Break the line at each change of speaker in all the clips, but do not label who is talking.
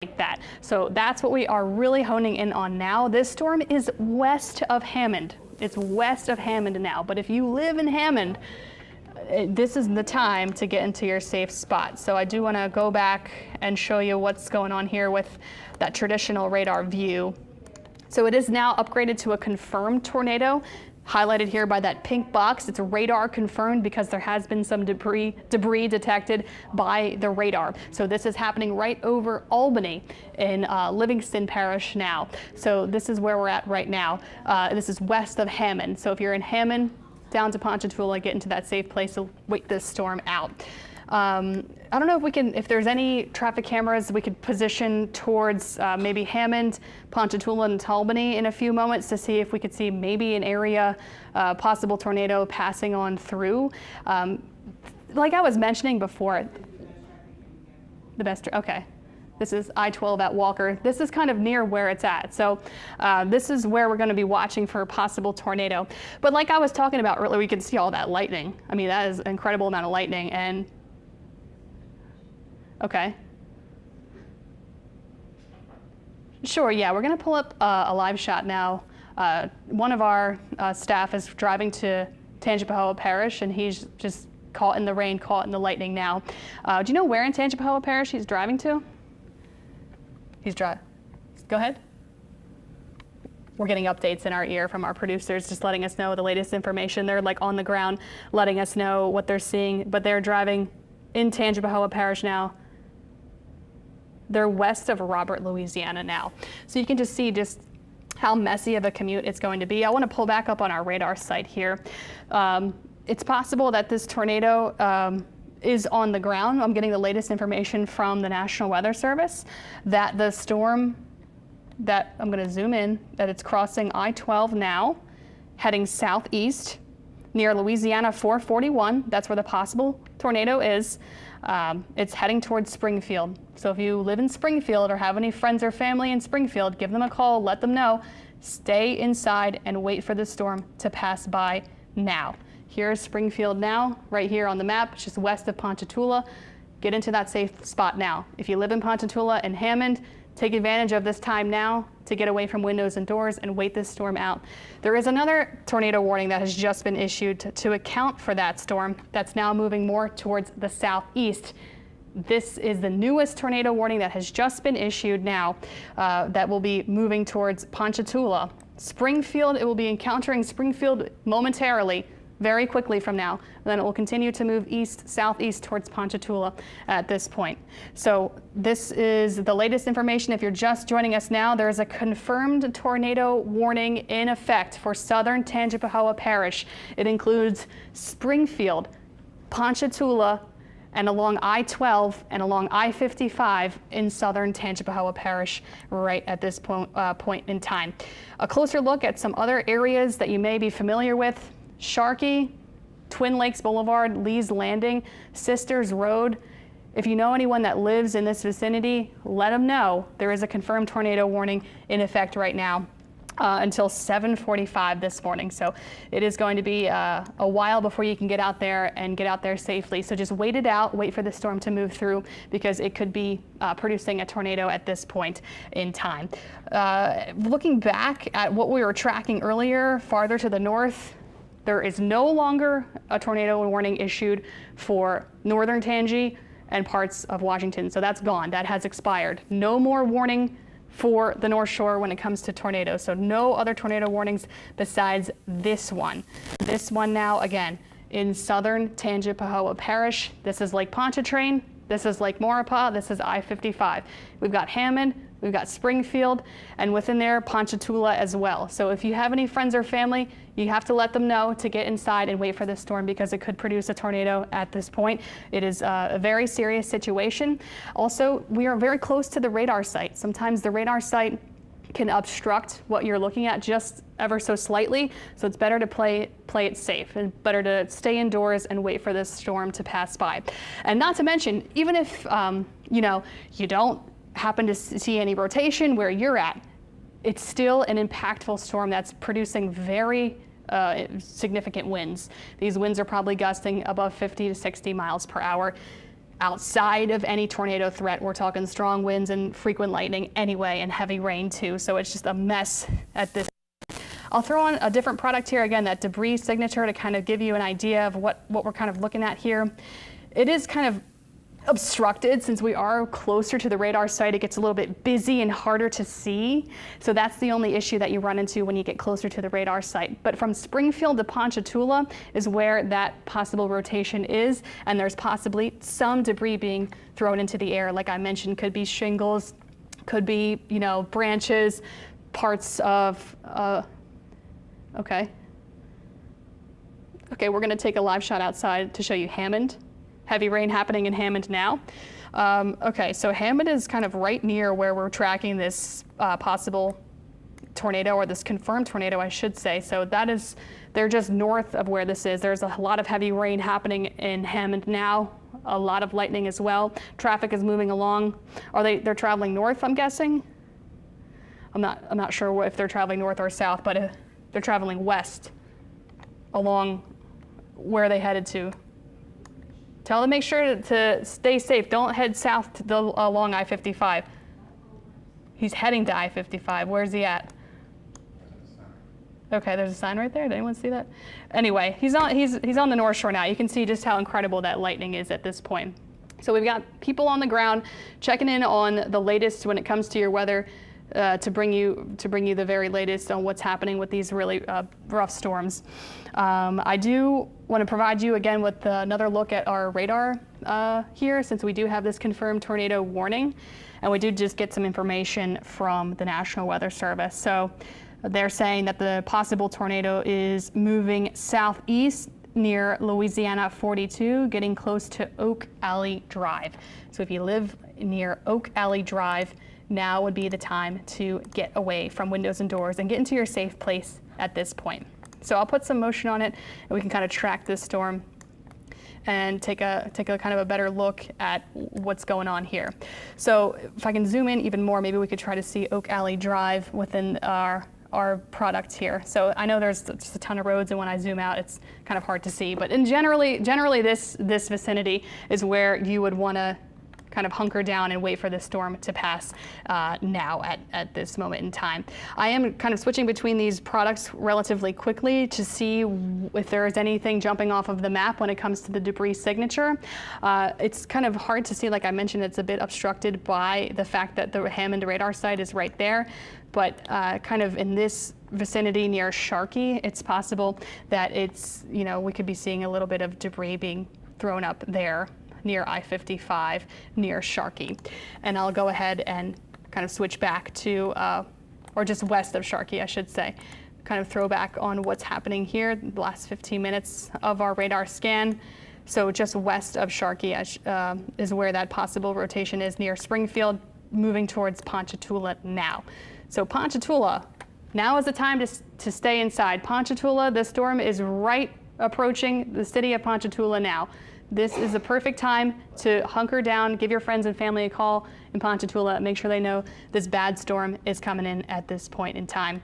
like that. So that's what we are really honing in on now. This storm is west of Hammond. It's west of Hammond now, but if you live in Hammond, this is the time to get into your safe spot. So I do want to go back and show you what's going on here with that traditional radar view. So it is now upgraded to a confirmed tornado, highlighted here by that pink box. It's radar confirmed because there has been some debris detected by the radar. So this is happening right over Albany in Livingston Parish now. So this is where we're at right now. This is west of Hammond. So if you're in Hammond, down to Ponchatula, get into that safe place to wait this storm out. I don't know if we can, if there's any traffic cameras we could position towards maybe Hammond, Ponchatula, and Albany in a few moments to see if we could see maybe an area, possible tornado passing on through. Like I was mentioning before, the best, okay. This is I-12 at Walker. This is kind of near where it's at. So this is where we're going to be watching for a possible tornado. But like I was talking about earlier, we can see all that lightning. I mean, that is an incredible amount of lightning. And okay. Sure, yeah, we're going to pull up a live shot now. One of our staff is driving to Tangipahoa Parish, and he's just caught in the rain, caught in the lightning now. Do you know where in Tangipahoa Parish he's driving to? He's driving. Go ahead. We're getting updates in our ear from our producers, just letting us know the latest information. They're like on the ground, letting us know what they're seeing, but they're driving in Tangipahoa Parish now. They're west of Robert, Louisiana now. So you can just see just how messy of a commute it's going to be. I want to pull back up on our radar site here. It's possible that this tornado is on the ground. I'm getting the latest information from the National Weather Service that the storm that, I'm going to zoom in, that it's crossing I-12 now, heading southeast near Louisiana 441. That's where the possible tornado is. It's heading towards Springfield. So if you live in Springfield or have any friends or family in Springfield, give them a call, let them know. Stay inside and wait for the storm to pass by now. Here's Springfield now, right here on the map, just west of Ponchatula. Get into that safe spot now. If you live in Ponchatula and Hammond, take advantage of this time now to get away from windows and doors and wait this storm out. There is another tornado warning that has just been issued to account for that storm that's now moving more towards the southeast. This is the newest tornado warning that has just been issued now that will be moving towards Ponchatula. Springfield, it will be encountering Springfield momentarily, very quickly from now. And then it will continue to move east, southeast towards Ponchatula at this point. So this is the latest information. If you're just joining us now, there is a confirmed tornado warning in effect for southern Tangipahoa Parish. It includes Springfield, Ponchatula, and along I-12 and along I-55 in southern Tangipahoa Parish right at this point in time. A closer look at some other areas that you may be familiar with: Sharkey, Twin Lakes Boulevard, Lee's Landing, Sisters Road. If you know anyone that lives in this vicinity, let them know. There is a confirmed tornado warning in effect right now until 7:45 this morning. So it is going to be a while before you can get out there and get out there safely. So just wait it out, wait for the storm to move through, because it could be producing a tornado at this point in time. Looking back at what we were tracking earlier, farther to the north, there is no longer a tornado warning issued for northern Tangi and parts of Washington. So that's gone. That has expired. No more warning for the North Shore when it comes to tornadoes. So no other tornado warnings besides this one. This one now, again, in southern Tangipahoa Parish. This is Lake Pontchartrain. This is Lake Maurepas. This is I-55. We've got Hammond. We've got Springfield, and within there, Ponchatula as well. So if you have any friends or family, you have to let them know to get inside and wait for this storm, because it could produce a tornado at this point. It is a very serious situation. Also, we are very close to the radar site. Sometimes the radar site can obstruct what you're looking at just ever so slightly. So it's better to play it safe, and better to stay indoors and wait for this storm to pass by. And not to mention, even if you don't happen to see any rotation where you're at, it's still an impactful storm that's producing very significant winds. These winds are probably gusting above 50 to 60 miles per hour. outside of any tornado threat. We're talking strong winds and frequent lightning anyway, and heavy rain too. So it's just a mess at this. I'll throw on a different product here, again, that debris signature, to kind of give you an idea of what we're kind of looking at here. It is kind of obstructed since we are closer to the radar site. It gets a little bit busy and harder to see. So that's the only issue that you run into when you get closer to the radar site. But from Springfield to Ponchatula is where that possible rotation is, and there's possibly some debris being thrown into the air. Like I mentioned, could be shingles, could be, you know, branches, parts of, okay, we're gonna take a live shot outside to show you Hammond. Heavy rain happening in Hammond now. Okay, so Hammond is kind of right near where we're tracking this possible tornado, or this confirmed tornado, I should say. So that is, they're just north of where this is. There's a lot of heavy rain happening in Hammond now, a lot of lightning as well. Traffic is moving along. They're traveling north, I'm guessing? I'm not sure if they're traveling north or south, but they're traveling west along where they headed to. Tell them make sure to stay safe. Don't head south along I-55. He's heading to I-55. Where's he at? Okay, there's a sign right there. Did anyone see that? Anyway, he's on the North Shore now. You can see just how incredible that lightning is at this point. So we've got people on the ground checking in on the latest when it comes to your weather, to bring you the very latest on what's happening with these really rough storms. I do want to provide you again with another look at our radar here, since we do have this confirmed tornado warning, and we do just get some information from the National Weather Service. So they're saying that the possible tornado is moving southeast near Louisiana 42, getting close to Oak Alley Drive. So if you live near Oak Alley Drive, now would be the time to get away from windows and doors and get into your safe place at this point. So I'll put some motion on it, and we can kind of track this storm and take a kind of a better look at what's going on here. So if I can zoom in even more, maybe we could try to see Oak Alley Drive within our product here. So I know there's just a ton of roads, and when I zoom out, it's kind of hard to see. But generally this vicinity is where you would want to kind of hunker down and wait for this storm to pass now at this moment in time. I am kind of switching between these products relatively quickly to see if there is anything jumping off of the map when it comes to the debris signature. It's kind of hard to see, like I mentioned, it's a bit obstructed by the fact that the Hammond radar site is right there, but kind of in this vicinity near Sharkey, it's possible that it's, you know, we could be seeing a little bit of debris being thrown up there near I-55, near Sharkey. And I'll go ahead and kind of switch back to, or just west of Sharkey, I should say, kind of throw back on what's happening here, the last 15 minutes of our radar scan. So just west of Sharkey is where that possible rotation is, near Springfield, moving towards Ponchatula now. So Ponchatula, now is the time to stay inside. Ponchatula, the storm is right approaching the city of Ponchatula now. This is the perfect time to hunker down, give your friends and family a call in Ponchatula, make sure they know this bad storm is coming in at this point in time.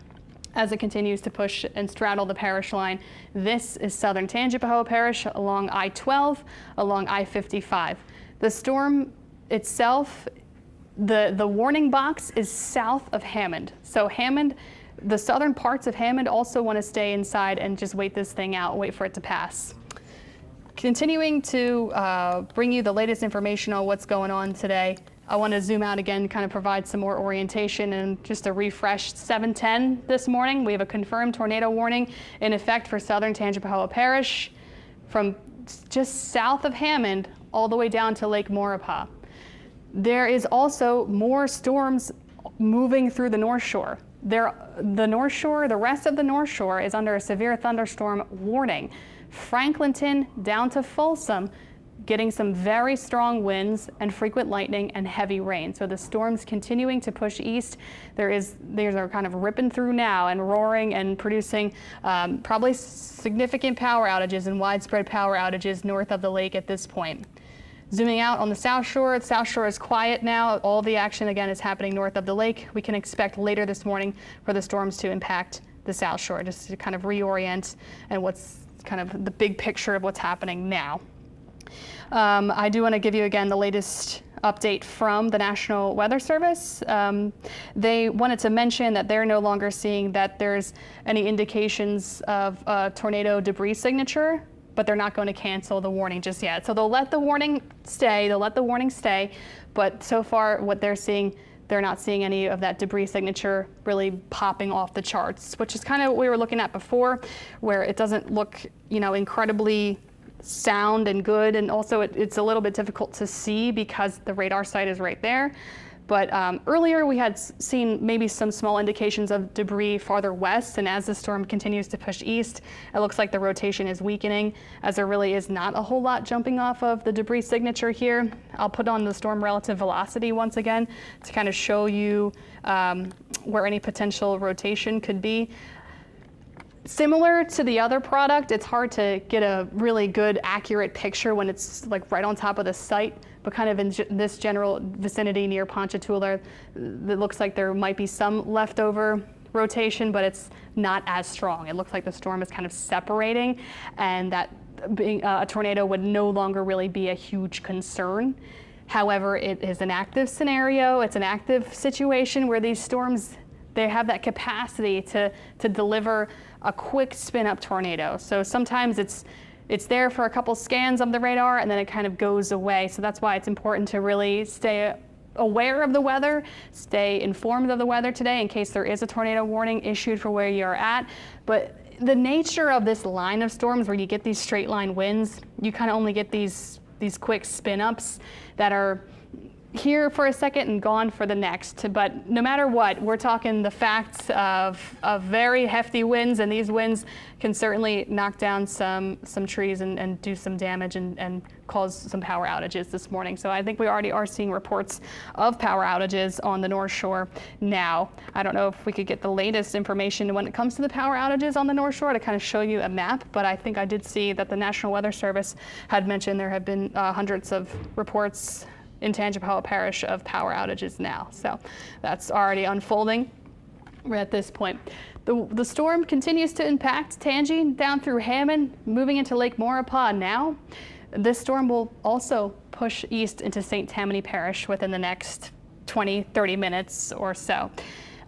As it continues to push and straddle the parish line, this is southern Tangipahoa Parish along I-12, along I-55. The storm itself, the warning box is south of Hammond. So Hammond, the southern parts of Hammond also want to stay inside and just wait this thing out, wait for it to pass. Continuing to bring you the latest information on what's going on today, I want to zoom out again, kind of provide some more orientation and just a refresh. 7:10 this morning, we have a confirmed tornado warning in effect for southern Tangipahoa Parish from just south of Hammond all the way down to Lake Maurepas. There is also more storms moving through the North Shore. The North Shore, the rest of the North Shore is under a severe thunderstorm warning. Franklinton down to Folsom, getting some very strong winds and frequent lightning and heavy rain. So the storm's continuing to push east. These are kind of ripping through now and roaring and producing probably significant power outages and widespread power outages north of the lake at this point. Zooming out on the South Shore is quiet now. All the action again is happening north of the lake. We can expect later this morning for the storms to impact the South Shore, just to kind of reorient and what's kind of the big picture of what's happening now. I do want to give you again the latest update from the National Weather Service. They wanted to mention that they're no longer seeing that there's any indications of tornado debris signature, but they're not going to cancel the warning just yet. So they'll let the warning stay, but so far what they're seeing, they're not seeing any of that debris signature really popping off the charts, which is kind of what we were looking at before, where it doesn't look, incredibly sound and good, and also it's a little bit difficult to see because the radar site is right there. But earlier we had seen maybe some small indications of debris farther west, and as the storm continues to push east, it looks like the rotation is weakening, as there really is not a whole lot jumping off of the debris signature here. I'll put on the storm relative velocity once again to kind of show you where any potential rotation could be. Similar to the other product, it's hard to get a really good, accurate picture when it's like right on top of the site, but kind of in this general vicinity near Ponchatula, it looks like there might be some leftover rotation, but it's not as strong. It looks like the storm is kind of separating, and that being a tornado would no longer really be a huge concern. However, it is an active scenario. It's an active situation where these storms, they have that capacity to deliver a quick spin-up tornado. So sometimes it's there for a couple scans of the radar, and then it kind of goes away. So that's why it's important to really stay aware of the weather, stay informed of the weather today in case there is a tornado warning issued for where you're at. But the nature of this line of storms where you get these straight line winds, you kind of only get these quick spin-ups that are here for a second and gone for the next. But no matter what, we're talking the facts of very hefty winds, and these winds can certainly knock down some trees and do some damage and cause some power outages this morning. So I think we already are seeing reports of power outages on the North Shore now. I don't know if we could get the latest information when it comes to the power outages on the North Shore to kind of show you a map, but I think I did see that the National Weather Service had mentioned there have been hundreds of reports in Tangipahoa Parish of power outages now. So that's already unfolding at this point. The storm continues to impact Tangi down through Hammond, moving into Lake Maurepas now. This storm will also push east into St. Tammany Parish within the next 20-30 minutes or so.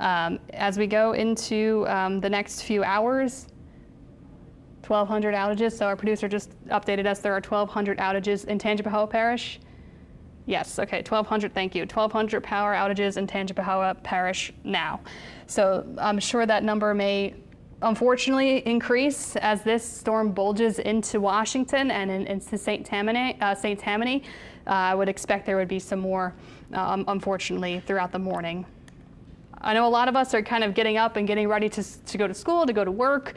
As we go into the next few hours, 1,200 outages. So our producer just updated us. There are 1,200 outages in Tangipahoa Parish. Yes, okay, 1,200, thank you. 1,200 power outages in Tangipahoa Parish now. So I'm sure that number may unfortunately increase as this storm bulges into Washington and into St. Tammany. I would expect there would be some more, unfortunately, throughout the morning. I know a lot of us are kind of getting up and getting ready to go to school, to go to work.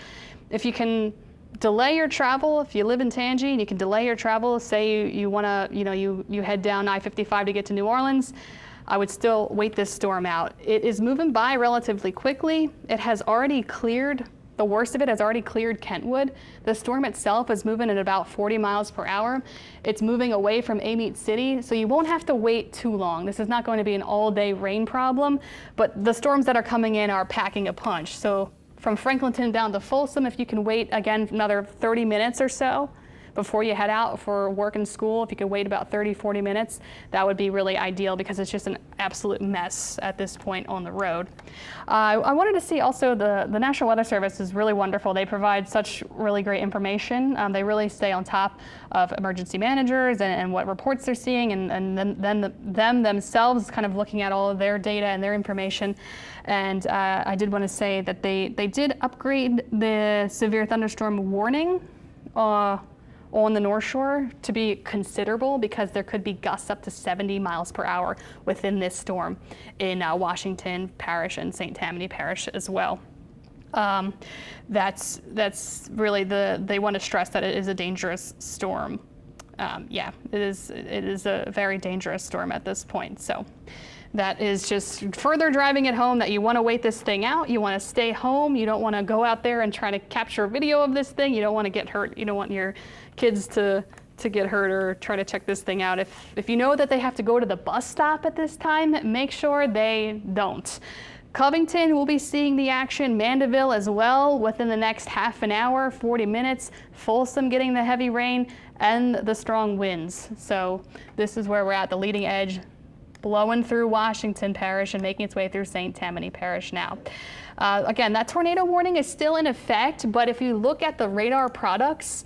If you can delay your travel, if you live in Tangi and you can delay your travel, say you want to, you head down I-55 to get to New Orleans, I would still wait this storm out. It is moving by relatively quickly. It has already cleared, the worst of it has already cleared Kentwood. The storm itself is moving at about 40 miles per hour. It's moving away from Amite City, so you won't have to wait too long. This is not going to be an all-day rain problem, but the storms that are coming in are packing a punch. So from Franklinton down to Folsom, if you can wait, again, another 30 minutes or so before you head out for work and school, if you could wait about 30-40 minutes, that would be really ideal because it's just an absolute mess at this point on the road. I wanted to see also the National Weather Service is really wonderful. They provide such really great information. They really stay on top of emergency managers and what reports they're seeing, and then them themselves kind of looking at all of their data and their information. And I did want to say that they did upgrade the severe thunderstorm warning on the North Shore to be considerable because there could be gusts up to 70 miles per hour within this storm in Washington Parish and St. Tammany Parish as well. That's really they want to stress that it is a dangerous storm. Yeah, it is a very dangerous storm at this point. So that is just further driving it home that you want to wait this thing out. You want to stay home. You don't want to go out there and try to capture a video of this thing. You don't want to get hurt. You don't want your kids to get hurt or try to check this thing out. If you know that they have to go to the bus stop at this time, make sure they don't. Covington will be seeing the action, Mandeville as well within the next half an hour, 40 minutes. Folsom getting the heavy rain and the strong winds. So this is where we're at, the leading edge, blowing through Washington Parish and making its way through St. Tammany Parish now. Again, that tornado warning is still in effect, but if you look at the radar products,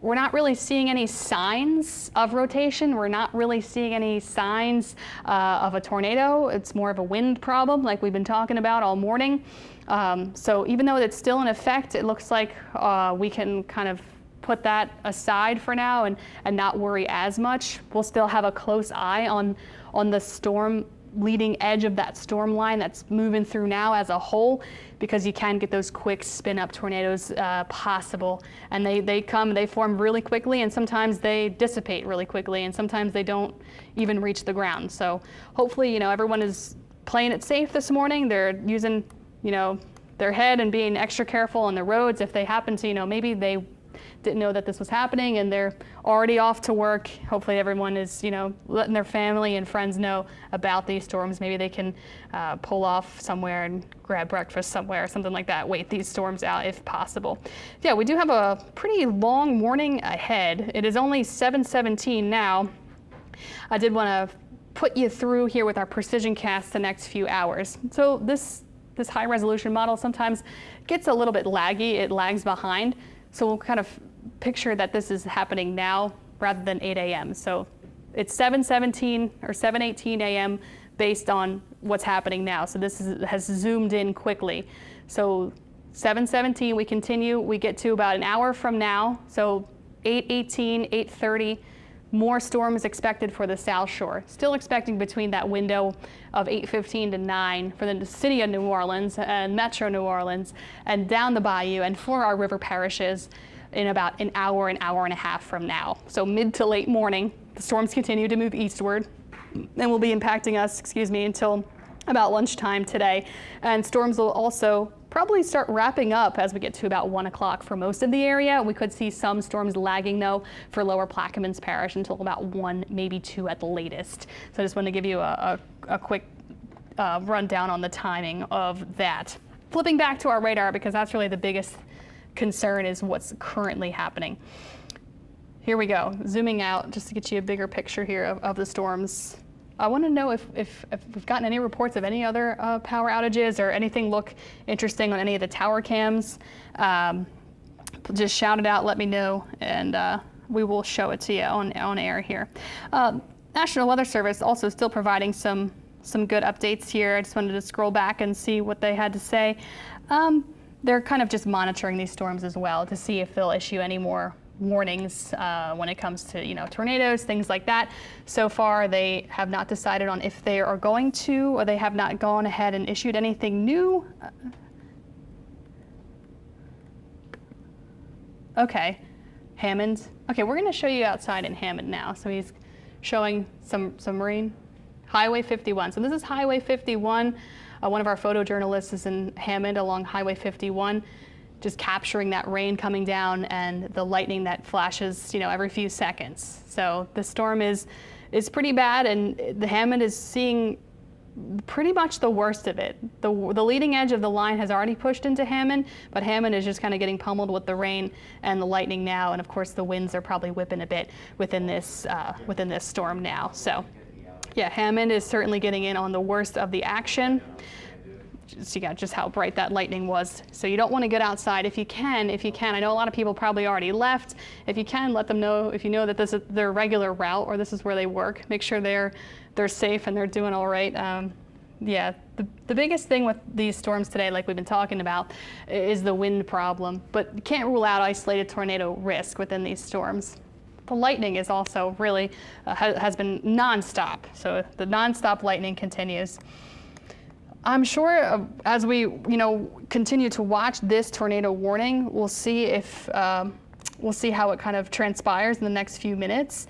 we're not really seeing any signs of rotation. We're not really seeing any signs of a tornado. It's more of a wind problem like we've been talking about all morning. So even though it's still in effect, it looks like we can kind of put that aside for now and not worry as much. We'll still have a close eye on the storm leading edge of that storm line that's moving through now as a whole, because you can get those quick spin up tornadoes possible, and they form really quickly, and sometimes they dissipate really quickly, and sometimes they don't even reach the ground. So hopefully, everyone is playing it safe this morning. They're using, their head and being extra careful on the roads. If they happen to, maybe they didn't know that this was happening and they're already off to work. Hopefully everyone is, letting their family and friends know about these storms. Maybe they can pull off somewhere and grab breakfast somewhere, something like that. Wait these storms out if possible. Yeah, we do have a pretty long morning ahead. It is only 7:17 now. I did want to put you through here with our precision cast the next few hours. So this high resolution model sometimes gets a little bit laggy. It lags behind. So we'll kind of picture that this is happening now rather than 8 a.m. So it's 7:17 or 7:18 a.m. based on what's happening now. So this has zoomed in quickly. So 7:17, we continue. We get to about an hour from now. So 8:18, 8:30, more storms expected for the South Shore. Still expecting between that window of 8:15 to 9 for the city of New Orleans and Metro New Orleans and down the bayou and for our river parishes in about an hour and a half from now. So mid to late morning, the storms continue to move eastward and will be impacting us, until about lunchtime today. And storms will also probably start wrapping up as we get to about 1 o'clock for most of the area. We could see some storms lagging though for Lower Plaquemines Parish until about 1, maybe 2 at the latest. So I just want to give you a quick rundown on the timing of that. Flipping back to our radar, because that's really the biggest concern is what's currently happening. Here we go, zooming out just to get you a bigger picture here of the storms. I want to know if we've gotten any reports of any other power outages or anything look interesting on any of the tower cams. Just shout it out, let me know, and we will show it to you on air here. National Weather Service also still providing some good updates here. I just wanted to scroll back and see what they had to say. They're kind of just monitoring these storms as well to see if they'll issue any more warnings when it comes to tornadoes, things like that. So far they have not decided on if they are going to, or they have not gone ahead and issued anything new. Okay, Hammond. Okay, we're going to show you outside in Hammond now. So he's showing some rain. Highway 51. So this is Highway 51. One of our photojournalists is in Hammond along Highway 51. Just capturing that rain coming down and the lightning that flashes, every few seconds. So the storm is pretty bad, and the Hammond is seeing pretty much the worst of it. The leading edge of the line has already pushed into Hammond, but Hammond is just kind of getting pummeled with the rain and the lightning now, and of course the winds are probably whipping a bit within this storm now. So yeah, Hammond is certainly getting in on the worst of the action. So yeah, just how bright that lightning was. So you don't want to get outside if you can. I know a lot of people probably already left. If you can, let them know, if you know that this is their regular route or this is where they work, make sure they're safe and they're doing all right. Yeah, the biggest thing with these storms today, like we've been talking about, is the wind problem, but you can't rule out isolated tornado risk within these storms. The lightning is also really, has been nonstop. So the nonstop lightning continues. I'm sure as we, continue to watch this tornado warning, we'll see if, we'll see how it kind of transpires in the next few minutes.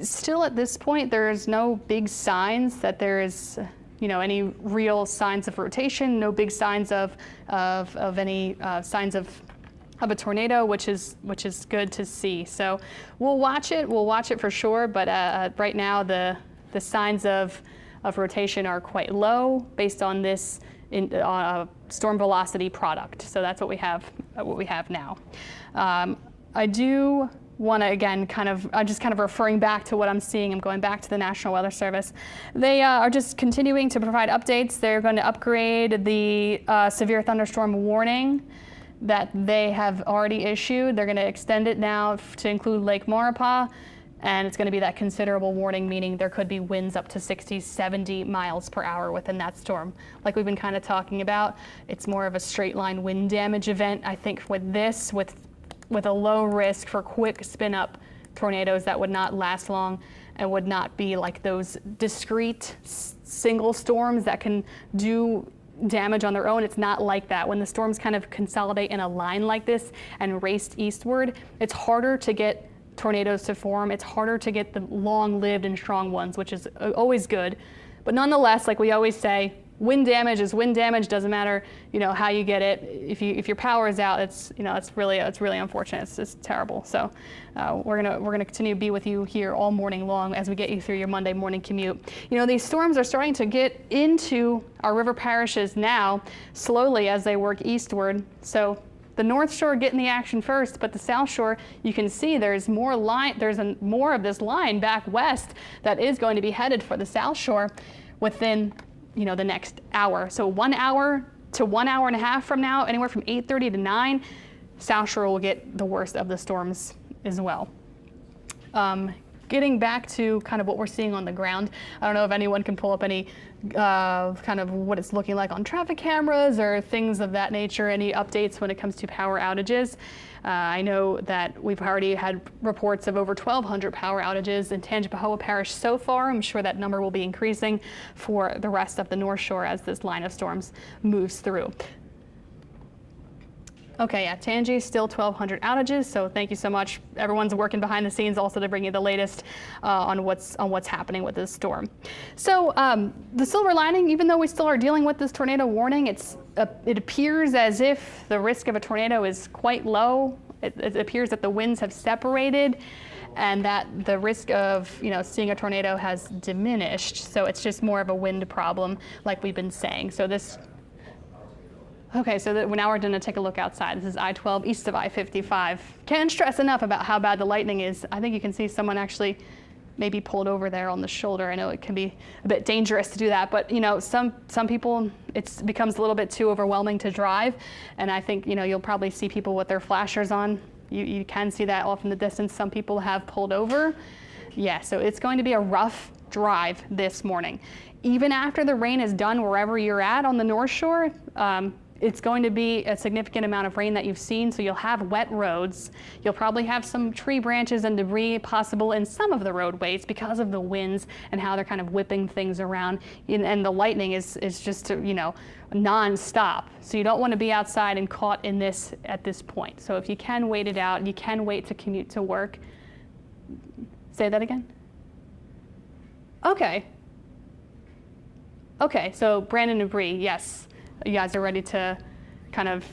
Still at this point, there's no big signs that there is, any real signs of rotation, no big signs of any signs of a tornado, which is good to see. So we'll watch it for sure, but right now the signs of of rotation are quite low based on this storm velocity product. So that's what we have now. I do want to, again, I'm just kind of referring back to what I'm seeing. I'm going back to the National Weather Service. They are just continuing to provide updates. They're going to upgrade the severe thunderstorm warning that they have already issued. They're going to extend it now to include Lake Maurepas, and it's going to be that considerable warning, meaning there could be winds up to 60, 70 miles per hour within that storm. Like we've been kind of talking about, it's more of a straight line wind damage event. I think with this, with a low risk for quick spin up tornadoes that would not last long and would not be like those discrete single storms that can do damage on their own. It's not like that. When the storms kind of consolidate in a line like this and race eastward, it's harder to get tornadoes to form. It's harder to get the long-lived and strong ones, which is always good. But nonetheless, like we always say, wind damage is wind damage. Doesn't matter, how you get it. If your power is out, it's really unfortunate. It's just terrible. So we're gonna continue to be with you here all morning long as we get you through your Monday morning commute. These storms are starting to get into our river parishes now, slowly as they work eastward. So the North Shore getting the action first, but the South Shore, you can see there's more line. There's more of this line back west that is going to be headed for the South Shore within the next hour. So 1 hour to 1 hour and a half from now, anywhere from 8:30 to 9, South Shore will get the worst of the storms as well. Getting back to kind of what we're seeing on the ground, I don't know if anyone can pull up any kind of what it's looking like on traffic cameras or things of that nature, any updates when it comes to power outages. I know that we've already had reports of over 1,200 power outages in Tangipahoa Parish so far. I'm sure that number will be increasing for the rest of the North Shore as this line of storms moves through. Okay, yeah, Tangi still 1,200 outages, so thank you so much. Everyone's working behind the scenes also to bring you the latest on what's happening with this storm. So the silver lining, even though we still are dealing with this tornado warning, it appears as if the risk of a tornado is quite low. It appears that the winds have separated and that the risk of seeing a tornado has diminished. So it's just more of a wind problem, like we've been saying. So this. Okay, so now we're going to take a look outside. This is I-12 east of I-55. Can't stress enough about how bad the lightning is. I think you can see someone actually maybe pulled over there on the shoulder. I know it can be a bit dangerous to do that, but some people, it becomes a little bit too overwhelming to drive, and I think you'll probably see people with their flashers on. You can see that off in the distance. Some people have pulled over. Yeah, so it's going to be a rough drive this morning. Even after the rain is done wherever you're at on the North Shore, it's going to be a significant amount of rain that you've seen, so you'll have wet roads. You'll probably have some tree branches and debris possible in some of the roadways because of the winds and how they're kind of whipping things around. And the lightning is just non-stop. So you don't want to be outside and caught in this at this point. So if you can wait it out, you can wait to commute to work. Say that again? Okay. Okay, so Brandon and Bree, yes. You guys are ready to kind of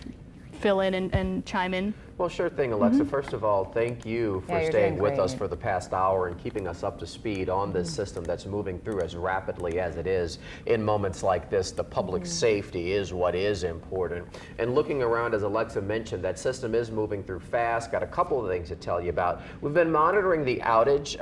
fill in and chime in?
Well, sure thing, Alexa. First of all, thank you for staying with us for the past hour and keeping us up to speed on this system that's moving through as rapidly as it is. In moments like this, the public safety is what is important. And looking around, as Alexa mentioned, that system is moving through fast. Got a couple of things to tell you about. We've been monitoring the outage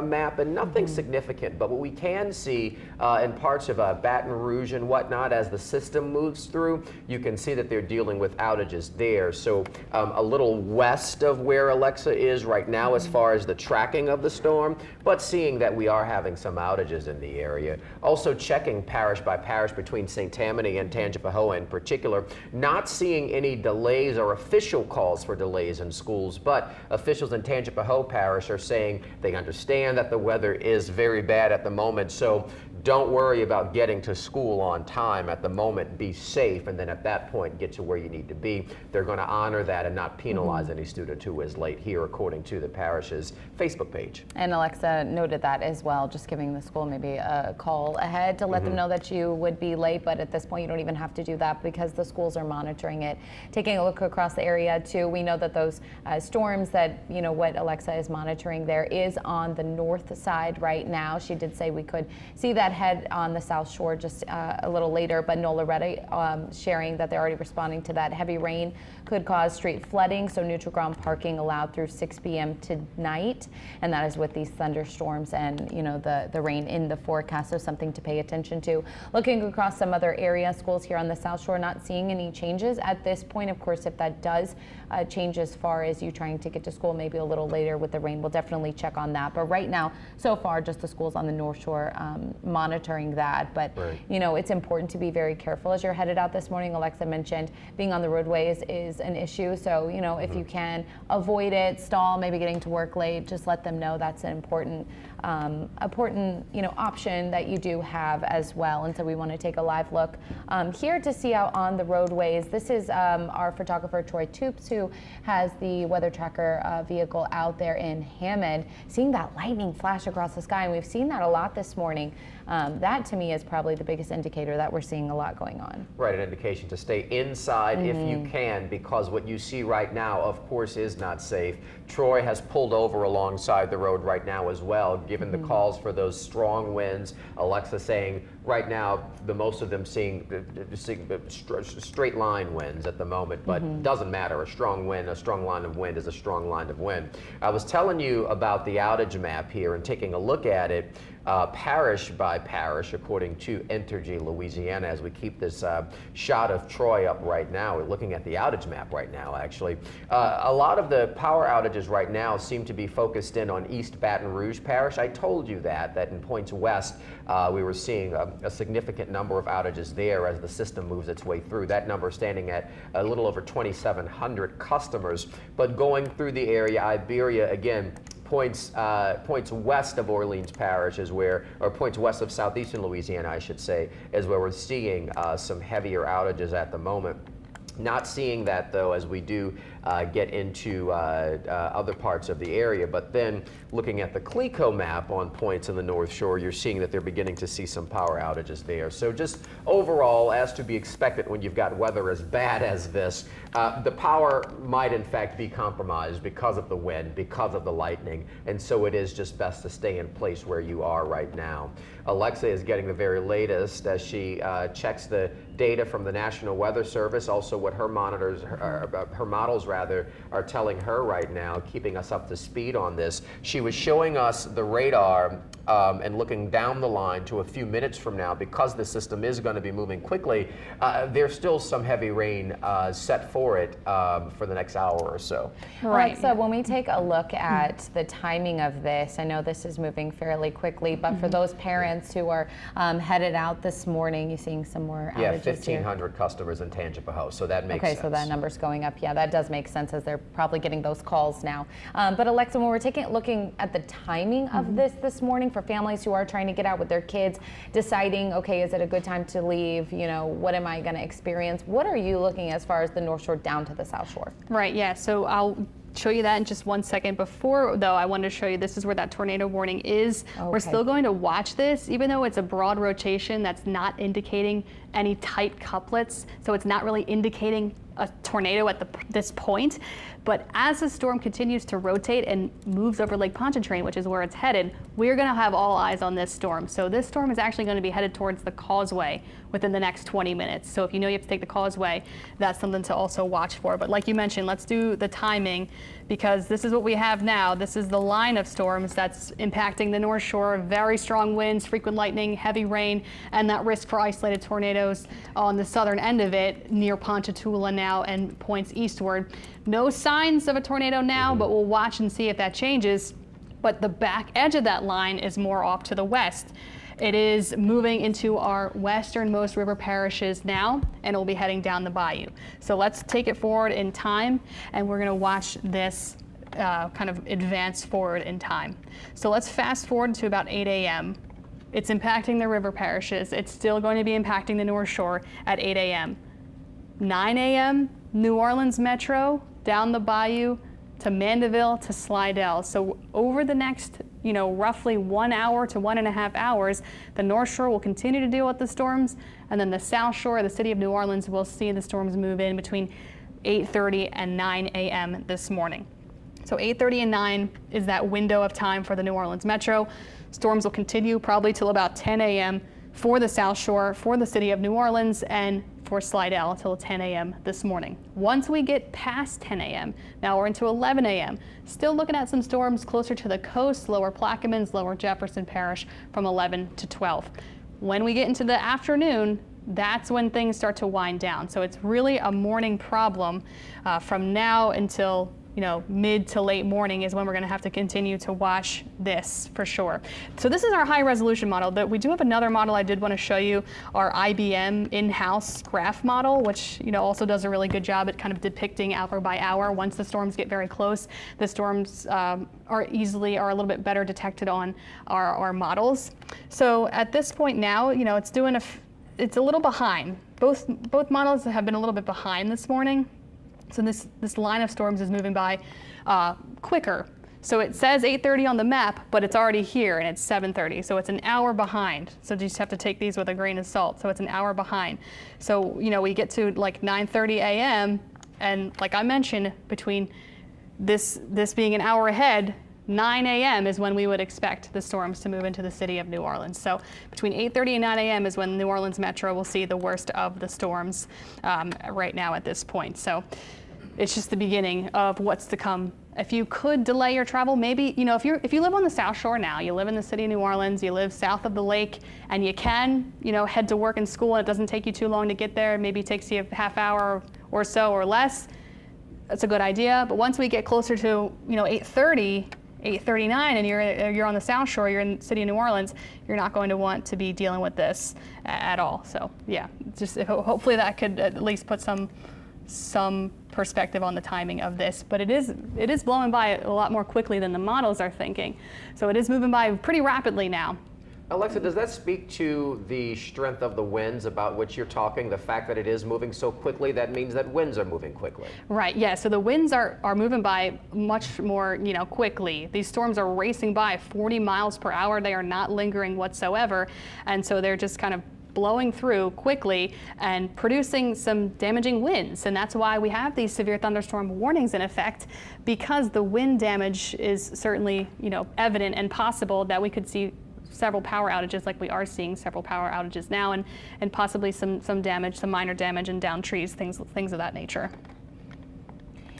map, and nothing significant, but what we can see in parts of Baton Rouge and whatnot, as the system moves through, you can see that they're dealing with outages there. So a little west of where Alexa is right now as far as the tracking of the storm, but seeing that we are having some outages in the area. Also checking parish by parish between St. Tammany and Tangipahoa in particular, not seeing any delays or official calls for delays in schools, but officials in Tangipahoa Parish are saying they understand that the weather is very bad at the moment, so don't worry about getting to school on time at the moment. Be safe, and then at that point get to where you need to be. They're going to honor that and not penalize any student who is late here, according to the parish's Facebook page.
And Alexa noted that as well, just giving the school maybe a call ahead to let them know that you would be late, but at this point you don't even have to do that because the schools are monitoring it. Taking a look across the area too, we know that those storms that, what Alexa is monitoring there is on the north side right now. She did say we could see that head on the South Shore just a little later, but NOLA already sharing that they're already responding to that. Heavy rain could cause street flooding, so neutral ground parking allowed through 6 p.m. tonight, and that is with these thunderstorms and the rain in the forecast, so something to pay attention to. Looking across some other areas, schools here on the South Shore, not seeing any changes at this point. Of course, if that does change as far as you trying to get to school maybe a little later with the rain, we'll definitely check on that. But right now, so far, just the schools on the North Shore monitoring that. But
right.
It's important to be very careful as you're headed out this morning. Alexa mentioned being on the roadways is an issue, so if you can avoid it, stall, maybe getting to work late, just let them know that's an important option that you do have as well. And so we want to take a live look here to see out on the roadways. This is our photographer Troy Toops, who has the weather tracker vehicle out there in Hammond, seeing that lightning flash across the sky, and we've seen that a lot this morning. That to me is probably the biggest indicator that we're seeing a lot going on.
Right, an indication to stay inside if you can, because what you see right now, of course, is not safe. Troy has pulled over alongside the road right now as well, given the calls for those strong winds. Alexa saying right now, the most of them seeing straight line winds at the moment, but doesn't matter. A strong wind, a strong line of wind is a strong line of wind. I was telling you about the outage map here and taking a look at it. Parish by parish, according to Entergy Louisiana, as we keep this shot of Troy up right now. We're looking at the outage map right now, actually. A lot of the power outages right now seem to be focused in on East Baton Rouge Parish. I told you that in points west, we were seeing a significant number of outages there as the system moves its way through. That number standing at a little over 2,700 customers. But going through the area, Iberia, again, points west of Orleans Parish is where, or points west of southeastern Louisiana, I should say, is where we're seeing some heavier outages at the moment. Not seeing that, though, as we do get into other parts of the area. But then looking at the CLECO map on points in the North Shore, you're seeing that they're beginning to see some power outages there. So just overall, as to be expected when you've got weather as bad as this, the power might in fact be compromised because of the wind, because of the lightning. And so it is just best to stay in place where you are right now. Alexa is getting the very latest as she checks the data from the National Weather Service, also what her monitors, her models rather, are telling her right now, keeping us up to speed on this. She was showing us the radar and looking down the line to a few minutes from now, because the system is going to be moving quickly. There's still some heavy rain set for it for the next hour or so.
Right. So when we take a look at the timing of this, I know this is moving fairly quickly, but for those parents who are headed out this morning, you're seeing some more outages.
Yeah, 1,500 customers in Tangipahoa, so that makes sense.
Okay, so that number's going up. Yeah, that does make sense as they're probably getting those calls now. But Alexa, when we're looking at the timing of this morning for families who are trying to get out with their kids, deciding, okay, is it a good time to leave? What am I going to experience? What are you looking as far as the North Shore down to the South Shore?
Right, yeah, so I'll show you that in just 1 second. Before, though, I wanted to show you this is where that tornado warning is. Okay. We're still going to watch this, even though it's a broad rotation that's not indicating any tight couplets, so it's not really indicating a tornado at this point. But as the storm continues to rotate and moves over Lake Pontchartrain, which is where it's headed, we're going to have all eyes on this storm. So this storm is actually going to be headed towards the Causeway within the next 20 minutes. So if you know you have to take the Causeway, that's something to also watch for. But like you mentioned, let's do the timing, because this is what we have now. This is the line of storms that's impacting the North Shore. Very strong winds, frequent lightning, heavy rain, and that risk for isolated tornadoes on the southern end of it near Ponchatula now and points eastward. No signs of a tornado now, but we'll watch and see if that changes. But the back edge of that line is more off to the west. It is moving into our westernmost river parishes now, and it will be heading down the bayou. So let's take it forward in time, and we're going to watch this kind of advance forward in time. So let's fast forward to about 8 a.m. It's impacting the river parishes. It's still going to be impacting the North Shore at 8 a.m. 9 a.m., New Orleans Metro, down the bayou to Mandeville to Slidell. So over the next, roughly 1 hour to 1.5 hours, the North Shore will continue to deal with the storms, and then the South Shore, the city of New Orleans, will see the storms move in between 8:30 and 9 a.m. this morning. So 8:30 and 9 is that window of time for the New Orleans Metro. Storms will continue probably till about 10 a.m. for the South Shore, for the city of New Orleans, and for Slidell until 10 a.m. this morning. Once we get past 10 a.m., now we're into 11 a.m., still looking at some storms closer to the coast, lower Plaquemines, lower Jefferson Parish from 11 to 12. When we get into the afternoon, that's when things start to wind down. So it's really a morning problem from now until mid to late morning is when we're going to have to continue to watch this for sure. So this is our high resolution model. We do have another model I did want to show you, our IBM in-house graph model, which also does a really good job at kind of depicting hour by hour. Once the storms get very close, the storms are a little bit better detected on our models. So at this point now, it's a little behind. Both models have been a little bit behind this morning. So this line of storms is moving by quicker. So it says 8:30 on the map, but it's already here and it's 7:30. So it's an hour behind. So you just have to take these with a grain of salt. So it's an hour behind. So we get to like 9:30 a.m. and like I mentioned, between this being an hour ahead, 9 a.m. is when we would expect the storms to move into the city of New Orleans. So between 8:30 and 9 a.m. is when New Orleans Metro will see the worst of the storms right now at this point. So it's just the beginning of what's to come. If you could delay your travel, maybe, if you live on the South Shore now, you live in the city of New Orleans, you live south of the lake, and you can, head to work and school, and it doesn't take you too long to get there, maybe it takes you a half hour or so or less, that's a good idea. But once we get closer to, 8:30, 8:39, and you're on the South Shore, you're in the city of New Orleans, you're not going to want to be dealing with this at all. So yeah, just hopefully that could at least put some perspective on the timing of this. But it is blowing by a lot more quickly than the models are thinking. So it is moving by pretty rapidly now.
Alexa, does that speak to the strength of the winds about which you're talking? The fact that it is moving so quickly, that means that winds are moving quickly.
Right, yeah, so the winds are moving by much more, quickly. These storms are racing by 40 miles per hour. They are not lingering whatsoever. And so they're just kind of blowing through quickly and producing some damaging winds. And that's why we have these severe thunderstorm warnings in effect, because the wind damage is certainly, evident and possible that we could see several power outages, like we are seeing several power outages now, and possibly some damage, some minor damage and down trees, things of that nature.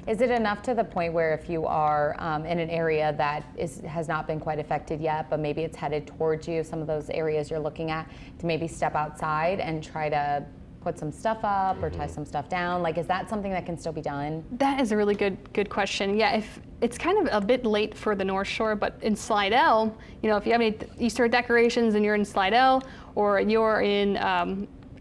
Is it enough to the point where if you are in an area that has not been quite affected yet, but maybe it's headed towards you, some of those areas you're looking at, to maybe step outside and try to put some stuff up or tie some stuff down? Like, is that something that can still be done?
That is a really good question. Yeah, if it's kind of a bit late for the North Shore, but in Slidell, if you have any Easter decorations and you're in Slidell, or you're in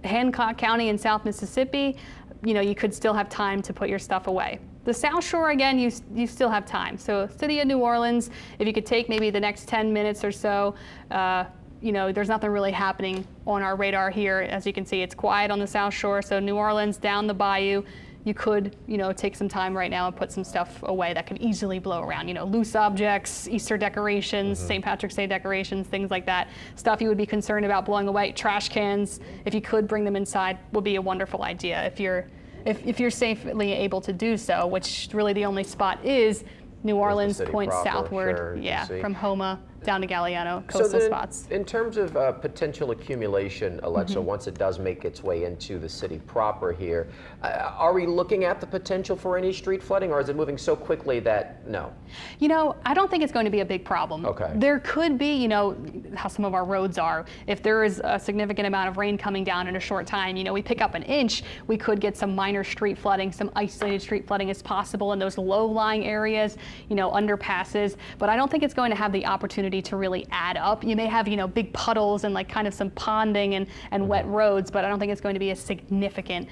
Hancock County in South Mississippi, you could still have time to put your stuff away. The South Shore, again, you still have time. So city of New Orleans, if you could take maybe the next 10 minutes or so, there's nothing really happening on our radar here. As you can see, it's quiet on the South Shore. So New Orleans, down the bayou, you could, take some time right now and put some stuff away that could easily blow around. Loose objects, Easter decorations, St. Patrick's Day decorations, things like that. Stuff you would be concerned about blowing away. Trash cans, if you could bring them inside, would be a wonderful idea if you're safely able to do so, which really the only spot is New Orleans points southward,
sure,
from Homa down to Galliano, coastal spots.
In terms of potential accumulation, Alexa, once it does make its way into the city proper here, are we looking at the potential for any street flooding, or is it moving so quickly that no?
I don't think it's going to be a big problem.
Okay.
There could be, how some of our roads are. If there is a significant amount of rain coming down in a short time, we pick up an inch, we could get some minor street flooding, some isolated street flooding is possible in those low-lying areas, underpasses, but I don't think it's going to have the opportunity to really add up. You may have, big puddles and like kind of some ponding and wet roads, but I don't think it's going to be a significant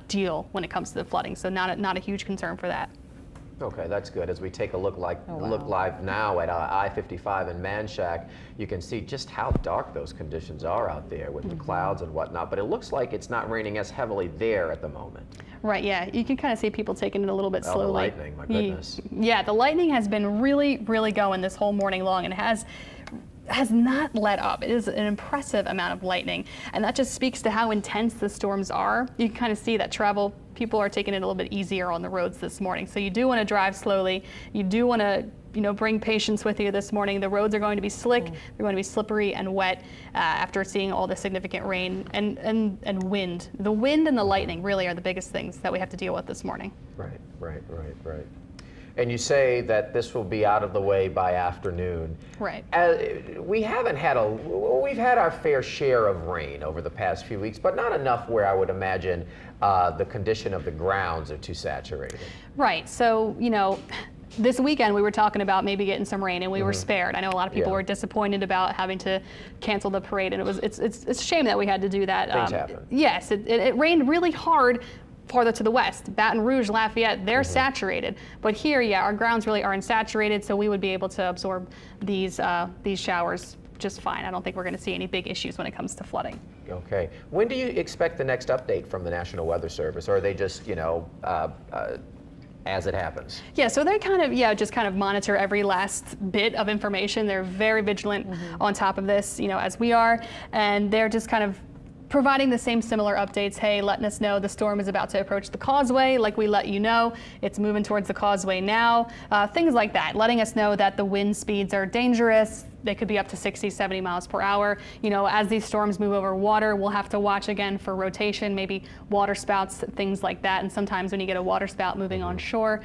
deal when it comes to the flooding. So not a huge concern for that.
Okay, that's good. As we take a look live now at I-55 in Manchac, you can see just how dark those conditions are out there with the clouds and whatnot, but it looks like it's not raining as heavily there at the moment.
Right, yeah. You can kind of see people taking it a little bit slowly.
The lightning, my goodness.
Yeah, the lightning has been really, really going this whole morning long, and has not let up. It is an impressive amount of lightning, and that just speaks to how intense the storms are. You can kind of see that travel people are taking it a little bit easier on the roads this morning. So you do want to drive slowly. You do want to bring patience with you this morning. The roads are going to be slick. They're going to be slippery and wet after seeing all the significant rain and wind. The wind and the lightning really are the biggest things that we have to deal with this morning.
Right. And you say that this will be out of the way by afternoon.
Right.
We've had our fair share of rain over the past few weeks, but not enough where I would imagine the condition of the grounds are too saturated.
Right. So, this weekend we were talking about maybe getting some rain, and we were spared. I know a lot of people were disappointed about having to cancel the parade, and it's a shame that we had to do that.
Things happen.
Yes, it rained really hard farther to the west. Baton Rouge, Lafayette, they're saturated. But here, our grounds really aren't saturated, so we would be able to absorb these showers just fine. I don't think we're going to see any big issues when it comes to flooding.
Okay. When do you expect the next update from the National Weather Service? Or are they just, as it happens?
Yeah, so they just kind of monitor every last bit of information. They're very vigilant on top of this, as we are, and they're just kind of providing the same similar updates. Hey, letting us know the storm is about to approach the Causeway, like we let you know. It's moving towards the Causeway now. Things like that, letting us know that the wind speeds are dangerous. They could be up to 60, 70 miles per hour. As these storms move over water, we'll have to watch again for rotation, maybe water spouts, things like that. And sometimes when you get a water spout moving on shore,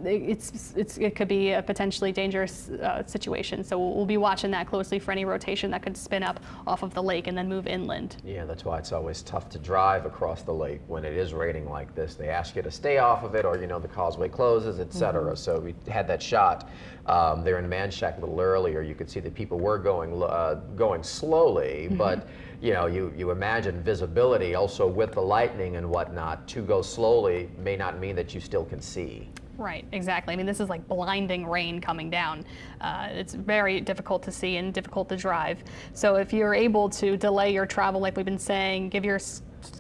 it could be a potentially dangerous situation. So we'll be watching that closely for any rotation that could spin up off of the lake and then move inland.
Yeah, that's why it's always tough to drive across the lake when it is raining like this. They ask you to stay off of it, or the causeway closes, etc. So we had that shot there in Manchac a little earlier. You could see that people were going slowly, but you imagine visibility also with the lightning and whatnot. To go slowly may not mean that you still can see.
Right, exactly. I mean, this is like blinding rain coming down. It's very difficult to see and difficult to drive. So if you're able to delay your travel, like we've been saying, give your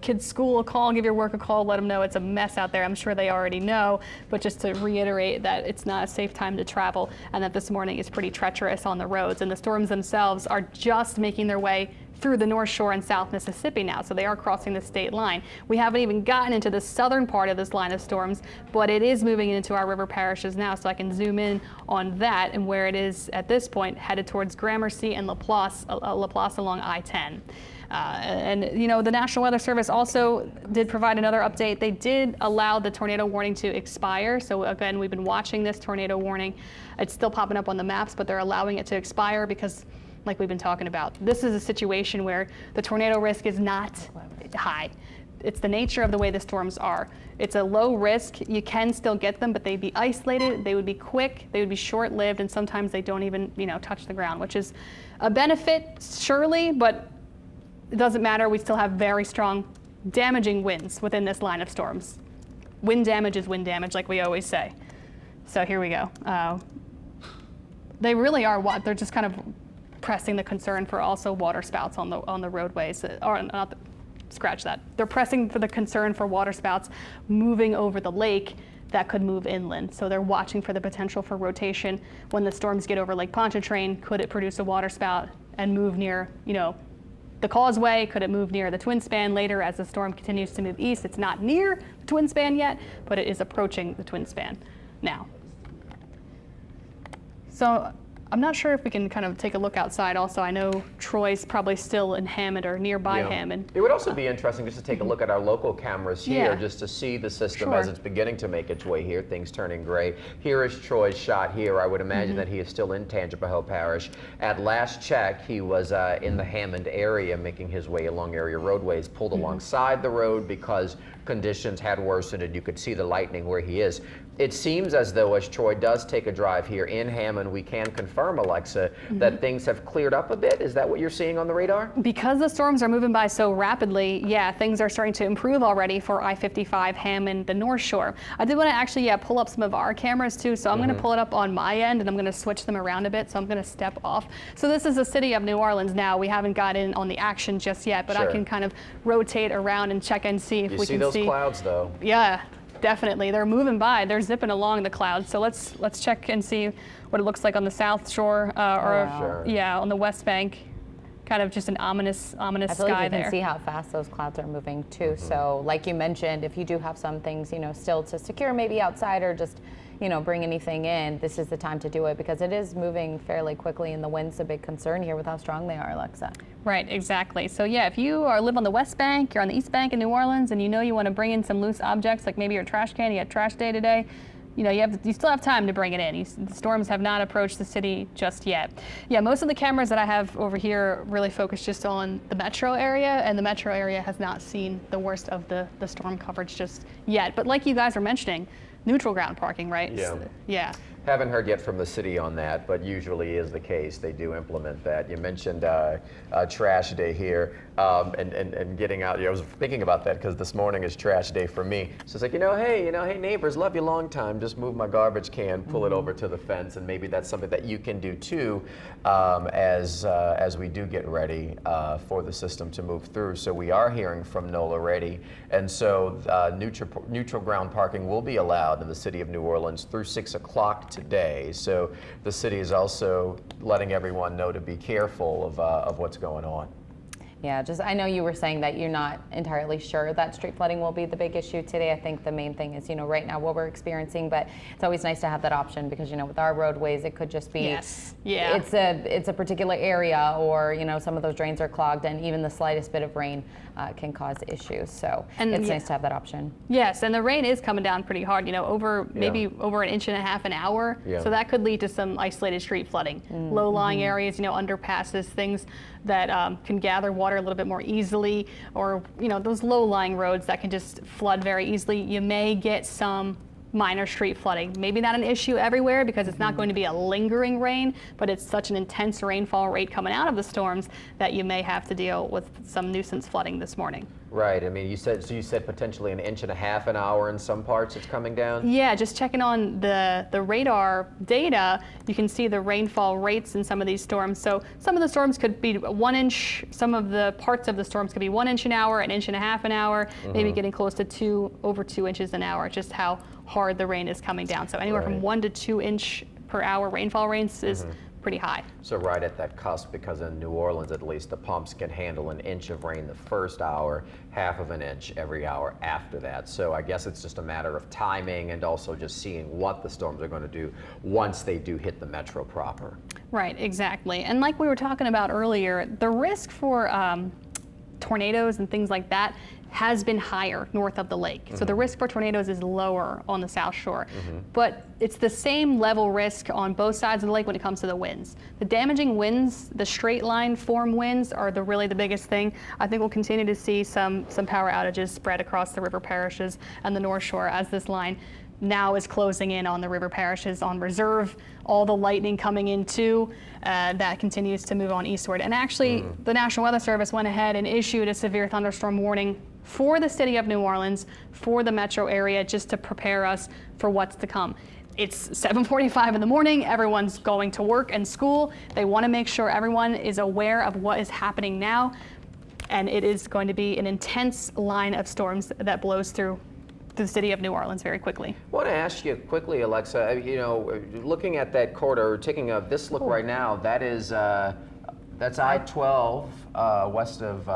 kids' school a call, give your work a call, let them know it's a mess out there. I'm sure they already know, but just to reiterate that it's not a safe time to travel and that this morning is pretty treacherous on the roads. And the storms themselves are just making their way through the North Shore and South Mississippi now, so they are crossing the state line. We haven't even gotten into the southern part of this line of storms, but it is moving into our river parishes now, so I can zoom in on that and where it is at this point, headed towards Gramercy and LaPlace along I-10. The National Weather Service also did provide another update. They did allow the tornado warning to expire. So again, we've been watching this tornado warning. It's still popping up on the maps, but they're allowing it to expire because, like we've been talking about, this is a situation where the tornado risk is not high. It's the nature of the way the storms are. It's a low risk. You can still get them, but they'd be isolated, they would be quick, they would be short-lived, and sometimes they don't even, touch the ground, which is a benefit, surely, but it doesn't matter. We still have very strong, damaging winds within this line of storms. Wind damage is wind damage, like we always say. So here we go. They really are they're just kind of pressing the concern for also water spouts on the roadways, or not. Scratch that. They're pressing for the concern for water spouts moving over the lake that could move inland. So they're watching for the potential for rotation. When the storms get over Lake Ponchatula, could it produce a water spout and move near, the Causeway? Could it move near the Twin Span later as the storm continues to move east? It's not near the Twin Span yet, but it is approaching the Twin Span now. So I'm not sure if we can kind of take a look outside also. I know Troy's probably still in Hammond or nearby Hammond.
It would also be interesting just to take a look at our local cameras here, just to see the system as it's beginning to make its way here, things turning gray. Here is Troy's shot here. I would imagine that he is still in Tangipahoa Parish. At last check, he was in the Hammond area, making his way along area roadways, pulled alongside the road because conditions had worsened and you could see the lightning where he is. It seems as though as Troy does take a drive here in Hammond, we can confirm, Alexa, that things have cleared up a bit. Is that what you're seeing on the radar? Because
the storms are moving by so rapidly, things are starting to improve already for I-55 Hammond, the North Shore. I did want to actually pull up some of our cameras too, so I'm going to pull it up on my end and I'm going to switch them around a bit, so I'm going to step off. So this is the city of New Orleans now. We haven't got in on the action just yet, but I can kind of rotate around and check and see if we can see.
You see those clouds though?
Yeah. Definitely, they're moving by. They're zipping along the clouds. So let's check and see what it looks like on the South Shore, on the West Bank. kind of just an ominous
I feel
sky
like you
there.
can see how fast those clouds are moving too. So like you mentioned, if you do have some things, still to secure maybe outside or just, bring anything in, this is the time to do it because it is moving fairly quickly and the wind's a big concern here with how strong they are, Alexa.
Right, exactly. So yeah, if you live on the West Bank, you're on the East Bank in New Orleans, and you want to bring in some loose objects, like maybe your trash can, you had trash day today, you still have time to bring it in. The storms have not approached the city just yet. Yeah, most of the cameras that I have over here really focus just on the metro area, and the metro area has not seen the worst of the storm coverage just yet. But like you guys are mentioning, neutral ground parking, right?
Yeah.
Yeah.
Haven't heard yet from the city on that, but usually is the case. They do implement that. You mentioned trash day here and getting out. I was thinking about that because this morning is trash day for me. So it's like, hey neighbors, love you long time. Just move my garbage can, pull it over to the fence, and maybe that's something that you can do too as we do get ready for the system to move through. So we are hearing from NOLA already, and so neutral ground parking will be allowed in the city of New Orleans through 6 o'clock today. So the city is also letting everyone know to be careful of what's going on.
Yeah, I know you were saying that you're not entirely sure that street flooding will be the big issue today. I think the main thing is, right now what we're experiencing, but it's always nice to have that option because, with our roadways, it could just be,
yes. Yeah.
It's a particular area or, some of those drains are clogged and even the slightest bit of rain can cause issues. So it's nice to have that option.
Yes, and the rain is coming down pretty hard, maybe over 1.5 inches an hour.
Yeah.
So that could lead to some isolated street flooding, low-lying areas, underpasses, things that can gather water a little bit more easily, or those low-lying roads that can just flood very easily. You may get some minor street flooding. Maybe not an issue everywhere because it's not going to be a lingering rain, but it's such an intense rainfall rate coming out of the storms that you may have to deal with some nuisance flooding this morning.
Right. I mean, you said potentially 1.5 inches an hour in some parts it's coming down?
Yeah, just checking on the radar data, you can see the rainfall rates in some of these storms. So some of the storms could be 1 inch, some of the parts of the storms could be 1 inch an hour, 1.5 inches an hour, maybe getting close to over 2 inches an hour, just how hard the rain is coming down. So anywhere from 1 to 2 inch per hour rainfall rates is pretty high.
So right at that cusp, because in New Orleans at least, the pumps can handle 1 inch of rain the first hour, 1/2 an inch every hour after that. So I guess it's just a matter of timing and also just seeing what the storms are going to do once they do hit the metro proper.
Right, exactly. And like we were talking about earlier, the risk for tornadoes and things like that has been higher north of the lake. So the risk for tornadoes is lower on the South Shore. But it's the same level risk on both sides of the lake when it comes to the winds. The damaging winds, the straight line form winds are really the biggest thing. I think we'll continue to see some power outages spread across the river parishes and the North Shore as this line now is closing in on the river parishes on reserve, all the lightning coming in too, that continues to move on eastward. And actually, the National Weather Service went ahead and issued a severe thunderstorm warning for the city of New Orleans, for the metro area, just to prepare us for what's to come. It's 7:45 in the morning, everyone's going to work and school. They want to make sure everyone is aware of what is happening now, and it is going to be an intense line of storms that blows through the city of New Orleans very quickly.
I want to ask you quickly, Alexa, looking at that corridor, taking this look right now, that's I-12 west of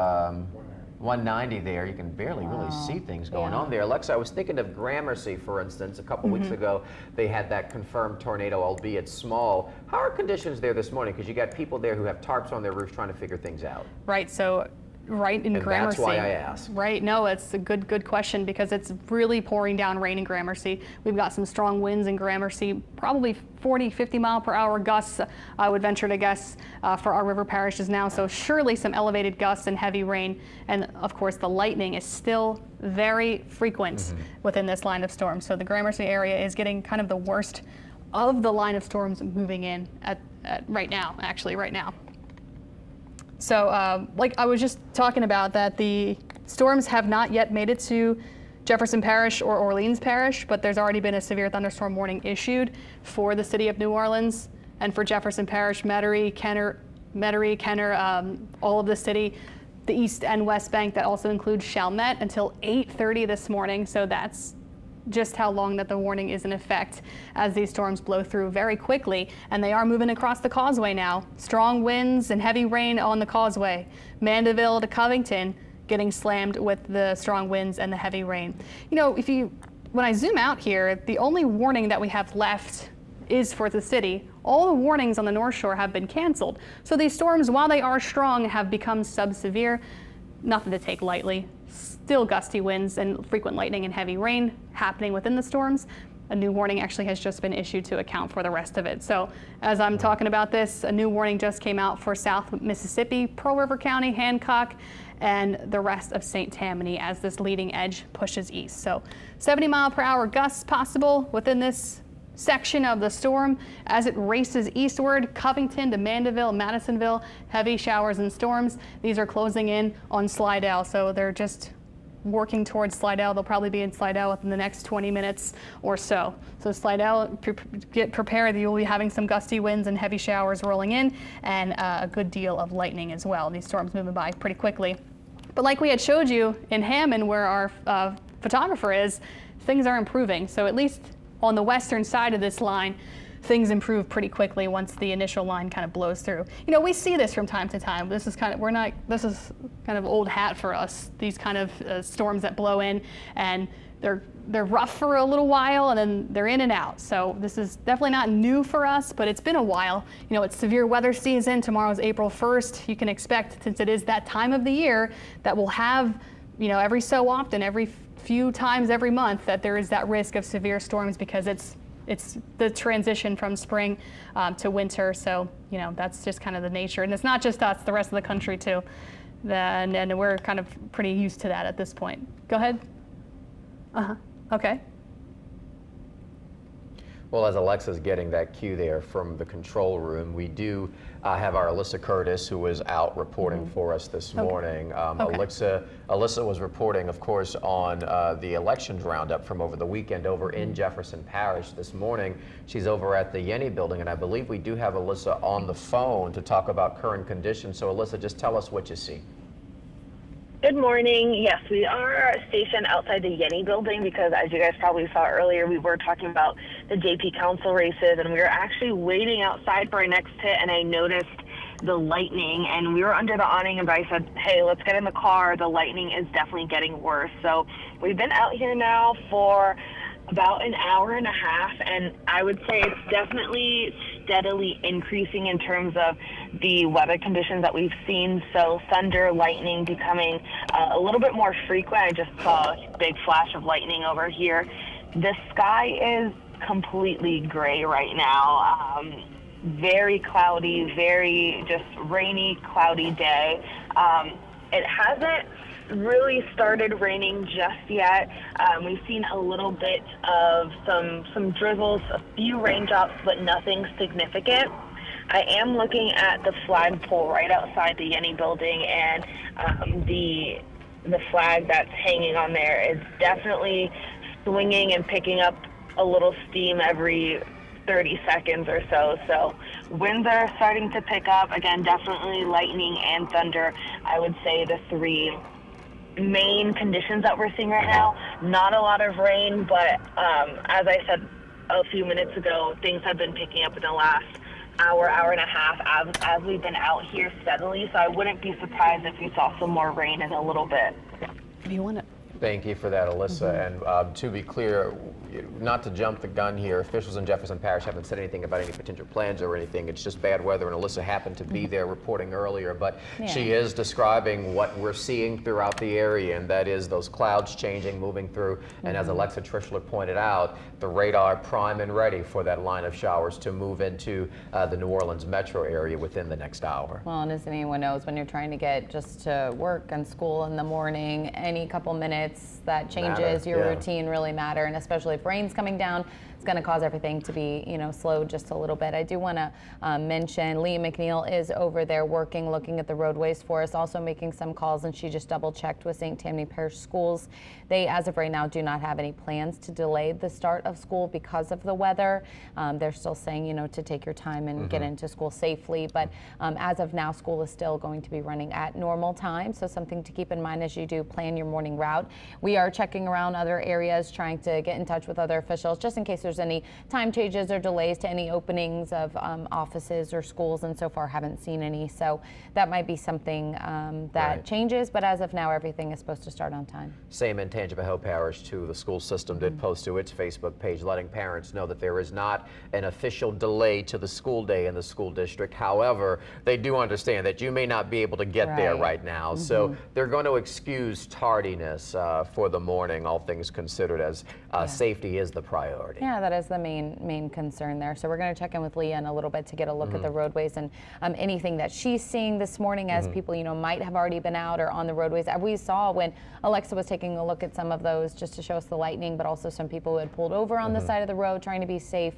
190 there. You can barely really see things going on there. Alexa, I was thinking of Gramercy, for instance. A couple weeks ago, they had that confirmed tornado, albeit small. How are conditions there this morning? Because you got people there who have tarps on their roofs trying to figure things out.
Right, so right in Gramercy.
That's why I asked.
Right, no, it's a good question because it's really pouring down rain in Gramercy. We've got some strong winds in Gramercy, probably 40, 50 mile per hour gusts, I would venture to guess, for our river parishes now. So surely some elevated gusts and heavy rain. And of course, the lightning is still very frequent within this line of storms. So the Gramercy area is getting kind of the worst of the line of storms moving in at right now. So like I was just talking about, that the storms have not yet made it to Jefferson Parish or Orleans Parish, but there's already been a severe thunderstorm warning issued for the city of New Orleans and for Jefferson Parish, Metairie, Kenner, all of the city, the East and West Bank. That also includes Chalmette until 8:30 this morning. So that's just how long that the warning is in effect as these storms blow through very quickly, and they are moving across the Causeway now. Strong winds and heavy rain on the Causeway. Mandeville to Covington getting slammed with the strong winds and the heavy rain. You know, when I zoom out here, the only warning that we have left is for the city. All the warnings on the North Shore have been canceled. So these storms, while they are strong, have become sub-severe. Nothing to take lightly. Still gusty winds and frequent lightning and heavy rain happening within the storms. A new warning actually has just been issued to account for the rest of it. So as I'm talking about this, a new warning just came out for South Mississippi, Pearl River County, Hancock, and the rest of St. Tammany as this leading edge pushes east. So 70-mile-per-hour gusts possible within this section of the storm as it races eastward. Covington to Mandeville, Madisonville, heavy showers and storms. These are closing in on Slidell, so they're just working towards Slidell. They'll probably be in Slidell within the next 20 minutes or so. So Slidell, get prepared. You'll be having some gusty winds and heavy showers rolling in, and a good deal of lightning as well. These storms moving by pretty quickly. But like we had showed you in Hammond, where our photographer is, things are improving. So at least on the western side of this line, things improve pretty quickly once the initial line kind of blows through. You know, we see this from time to time. This is kind of old hat for us, these kind of storms that blow in, and they're rough for a little while and then they're in and out. So this is definitely not new for us, but it's been a while. You know, it's severe weather season. Tomorrow's April 1st. You can expect, since it is that time of the year, that we'll have, you know, every so often, every few times every month, that there is that risk of severe storms because it's the transition from spring to winter. So, you know, that's just kind of the nature. And it's not just us, the rest of the country too. And we're kind of pretty used to that at this point. Go ahead. Okay.
Well, as Alexa's getting that cue there from the control room, we do have our Alyssa Curtis, who was out reporting for us this morning. Alyssa was reporting, of course, on the elections roundup from over the weekend over in Jefferson Parish this morning. She's over at the Yenny building, and I believe we do have Alyssa on the phone to talk about current conditions. So Alyssa, just tell us what you see.
Good morning. Yes, we are stationed outside the Yenny building because, as you guys probably saw earlier, we were talking about the JP Council races, and we were actually waiting outside for our next hit, and I noticed the lightning, and we were under the awning, and I said, hey, let's get in the car. The lightning is definitely getting worse. So we've been out here now for about an hour and a half, and I would say it's definitely steadily increasing in terms of the weather conditions that we've seen. So thunder, lightning becoming a little bit more frequent. I just saw a big flash of lightning over here. The sky is completely gray right now. Very cloudy, very just rainy, cloudy day. It hasn't really started raining just yet. We've seen a little bit of some drizzles, a few raindrops, but nothing significant. I am looking at the flagpole right outside the Yenny building, and the flag that's hanging on there is definitely swinging and picking up a little steam every 30 seconds or so. So winds are starting to pick up. Again, definitely lightning and thunder. I would say the three main conditions that we're seeing right now. Not a lot of rain, but as I said a few minutes ago, things have been picking up in the last hour and a half as we've been out here steadily. So I wouldn't be surprised if we saw some more rain in a little bit.
If you want to.
Thank you for that, Alyssa. And to be clear, not to jump the gun here, officials in Jefferson Parish haven't said anything about any potential plans or anything. It's just bad weather, and Alyssa happened to be there reporting earlier. But she is describing what we're seeing throughout the area, and that is those clouds changing, moving through. And as Alexa Trischler pointed out, the radar prime and ready for that line of showers to move into the New Orleans metro area within the next hour.
Well, and as anyone knows, when you're trying to get just to work and school in the morning, any couple minutes that changes your routine really matter, and especially if rain's coming down, it's going to cause everything to be, slowed just a little bit. I do want to mention Leah McNeil is over there working, looking at the roadways for us, also making some calls, and she just double-checked with St. Tammany Parish Schools. They, as of right now, do not have any plans to delay the start of school because of the weather. They're still saying, to take your time and get into school safely, but as of now, school is still going to be running at normal time, so something to keep in mind as you do plan your morning route. We are checking around other areas, trying to get in touch with other officials just in case there's any time changes or delays to any openings of offices or schools, and so far haven't seen any. So that might be something that changes, but as of now, everything is supposed to start on time.
Same in Tangipahoa Parish too. The school system did post to its Facebook page letting parents know that there is not an official delay to the school day in the school district. However, they do understand that you may not be able to get there right now. So they're going to excuse tardiness for the morning, all things considered, as safety is the priority.
Yeah, that is the main concern there. So we're going to check in with Leah in a little bit to get a look at the roadways and anything that she's seeing this morning as people, might have already been out or on the roadways. We saw when Alexa was taking a look at some of those just to show us the lightning, but also some people who had pulled over on the side of the road trying to be safe.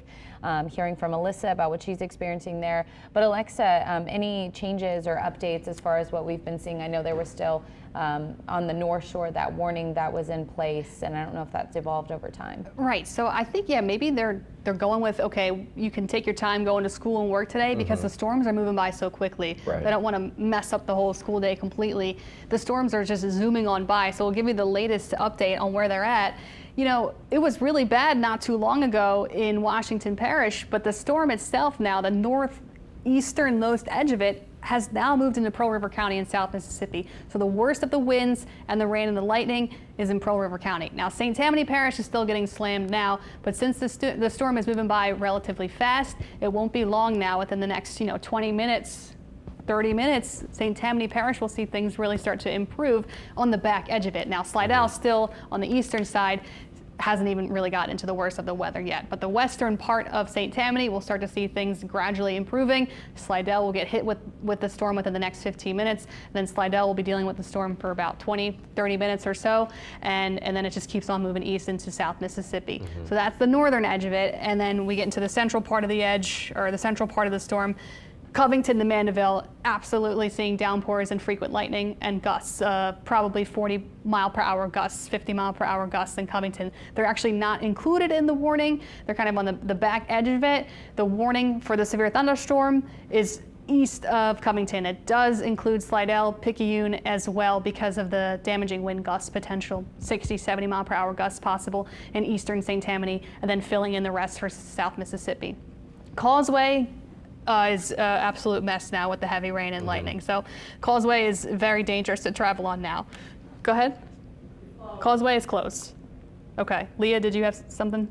Hearing from Alyssa about what she's experiencing there. But Alexa, any changes or updates as far as what we've been seeing? I know there was still on the North Shore that warning that was in place, and I don't know if that's evolved over time.
Right. So I think maybe they're going with, okay, you can take your time going to school and work today because the storms are moving by so quickly.
Right.
They don't want to mess up the whole school day completely. The storms are just zooming on by, so we'll give you the latest update on where they're at. It was really bad not too long ago in Washington Parish, but the storm itself now, the northeasternmost edge of it, has now moved into Pearl River County in South Mississippi. So the worst of the winds and the rain and the lightning is in Pearl River County. Now, St. Tammany Parish is still getting slammed now, but since the storm is moving by relatively fast, it won't be long now. Within the next 20 minutes, 30 minutes, St. Tammany Parish will see things really start to improve on the back edge of it. Now, Slidell still on the eastern side hasn't even really gotten into the worst of the weather yet. But the western part of St. Tammany will start to see things gradually improving. Slidell will get hit with the storm within the next 15 minutes. Then Slidell will be dealing with the storm for about 20, 30 minutes or so. And then it just keeps on moving east into South Mississippi. So that's the northern edge of it. And then we get into the central part of the edge, or the central part of the storm. Covington to Mandeville, absolutely seeing downpours and frequent lightning and gusts, probably 40 mile per hour gusts, 50 mile per hour gusts in Covington. They're actually not included in the warning. They're kind of on the back edge of it. The warning for the severe thunderstorm is east of Covington. It does include Slidell, Picayune as well because of the damaging wind gust potential, 60, 70 mile per hour gusts possible in eastern St. Tammany, and then filling in the rest for South Mississippi. Causeway is an absolute mess now with the heavy rain and lightning. So Causeway is very dangerous to travel on now. Go ahead. Causeway is closed. Okay. Leah, did you have something?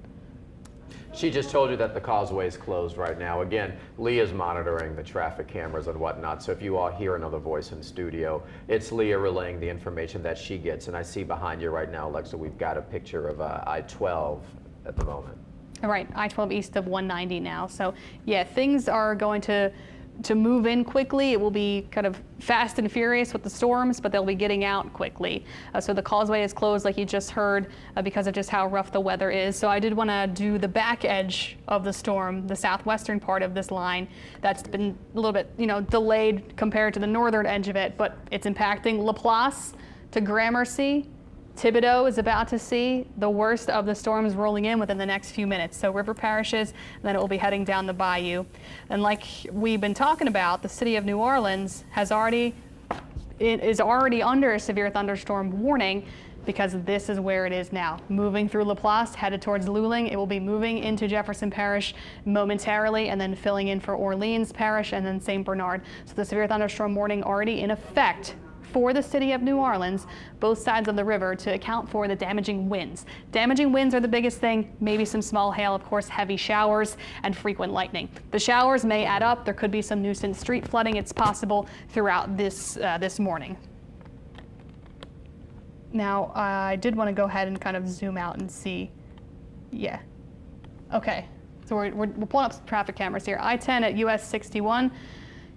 She just told you that the causeway is closed right now. Again, Leah's monitoring the traffic cameras and whatnot, so if you all hear another voice in studio, it's Leah relaying the information that she gets. And I see behind you right now, Alexa, we've got a picture of I-12 at the moment.
Right, I-12 east of 190 now. So yeah, things are going to move in quickly. It will be kind of fast and furious with the storms, but they'll be getting out quickly. So the causeway is closed, like you just heard, because of just how rough the weather is. So I did want to do the back edge of the storm, the southwestern part of this line. That's been a little bit, delayed compared to the northern edge of it, but it's impacting Laplace to Gramercy. Thibodaux is about to see the worst of the storms rolling in within the next few minutes. So river parishes, and then it will be heading down the bayou. And like we've been talking about, the city of New Orleans is already under a severe thunderstorm warning because this is where it is now. Moving through Laplace, headed towards Luling. It will be moving into Jefferson Parish momentarily and then filling in for Orleans Parish and then St. Bernard. So the severe thunderstorm warning already in effect for the city of New Orleans, both sides of the river, to account for the damaging winds. Damaging winds are the biggest thing, maybe some small hail, of course, heavy showers and frequent lightning. The showers may add up. There could be some nuisance street flooding. It's possible throughout this morning. Now, I did want to go ahead and kind of zoom out and see. Yeah. Okay. So we're pulling up some traffic cameras here. I-10 at US 61.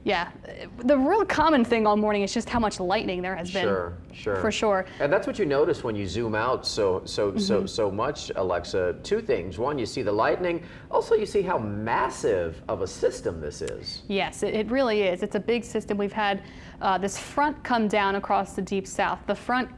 Yeah, the real common thing all morning is just how much lightning there has been.
Sure.
For sure.
And that's what you notice when you zoom out so much, Alexa. Two things. One, you see the lightning. Also, you see how massive of a system this is.
Yes, it really is. It's a big system. We've had this front come down across the deep south. The front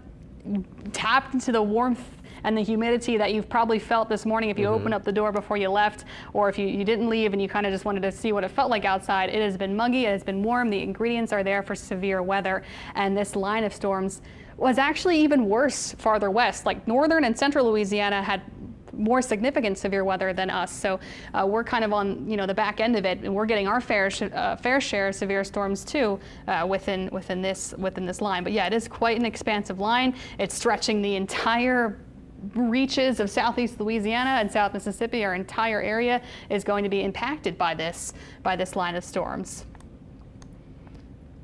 tapped into the warmth and the humidity that you've probably felt this morning if you opened up the door before you left, or if you didn't leave and you kind of just wanted to see what it felt like outside. It has been muggy, it has been warm, the ingredients are there for severe weather, and this line of storms was actually even worse farther west. Like northern and central Louisiana had more significant severe weather than us. So we're kind of on the back end of it, and we're getting our fair share of severe storms too within this line. But yeah, it is quite an expansive line. It's stretching the entire reaches of southeast Louisiana and South Mississippi. Our entire area is going to be impacted by this line of storms.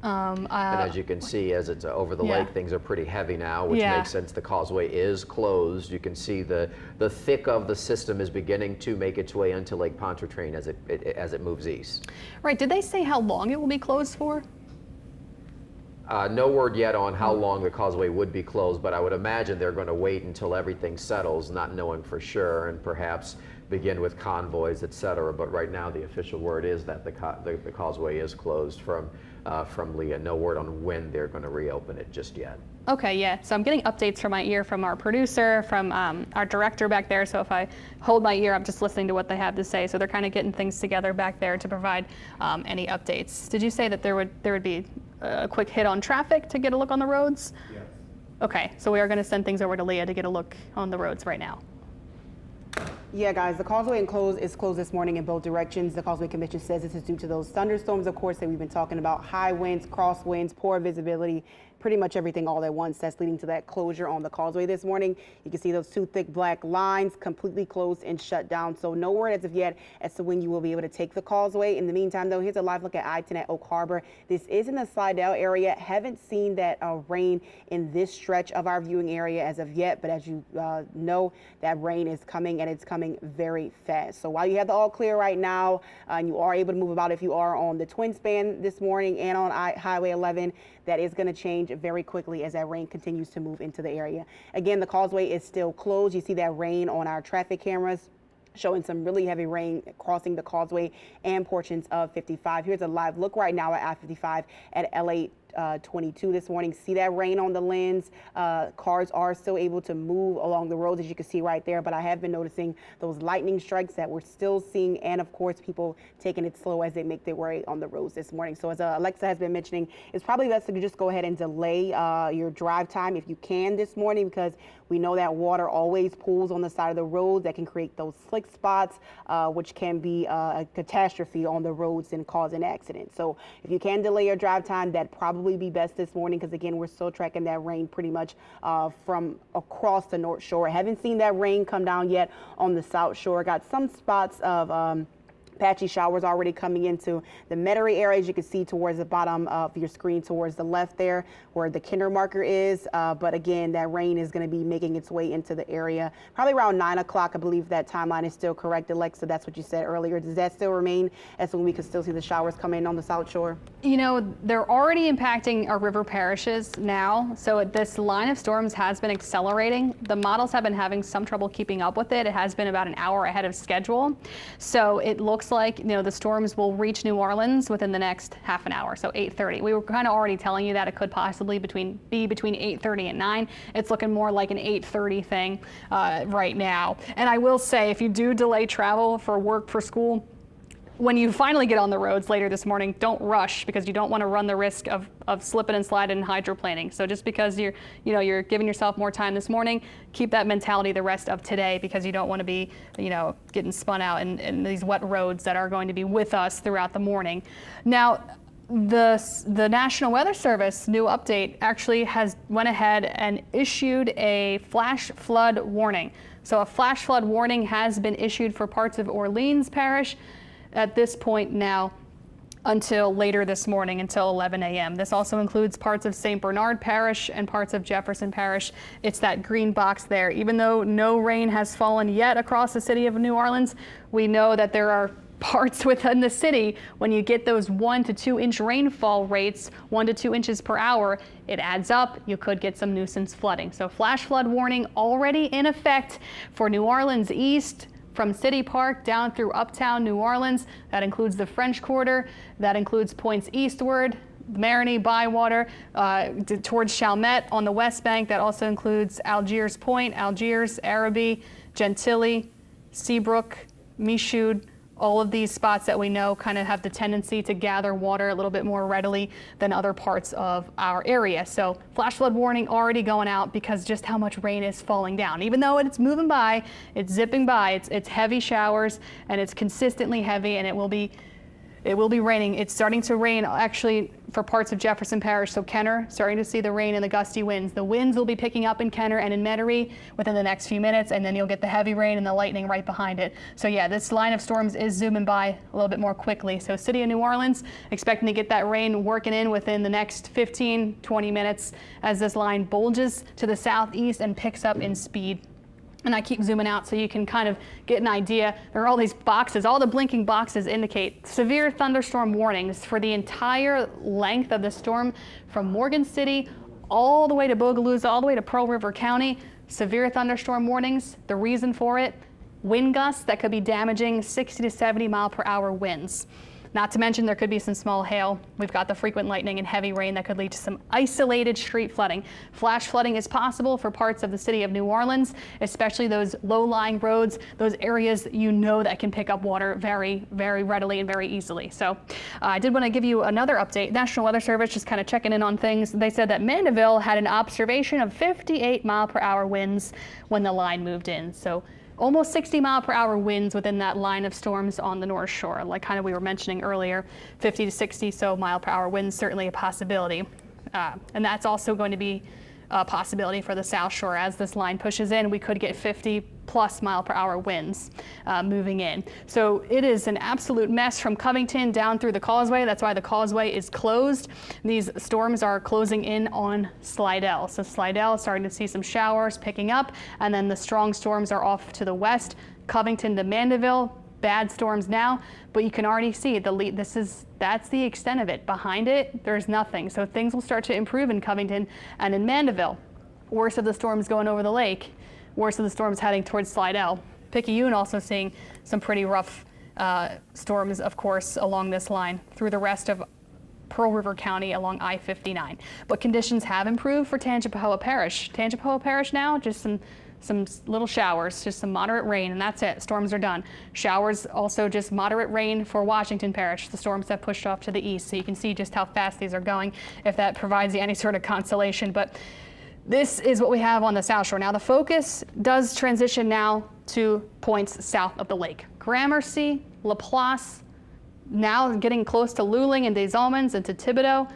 And as you can see, as it's over the lake, things are pretty heavy now, which makes sense. The causeway is closed. You can see the thick of the system is beginning to make its way into Lake Pontchartrain as it moves east.
Right. Did they say how long it will be closed for?
No word yet on how long the causeway would be closed, but I would imagine they're going to wait until everything settles, not knowing for sure, and perhaps begin with convoys, et cetera. But right now, the official word is that the causeway is closed from Leah. No word on when they're going to reopen it just yet.
Okay, yeah. So I'm getting updates from my ear from our producer, from our director back there. So if I hold my ear, I'm just listening to what they have to say. So they're kind of getting things together back there to provide any updates. Did you say that there would be a quick hit on traffic to get a look on the roads?
Yes.
Okay, so we are going to send things over to Leah to get a look on the roads right now.
Yeah, guys, the causeway is closed this morning in both directions. The Causeway Commission says this is due to those thunderstorms, of course, that we've been talking about. High winds, crosswinds, poor visibility, pretty much everything all at once that's leading to that closure on the causeway this morning. You can see those two thick black lines completely closed and shut down. So no word as of yet as to when you will be able to take the causeway. In the meantime, though, here's a live look at I-10 at Oak Harbor. This is in the Slidell area. Haven't seen that rain in this stretch of our viewing area as of yet, but as you know, that rain is coming, and it's coming very fast. So while you have the all clear right now, and you are able to move about if you are on the twin span this morning and on Highway 11, that is going to change very quickly as that rain continues to move into the area. Again, the causeway is still closed. You see that rain on our traffic cameras, showing some really heavy rain crossing the causeway and portions of 55. Here's a live look right now at I-55 at L8 22 this morning. See that rain on the lens. Cars are still able to move along the roads, as you can see right there, but I have been noticing those lightning strikes that we're still seeing, and of course people taking it slow as they make their way on the roads this morning. So as Alexa has been mentioning, it's probably best to just go ahead and delay your drive time if you can this morning, because we know that water always pools on the side of the road that can create those slick spots, which can be a catastrophe on the roads and cause an accident. So if you can delay your drive time, that probably be best this morning, because again, we're still tracking that rain pretty much from across the North Shore. Haven't seen that rain come down yet on the South Shore. Got some spots of patchy showers already coming into the Metairie area, as you can see towards the bottom of your screen towards the left there where the Kinder marker is. But again, that rain is going to be making its way into the area probably around 9 o'clock. I believe that timeline is still correct, Alexa. That's what you said earlier. Does that still remain as when we could still see the showers come in on the South Shore?
You know, they're already impacting our river parishes now. So this line of storms has been accelerating. The models have been having some trouble keeping up with it. It has been about an hour ahead of schedule. So it looks like, you know, the storms will reach New Orleans within the next half an hour, so 8:30. We were kind of already telling you that it could possibly be between 8:30 and 9. It's looking more like an 8:30 thing right now. And I will say, if you do delay travel for work, for school, when you finally get on the roads later this morning, don't rush, because you don't want to run the risk of slipping and sliding and hydroplaning. So just because you're giving yourself more time this morning, keep that mentality the rest of today, because you don't want to be, getting spun out in these wet roads that are going to be with us throughout the morning. Now, the National Weather Service new update actually went ahead and issued a flash flood warning. So a flash flood warning has been issued for parts of Orleans Parish at this point now until later this morning, until 11 a.m. This also includes parts of St. Bernard Parish and parts of Jefferson Parish. It's that green box there. Even though no rain has fallen yet across the city of New Orleans, we know that there are parts within the city, when you get those 1 to 2 inch rainfall rates, 1 to 2 inches per hour, it adds up. You could get some nuisance flooding. So flash flood warning already in effect for New Orleans East, from City Park down through uptown New Orleans. That includes the French Quarter. That includes points eastward, Marigny, Bywater, towards Chalmette on the West Bank. That also includes Algiers Point, Algiers, Araby, Gentilly, Seabrook, Michoud, All of these spots that we know kind of have the tendency to gather water a little bit more readily than other parts of our area. So flash flood warning already going out because just how much rain is falling down. Even though it's moving by, it's zipping by, it's heavy showers and it's consistently heavy, and it will be raining. It's starting to rain actually for parts of Jefferson Parish. So Kenner, starting to see the rain and the gusty winds. The winds will be picking up in Kenner and in Metairie within the next few minutes, and then you'll get the heavy rain and the lightning right behind it. So yeah, this line of storms is zooming by a little bit more quickly. So city of New Orleans, expecting to get that rain working in within the next 15, 20 minutes as this line bulges to the southeast and picks up in speed. And I keep zooming out so you can kind of get an idea. There are all these boxes. All the blinking boxes indicate severe thunderstorm warnings for the entire length of the storm from Morgan City all the way to Bogalusa, all the way to Pearl River County. Severe thunderstorm warnings. The reason for it, wind gusts that could be damaging 60 to 70 mile per hour winds. Not to mention there could be some small hail. We've got the frequent lightning and heavy rain that could lead to some isolated street flooding. Flash flooding is possible for parts of the city of New Orleans, especially those low-lying roads, those areas you know that can pick up water very, very readily and very easily. So I did want to give you another update. National Weather Service just kind of checking in on things. They said that Mandeville had an observation of 58 mile per hour winds when the line moved in. So almost 60 mile per hour winds within that line of storms on the North Shore. Like kind of we were mentioning earlier, 50 to 60 so mile per hour winds, certainly a possibility. And that's also going to be a possibility for the South Shore. As this line pushes in, we could get 50 plus mile per hour winds moving in. So it is an absolute mess from Covington down through the Causeway. That's why the Causeway is closed. These storms are closing in on Slidell. So Slidell is starting to see some showers picking up, and then the strong storms are off to the west. Covington to Mandeville, bad storms now, but you can already see that's the extent of it. Behind it, there's nothing. So things will start to improve in Covington and in Mandeville. Worst of the storms going over the lake. Worst of the storms heading towards Slidell. Picayune also seeing some pretty rough storms, of course, along this line through the rest of Pearl River County along I-59. But conditions have improved for Tangipahoa Parish. Tangipahoa Parish now, just some little showers, just some moderate rain, and that's it. Storms are done. Showers, also just moderate rain for Washington Parish. The storms have pushed off to the east, so you can see just how fast these are going, if that provides you any sort of consolation. But this is what we have on the South Shore. Now the focus does transition now to points south of the lake. Gramercy, Laplace, now getting close to Luling and Des Allemands and to Thibodaux.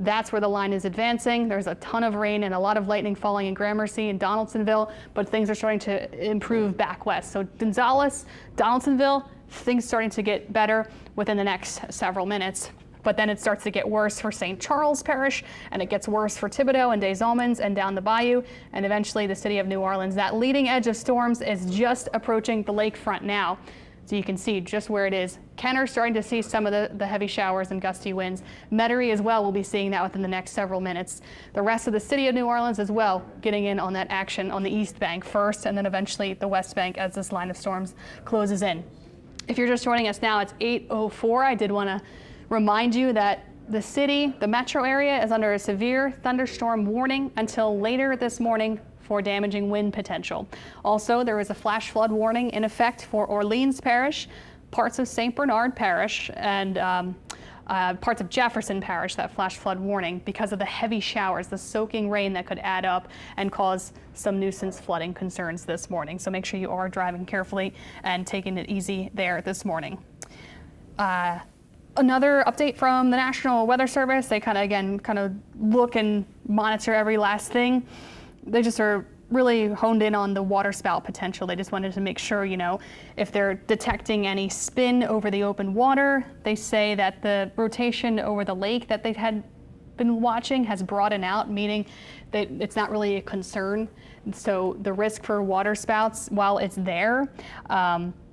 That's where the line is advancing. There's a ton of rain and a lot of lightning falling in Gramercy and Donaldsonville, but things are starting to improve back west. So Gonzales, Donaldsonville, things starting to get better within the next several minutes. But then it starts to get worse for St. Charles Parish, and it gets worse for Thibodaux and Des Allemands and down the bayou, and eventually the city of New Orleans. That leading edge of storms is just approaching the lakefront now. So you can see just where it is. Kenner starting to see some of the heavy showers and gusty winds. Metairie as well, we'll be seeing that within the next several minutes. The rest of the city of New Orleans as well, getting in on that action on the east bank first, and then eventually the west bank as this line of storms closes in. If you're just joining us now, it's 8:04. I did want to remind you that the city, the metro area, is under a severe thunderstorm warning until later this morning for damaging wind potential. Also, there is a flash flood warning in effect for Orleans Parish, parts of St. Bernard Parish, and parts of Jefferson Parish, that flash flood warning because of the heavy showers, the soaking rain that could add up and cause some nuisance flooding concerns this morning. So make sure you are driving carefully and taking it easy there this morning. Another update from the National Weather Service. They kind of look and monitor every last thing. They just are really honed in on the waterspout potential. They just wanted to make sure, if they're detecting any spin over the open water. They say that the rotation over the lake that they had been watching has broadened out, meaning that it's not really a concern. So the risk for waterspouts, while it's there,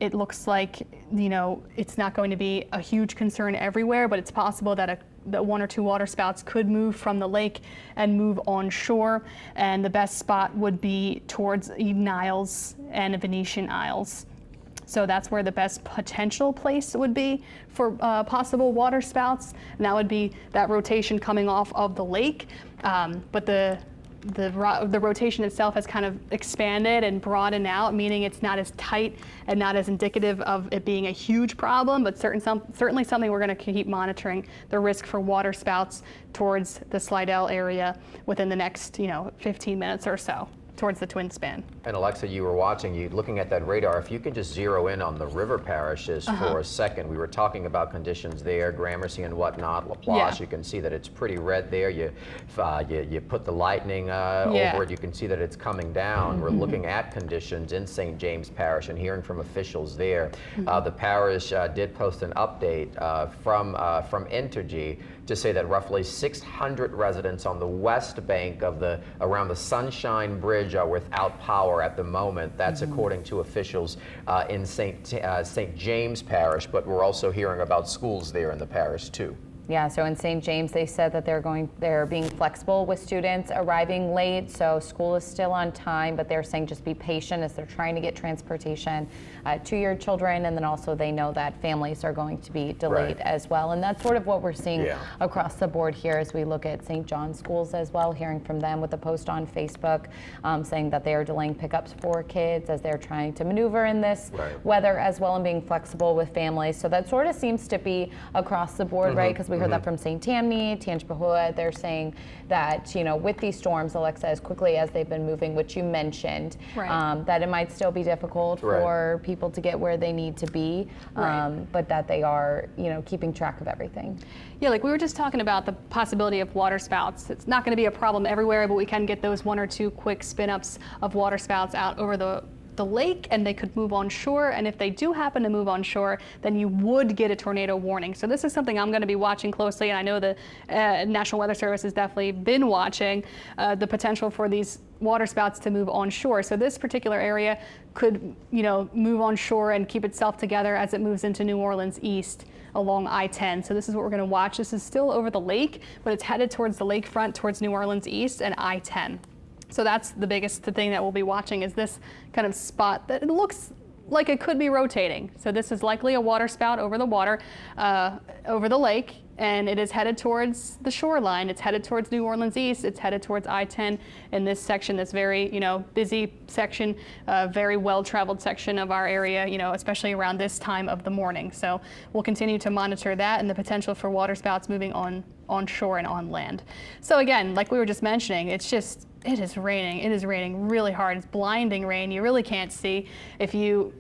it looks like, it's not going to be a huge concern everywhere, but it's possible that one or two waterspouts could move from the lake and move onshore. And the best spot would be towards Eden Isles and Venetian Isles. So that's where the best potential place would be for possible waterspouts. And that would be that rotation coming off of the lake. But the the rotation itself has kind of expanded and broadened out, meaning it's not as tight and not as indicative of it being a huge problem, but certainly something we're going to keep monitoring, the risk for water spouts towards the Slidell area within the next 15 minutes or so, towards the twin span.
And Alexa, you were looking at that radar. If you can just zero in on the river parishes for a second. We were talking about conditions there, Gramercy and whatnot, LaPlace. You can see that it's pretty red there. You put the lightning over it. You can see that it's coming down. We're looking at conditions in St. James Parish and hearing from officials there. The parish did post an update from Entergy to say that roughly 600 residents on the west bank of around the Sunshine Bridge are without power at the moment. That's according to officials in St. James Parish, but we're also hearing about schools there in the parish too.
Yeah, so in St. James, they said that they're being flexible with students arriving late, so school is still on time, but they're saying just be patient as they're trying to get transportation to your children, and then also they know that families are going to be delayed as well, and that's sort of what we're seeing across the board here as we look at St. John's schools as well, hearing from them with a post on Facebook saying that they are delaying pickups for kids as they're trying to maneuver in this weather as well and being flexible with families. So that sort of seems to be across the board, right? Because we heard that from St. Tammany, Tangipahoa. They're saying that, with these storms, Alexa, as quickly as they've been moving, which you mentioned, that it might still be difficult for people to get where they need to be, but that they are, keeping track of everything.
Yeah, like we were just talking about the possibility of water spouts. It's not going to be a problem everywhere, but we can get those 1 or 2 quick spin-ups of water spouts out over the lake, and they could move on shore, and if they do happen to move on shore, then you would get a tornado warning. So this is something I'm going to be watching closely, and I know the National Weather Service has definitely been watching the potential for these water spouts to move on shore. So this particular area could, move on shore and keep itself together as it moves into New Orleans east along I-10. So this is what we're going to watch. This is still over the lake, but it's headed towards the lakefront, towards New Orleans east and I-10. So that's the biggest thing that we'll be watching, is this kind of spot that it looks like it could be rotating. So this is likely a water spout over the water, over the lake, and it is headed towards the shoreline. It's headed towards New Orleans east. It's headed towards I-10 in this section, this very, busy section, very well-traveled section of our area, especially around this time of the morning. So we'll continue to monitor that and the potential for water spouts moving on shore and on land. So again, like we were just mentioning, it is raining. It is raining really hard. It's blinding rain. You really can't see. If you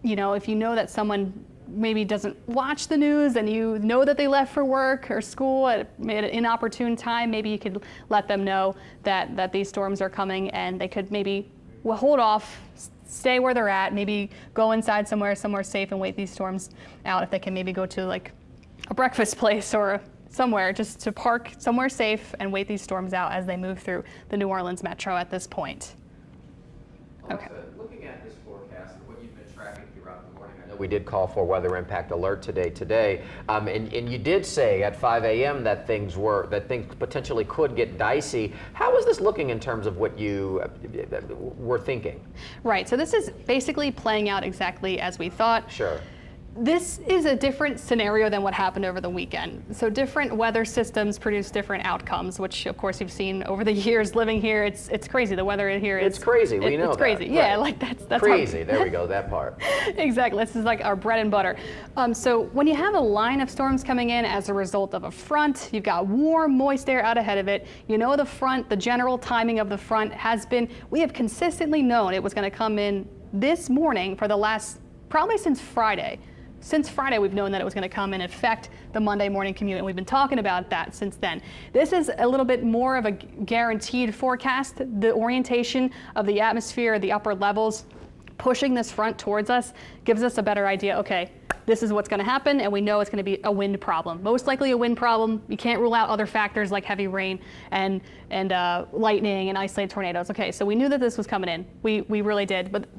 know that someone maybe doesn't watch the news and you know that they left for work or school at an inopportune time, maybe you could let them know that these storms are coming, and they could maybe hold off, stay where they're at, maybe go inside somewhere safe and wait these storms out. If they can maybe go to like a breakfast place or somewhere, just to park somewhere safe and wait these storms out as they move through the New Orleans metro at this point.
Alexa, looking at this forecast and what you've been tracking throughout the morning, I know we did call for weather impact alert today, and you did say at 5 a.m. that things potentially could get dicey. How is this looking in terms of what you were thinking?
Right, so this is basically playing out exactly as we thought.
Sure.
This is a different scenario than what happened over the weekend. So different weather systems produce different outcomes, which of course you've seen over the years living here. It's crazy. The weather here is...
It's crazy. We know
it's crazy.
That.
Yeah,
right.
like that's
crazy. There we go, that part.
Exactly. This is like our bread and butter. So when you have a line of storms coming in as a result of a front, you've got warm, moist air out ahead of it. The front, the general timing of the front has been, we have consistently known it was going to come in this morning for the last, probably since Friday. Since Friday, we've known that it was going to come and affect the Monday morning commute, and we've been talking about that since then. This is a little bit more of a guaranteed forecast. The orientation of the atmosphere, the upper levels, pushing this front towards us gives us a better idea, okay, this is what's going to happen, and we know it's going to be a wind problem. Most likely a wind problem. You can't rule out other factors like heavy rain and lightning and isolated tornadoes. Okay, so we knew that this was coming in. We really did. But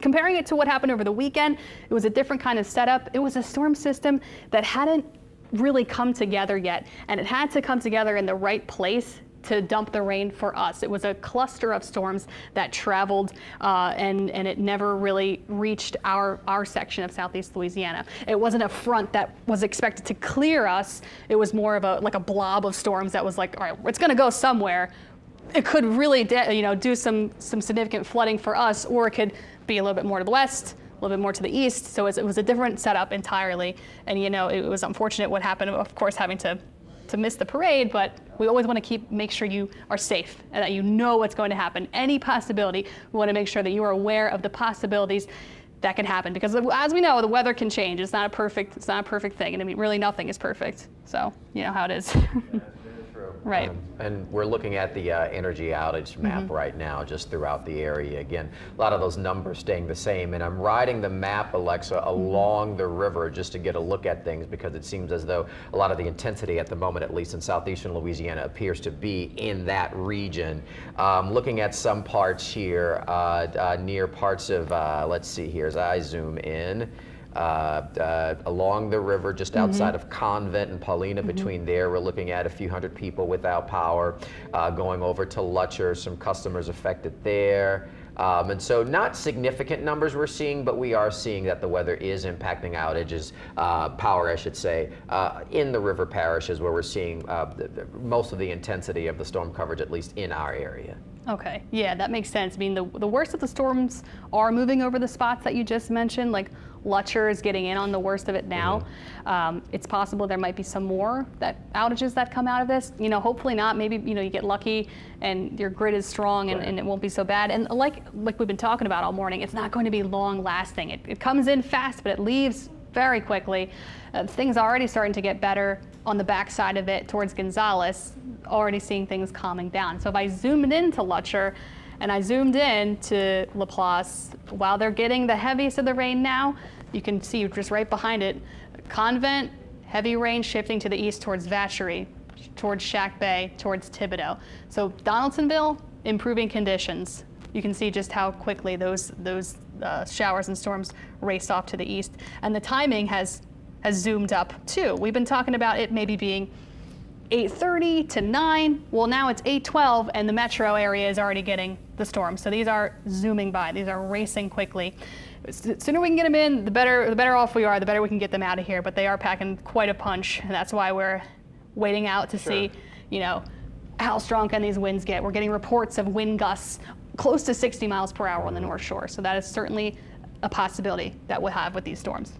comparing it to what happened over the weekend, it was a different kind of setup. It was a storm system that hadn't really come together yet, and it had to come together in the right place to dump the rain for us. It was a cluster of storms that traveled and it never really reached our section of Southeast Louisiana. It wasn't a front that was expected to clear us. It was more of like a blob of storms that was like, all right, it's gonna go somewhere. it could really do some significant flooding for us, or it could be a little bit more to the west, a little bit more to the east. So it was a different setup entirely. And it was unfortunate what happened, of course, having to miss the parade, but we always want to make sure you are safe and that you know what's going to happen. Any possibility, we want to make sure that you are aware of the possibilities that can happen, because as we know, the weather can change. It's not a perfect thing, and I mean, really nothing is perfect. So you know how it is. Right.
And we're looking at the energy outage map right now, just throughout the area. Again, a lot of those numbers staying the same. And I'm riding the map, Alexa, along the river just to get a look at things, because it seems as though a lot of the intensity at the moment, at least in southeastern Louisiana, appears to be in that region. Looking at some parts here, near parts of, let's see here, as I zoom in. Along the river, just outside of Convent and Paulina, between there, we're looking at a few hundred people without power. Going over to Lutcher, some customers affected there. And so not significant numbers we're seeing, but we are seeing that the weather is impacting outages, power I should say, in the river parishes where we're seeing most of the intensity of the storm coverage, at least in our area.
Okay, yeah, that makes sense. I mean, the worst of the storms are moving over the spots that you just mentioned, like Lutcher is getting in on the worst of it now. It's possible there might be some more outages that come out of this. Hopefully not. Maybe you get lucky and your grid is strong and it won't be so bad. And like we've been talking about all morning, it's not going to be long lasting. It comes in fast, but it leaves very quickly. Things are already starting to get better on the backside of it towards Gonzales. Already seeing things calming down. So if I zoomed into Lutcher and I zoomed in to Laplace, while they're getting the heaviest of the rain now, you can see just right behind it, Convent, heavy rain shifting to the east towards Vacherie, towards Shack Bay, towards Thibodaux. So Donaldsonville, improving conditions. You can see just how quickly those showers and storms raced off to the east. And the timing has zoomed up too. We've been talking about it maybe being 8:30 to 9. Well, now it's 8:12 and the metro area is already getting the storm. So these are zooming by. These are racing quickly. The sooner we can get them in, the better off we are, the better we can get them out of here. But they are packing quite a punch, and that's why we're waiting out to see, how strong can these winds get. We're getting reports of wind gusts close to 60 miles per hour on the North Shore. So that is certainly a possibility that we'll have with these storms.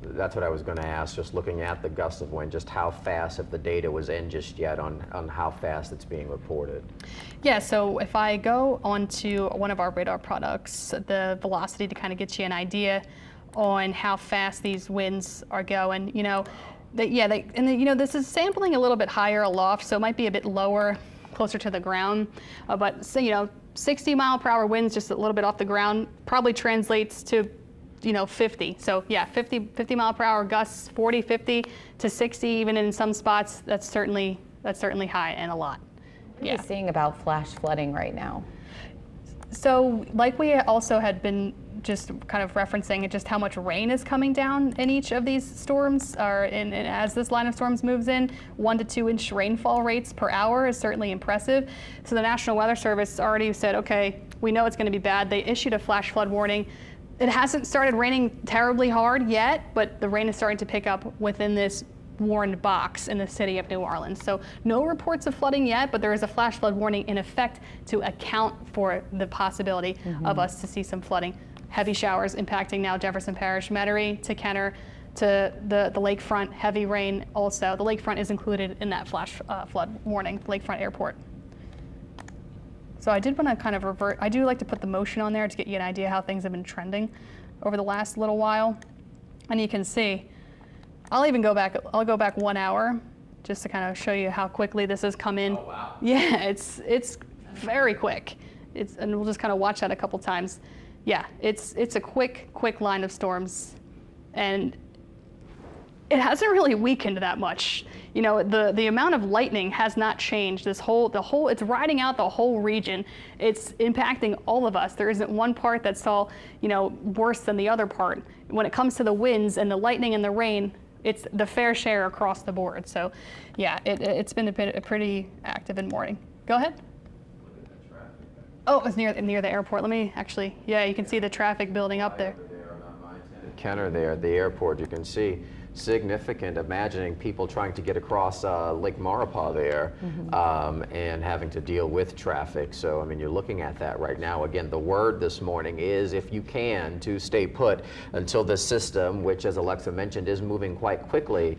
That's what I was going to ask, just looking at the gusts of wind, just how fast, if the data was in just yet, on how fast it's being reported.
Yeah, so if I go onto one of our radar products, the velocity, to kind of get you an idea on how fast these winds are going, this is sampling a little bit higher aloft, so it might be a bit lower, closer to the ground, but 60 mile per hour winds just a little bit off the ground probably translates to 50. So yeah, 50 mile per hour gusts, 40, 50 to 60, even in some spots, that's certainly high and a lot.
What are you seeing about flash flooding right now?
So like we also had been just kind of referencing just how much rain is coming down in each of these storms, and as this line of storms moves in, 1 to 2 inch rainfall rates per hour is certainly impressive. So the National Weather Service already said, okay, we know it's going to be bad. They issued a flash flood warning. It hasn't started raining terribly hard yet, but the rain is starting to pick up within this warned box in the city of New Orleans. So no reports of flooding yet, but there is a flash flood warning in effect to account for the possibility of us to see some flooding. Heavy showers impacting now Jefferson Parish, Metairie to Kenner to the lakefront, heavy rain also. The lakefront is included in that flash flood warning, Lakefront Airport. So I did want to kind of revert. I do like to put the motion on there to get you an idea how things have been trending over the last little while. And you can see, I'll go back 1 hour just to kind of show you how quickly this has come in. Oh, wow. Yeah, it's very quick. And we'll just kind of watch that a couple times. Yeah, it's a quick line of storms, and it hasn't really weakened that much. The amount of lightning has not changed. It's riding out the whole region. It's impacting all of us. There isn't one part that's all, worse than the other part. When it comes to the winds and the lightning and the rain, it's the fair share across the board. So, yeah, it's been a pretty active in morning. Go ahead. Oh, it's near the airport. Let me you can see the traffic building up there.
Kenner there at the airport, you can see significant. Imagining people trying to get across Lake Maurepas there and having to deal with traffic. So, I mean, you're looking at that right now. Again, the word this morning is, if you can, to stay put until this system, which, as Alexa mentioned, is moving quite quickly,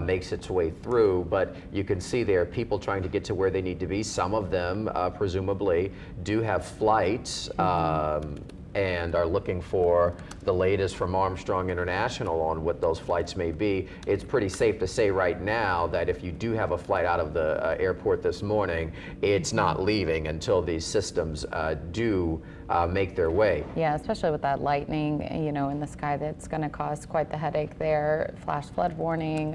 makes its way through. But you can see there are people trying to get to where they need to be. Some of them, presumably, do have flights. And are looking for the latest from Armstrong International on what those flights may be. It's pretty safe to say right now that if you do have a flight out of the airport this morning, it's not leaving until these systems do make their way.
Yeah, especially with that lightning, in the sky, that's going to cause quite the headache there. Flash flood warning.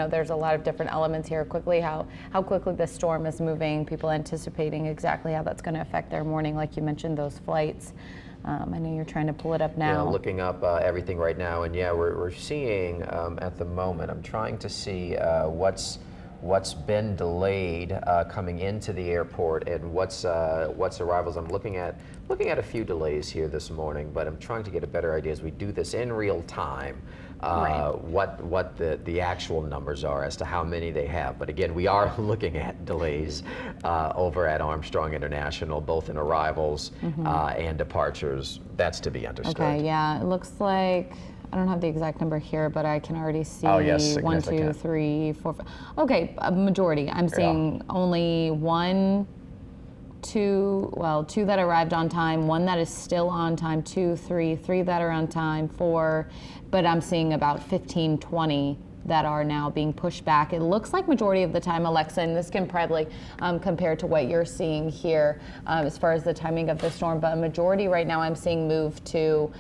There's a lot of different elements here. How quickly the storm is moving. People anticipating exactly how that's going to affect their morning, like you mentioned, those flights. I know you're trying to pull it up now.
Yeah, looking up everything right now, and yeah, we're seeing at the moment. I'm trying to see what's been delayed coming into the airport and what's arrivals. I'm looking at a few delays here this morning, but I'm trying to get a better idea as we do this in real time. What the actual numbers are as to how many they have. But again, we are looking at delays over at Armstrong International, both in arrivals and departures. That's to be understood.
Okay, yeah, it looks like, I don't have the exact number here, but I can already see 1, 2, 3, 4, 5. Okay, a majority. I'm seeing only 2 that arrived on time, 1 that is still on time, 2, 3 that are on time, 4, but I'm seeing about 15, 20 that are now being pushed back. It looks like majority of the time, Alexa, and this can probably compare to what you're seeing here as far as the timing of the storm, but a majority right now I'm seeing move to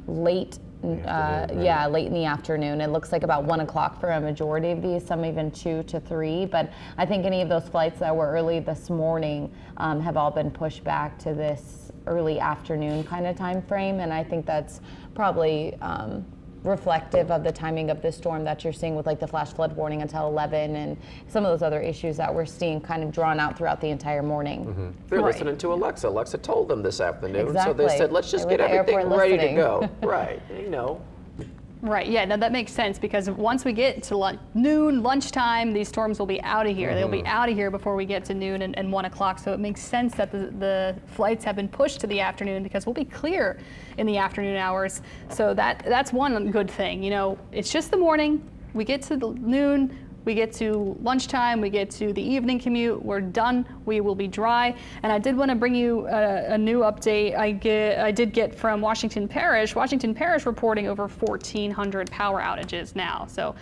late in the afternoon. It looks like about 1 o'clock for a majority of these, some even 2 to 3. But I think any of those flights that were early this morning have all been pushed back to this early afternoon kind of time frame. And I think that's probably reflective of the timing of this storm that you're seeing with like the flash flood warning until 11 and some of those other issues that we're seeing kind of drawn out throughout the entire morning.
They're listening to Alexa. Alexa told them this afternoon.
Exactly.
So they said, let's just get everything ready to go. Right.
Right, yeah, no, that makes sense, because once we get to noon, lunchtime, these storms will be out of here. They'll be out of here before we get to noon and 1 o'clock. So it makes sense that the flights have been pushed to the afternoon, because we'll be clear in the afternoon hours. So that's one good thing. It's just the morning. We get to the noon. We get to lunchtime, we get to the evening commute, we're done, we will be dry. And I did want to bring you a new update I did get from Washington Parish. Washington Parish reporting over 1,400 power outages now. So,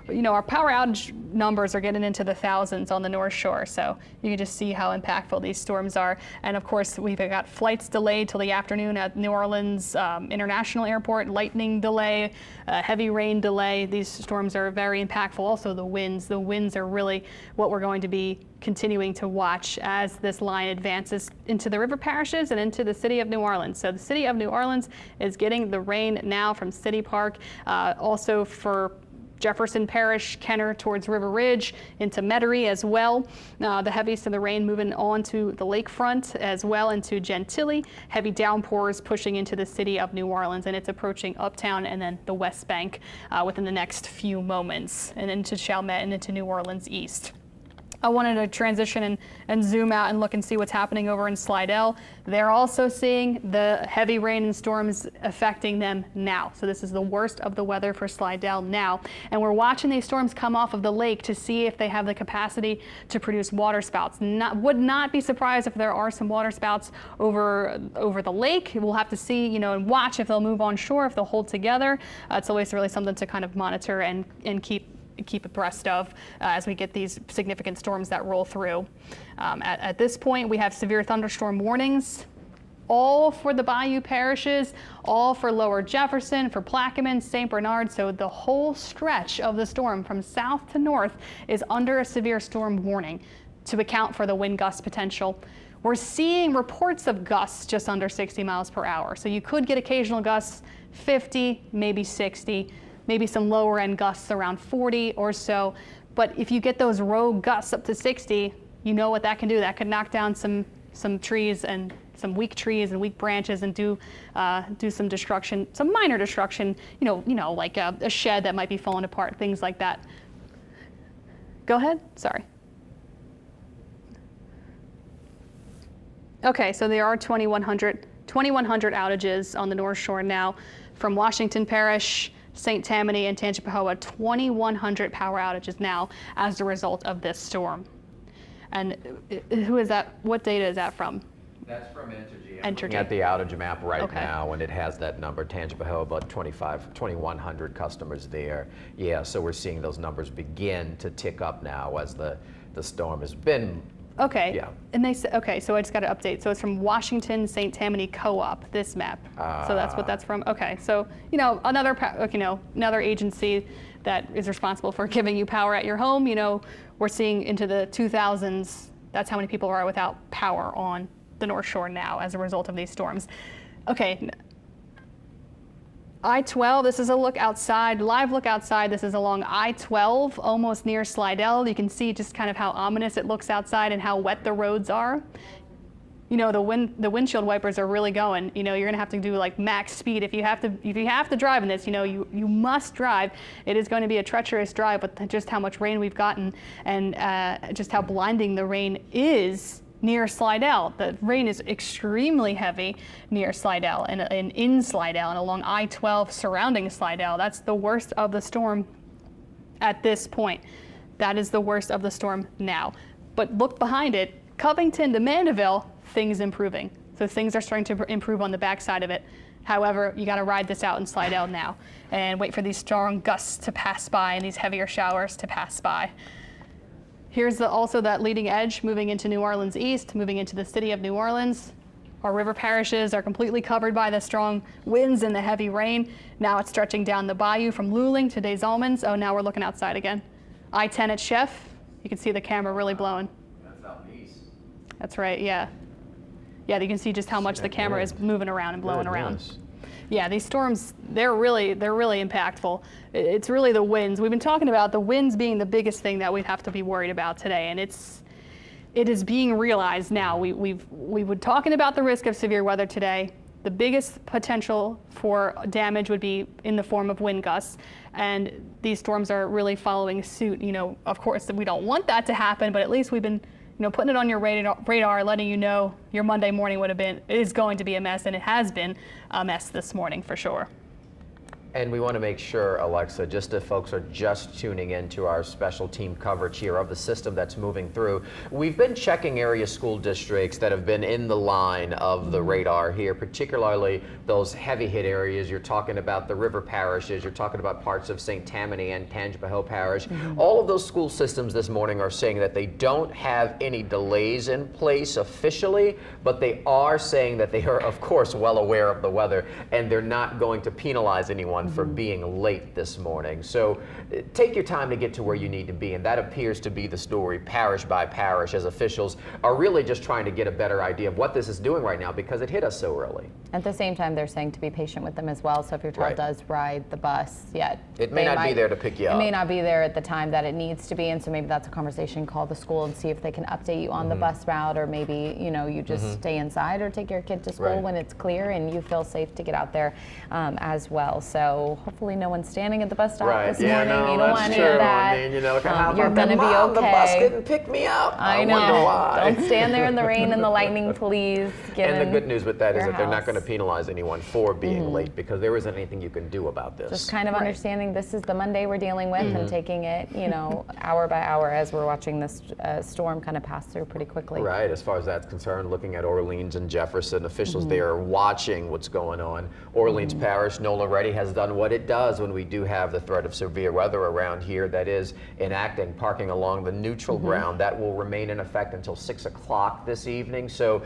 our power outage numbers are getting into the thousands on the North Shore. So you can just see how impactful these storms are. And of course, we've got flights delayed till the afternoon at New Orleans International Airport, lightning delay, heavy rain delay. These storms are very impactful. Also the winds are really what we're going to be continuing to watch as this line advances into the river parishes and into the city of New Orleans. So the city of New Orleans is getting the rain now from City Park, also for Jefferson Parish, Kenner towards River Ridge, into Metairie as well. The heaviest of the rain moving on to the lakefront as well into Gentilly. Heavy downpours pushing into the city of New Orleans, and it's approaching Uptown and then the West Bank within the next few moments, and into Chalmette and into New Orleans East. I wanted to transition and zoom out and look and see what's happening over in Slidell. They're also seeing the heavy rain and storms affecting them now. So this is the worst of the weather for Slidell now. And we're watching these storms come off of the lake to see if they have the capacity to produce water spouts. Would not be surprised if there are some water spouts over the lake. We'll have to see, and watch if they'll move on shore, if they'll hold together. It's always really something to kind of monitor and keep abreast of as we get these significant storms that roll through. At this point, we have severe thunderstorm warnings, all for the Bayou parishes, all for Lower Jefferson, for Plaquemine, St. Bernard. So the whole stretch of the storm from south to north is under a severe storm warning to account for the wind gust potential. We're seeing reports of gusts just under 60 miles per hour. So you could get occasional gusts, 50, maybe 60. Maybe some lower end gusts around 40 or so. But if you get those rogue gusts up to 60, you know what that can do. That could knock down some trees and some weak trees and weak branches and do some destruction, some minor destruction, like a shed that might be falling apart, things like that. Go ahead, sorry. Okay, so there are 2,100 outages on the North Shore now from Washington Parish, St. Tammany, and Tangipahoa. 2,100 power outages now as a result of this storm. And who is that? What data is that from?
That's from Entergy.
I'm
looking at the outage map right
Okay.
now, and it has that number. Tangipahoa, about 2,100 customers there. Yeah, so we're seeing those numbers begin to tick up now as the storm has been.
Okay.
Yeah.
And they said, okay, so I just got to update. So it's from Washington St. Tammany Co-op, this map. So that's what that's from. Okay. So, another agency that is responsible for giving you power at your home, we're seeing into the 2000s, that's how many people are without power on the North Shore now as a result of these storms. Okay. I-12, this is a look outside, live look outside. This is along I-12, almost near Slidell. You can see just kind of how ominous it looks outside and how wet the roads are. The windshield wipers are really going. You're gonna have to do like max speed if you have to drive in this. You must drive. It is going to be a treacherous drive, but just how much rain we've gotten and just how blinding the rain is near Slidell. The rain is extremely heavy near Slidell and in Slidell and along I-12 surrounding Slidell. That's the worst of the storm at this point. That is the worst of the storm now. But look behind it, Covington to Mandeville, things improving. So things are starting to improve on the backside of it. However, you got to ride this out in Slidell now and wait for these strong gusts to pass by and these heavier showers to pass by. Here's also that leading edge moving into New Orleans East, moving into the city of New Orleans. Our river parishes are completely covered by the strong winds and the heavy rain. Now it's stretching down the bayou from Luling to Des Allemands. Oh, now we're looking outside again. I-10 at Chef. You can see the camera really blowing.
That's out east.
That's right, yeah. Yeah, you can see just how much the camera is moving around and blowing around. Yeah, these storms, they're really impactful. It's really the winds. We've been talking about the winds being the biggest thing that we have to be worried about today, and it is being realized now. We were talking about the risk of severe weather today. The biggest potential for damage would be in the form of wind gusts, and these storms are really following suit. Of course, we don't want that to happen, but at least we've been putting it on your radar, letting you know your Monday morning is going to be a mess, and it has been a mess this morning for sure.
And we want to make sure, Alexa, just if folks are just tuning into our special team coverage here of the system that's moving through, we've been checking area school districts that have been in the line of the radar here, particularly those heavy hit areas. You're talking about the river parishes, you're talking about parts of St. Tammany and Tangipahoa Parish. All of those school systems this morning are saying that they don't have any delays in place officially, but they are saying that they are, of course, well aware of the weather, and they're not going to penalize anyone for being late this morning. So take your time to get to where you need to be, and that appears to be the story parish by parish, as officials are really just trying to get a better idea of what this is doing right now because it hit us so early.
At the same time, they're saying to be patient with them as well. So if your child does ride the bus,
it may not be there to pick you up.
It may not be there at the time that it needs to be, and so maybe that's a conversation. Call the school and see if they can update you on the bus route, or maybe you just stay inside or take your kid to school when it's clear and you feel safe to get out there as well. So hopefully no one's standing at the bus stop this morning.
No,
you don't want any of that.
You're
going to be okay.
The bus didn't pick me up.
I know.
Wonder why.
Don't stand there in the rain and the lightning, please.
And the good news with that is that they're not going to
house.
penalize anyone for being late, because there isn't anything you can do about this.
Just kind of understanding this is the Monday we're dealing with and taking it, hour by hour as we're watching this storm kind of pass through pretty quickly.
Right, as far as that's concerned, looking at Orleans and Jefferson, officials there are watching what's going on. Orleans Parish, NOLA Ready has done what it does when we do have the threat of severe weather around here, that is enacting parking along the neutral ground. That will remain in effect until 6 o'clock this evening. So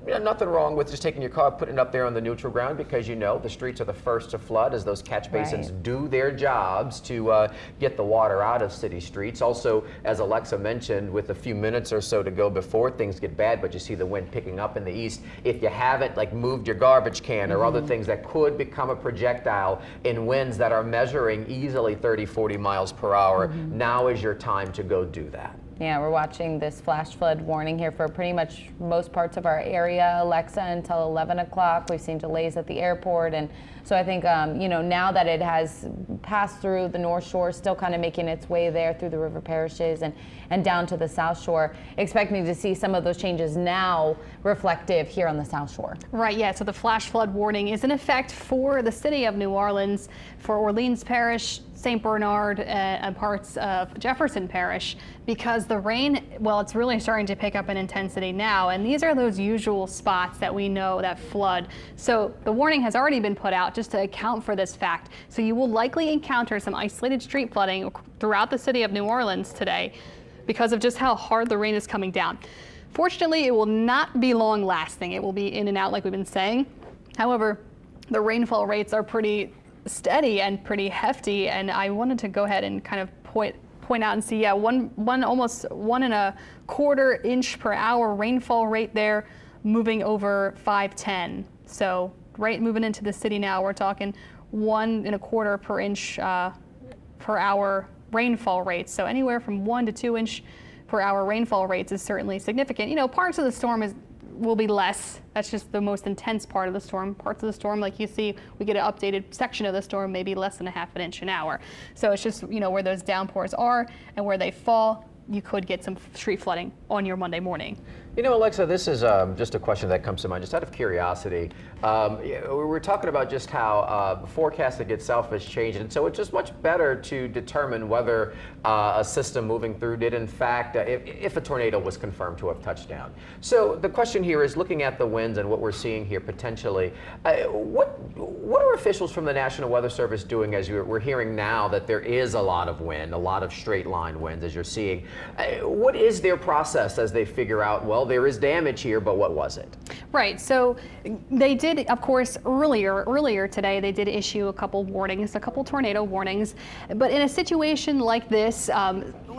nothing wrong with just taking your car, putting it up there on the neutral ground, because the streets are the first to flood as those catch basins do their jobs to get the water out of city streets. Also, as Alexa mentioned, with a few minutes or so to go before things get bad, but you see the wind picking up in the east, if you haven't moved your garbage can or other things that could become a projectile in winds that are measuring easily 30, 40 miles per hour, now is your time to go do that.
Yeah, we're watching this flash flood warning here for pretty much most parts of our area, Alexa, until 11 o'clock. We've seen delays at the airport. And so I think, now that it has passed through the North Shore, still kind of making its way there through the river parishes and down to the South Shore, expecting to see some of those changes now reflective here on the South Shore.
Right, yeah, so the flash flood warning is in effect for the city of New Orleans, for Orleans Parish, St. Bernard, and parts of Jefferson Parish, because the rain, well, it's really starting to pick up in intensity now, and these are those usual spots that we know that flood. So the warning has already been put out just to account for this fact. So you will likely encounter some isolated street flooding throughout the city of New Orleans today because of just how hard the rain is coming down. Fortunately, it will not be long lasting. It will be in and out like we've been saying. However, the rainfall rates are pretty steady and pretty hefty, and I wanted to go ahead and kind of point out and see, almost 1.25 inch per hour rainfall rate there, moving over 510. So right moving into the city now, we're talking 1.25 per inch per hour rainfall rates. So anywhere from 1 to 2 inch per hour rainfall rates is certainly significant. Parts of the storm will be less. That's just the most intense part of the storm. Parts of the storm, like you see, we get an updated section of the storm, maybe less than 1/2 inch an hour. So it's just, where those downpours are and where they fall, you could get some street flooding on your Monday morning.
Alexa, this is just a question that comes to mind, just out of curiosity. We're talking about just how forecasting itself has changed, and so it's just much better to determine whether a system moving through did, in fact, if a tornado was confirmed to have touched down. So the question here is, looking at the winds and what we're seeing here potentially, what are officials from the National Weather Service doing, as we're hearing now that there is a lot of wind, a lot of straight line winds, as you're seeing? What is their process as they figure out, well, there is damage here, but what was it?
Right, so they did, of course, earlier today, they did issue a couple tornado warnings. But in a situation like this,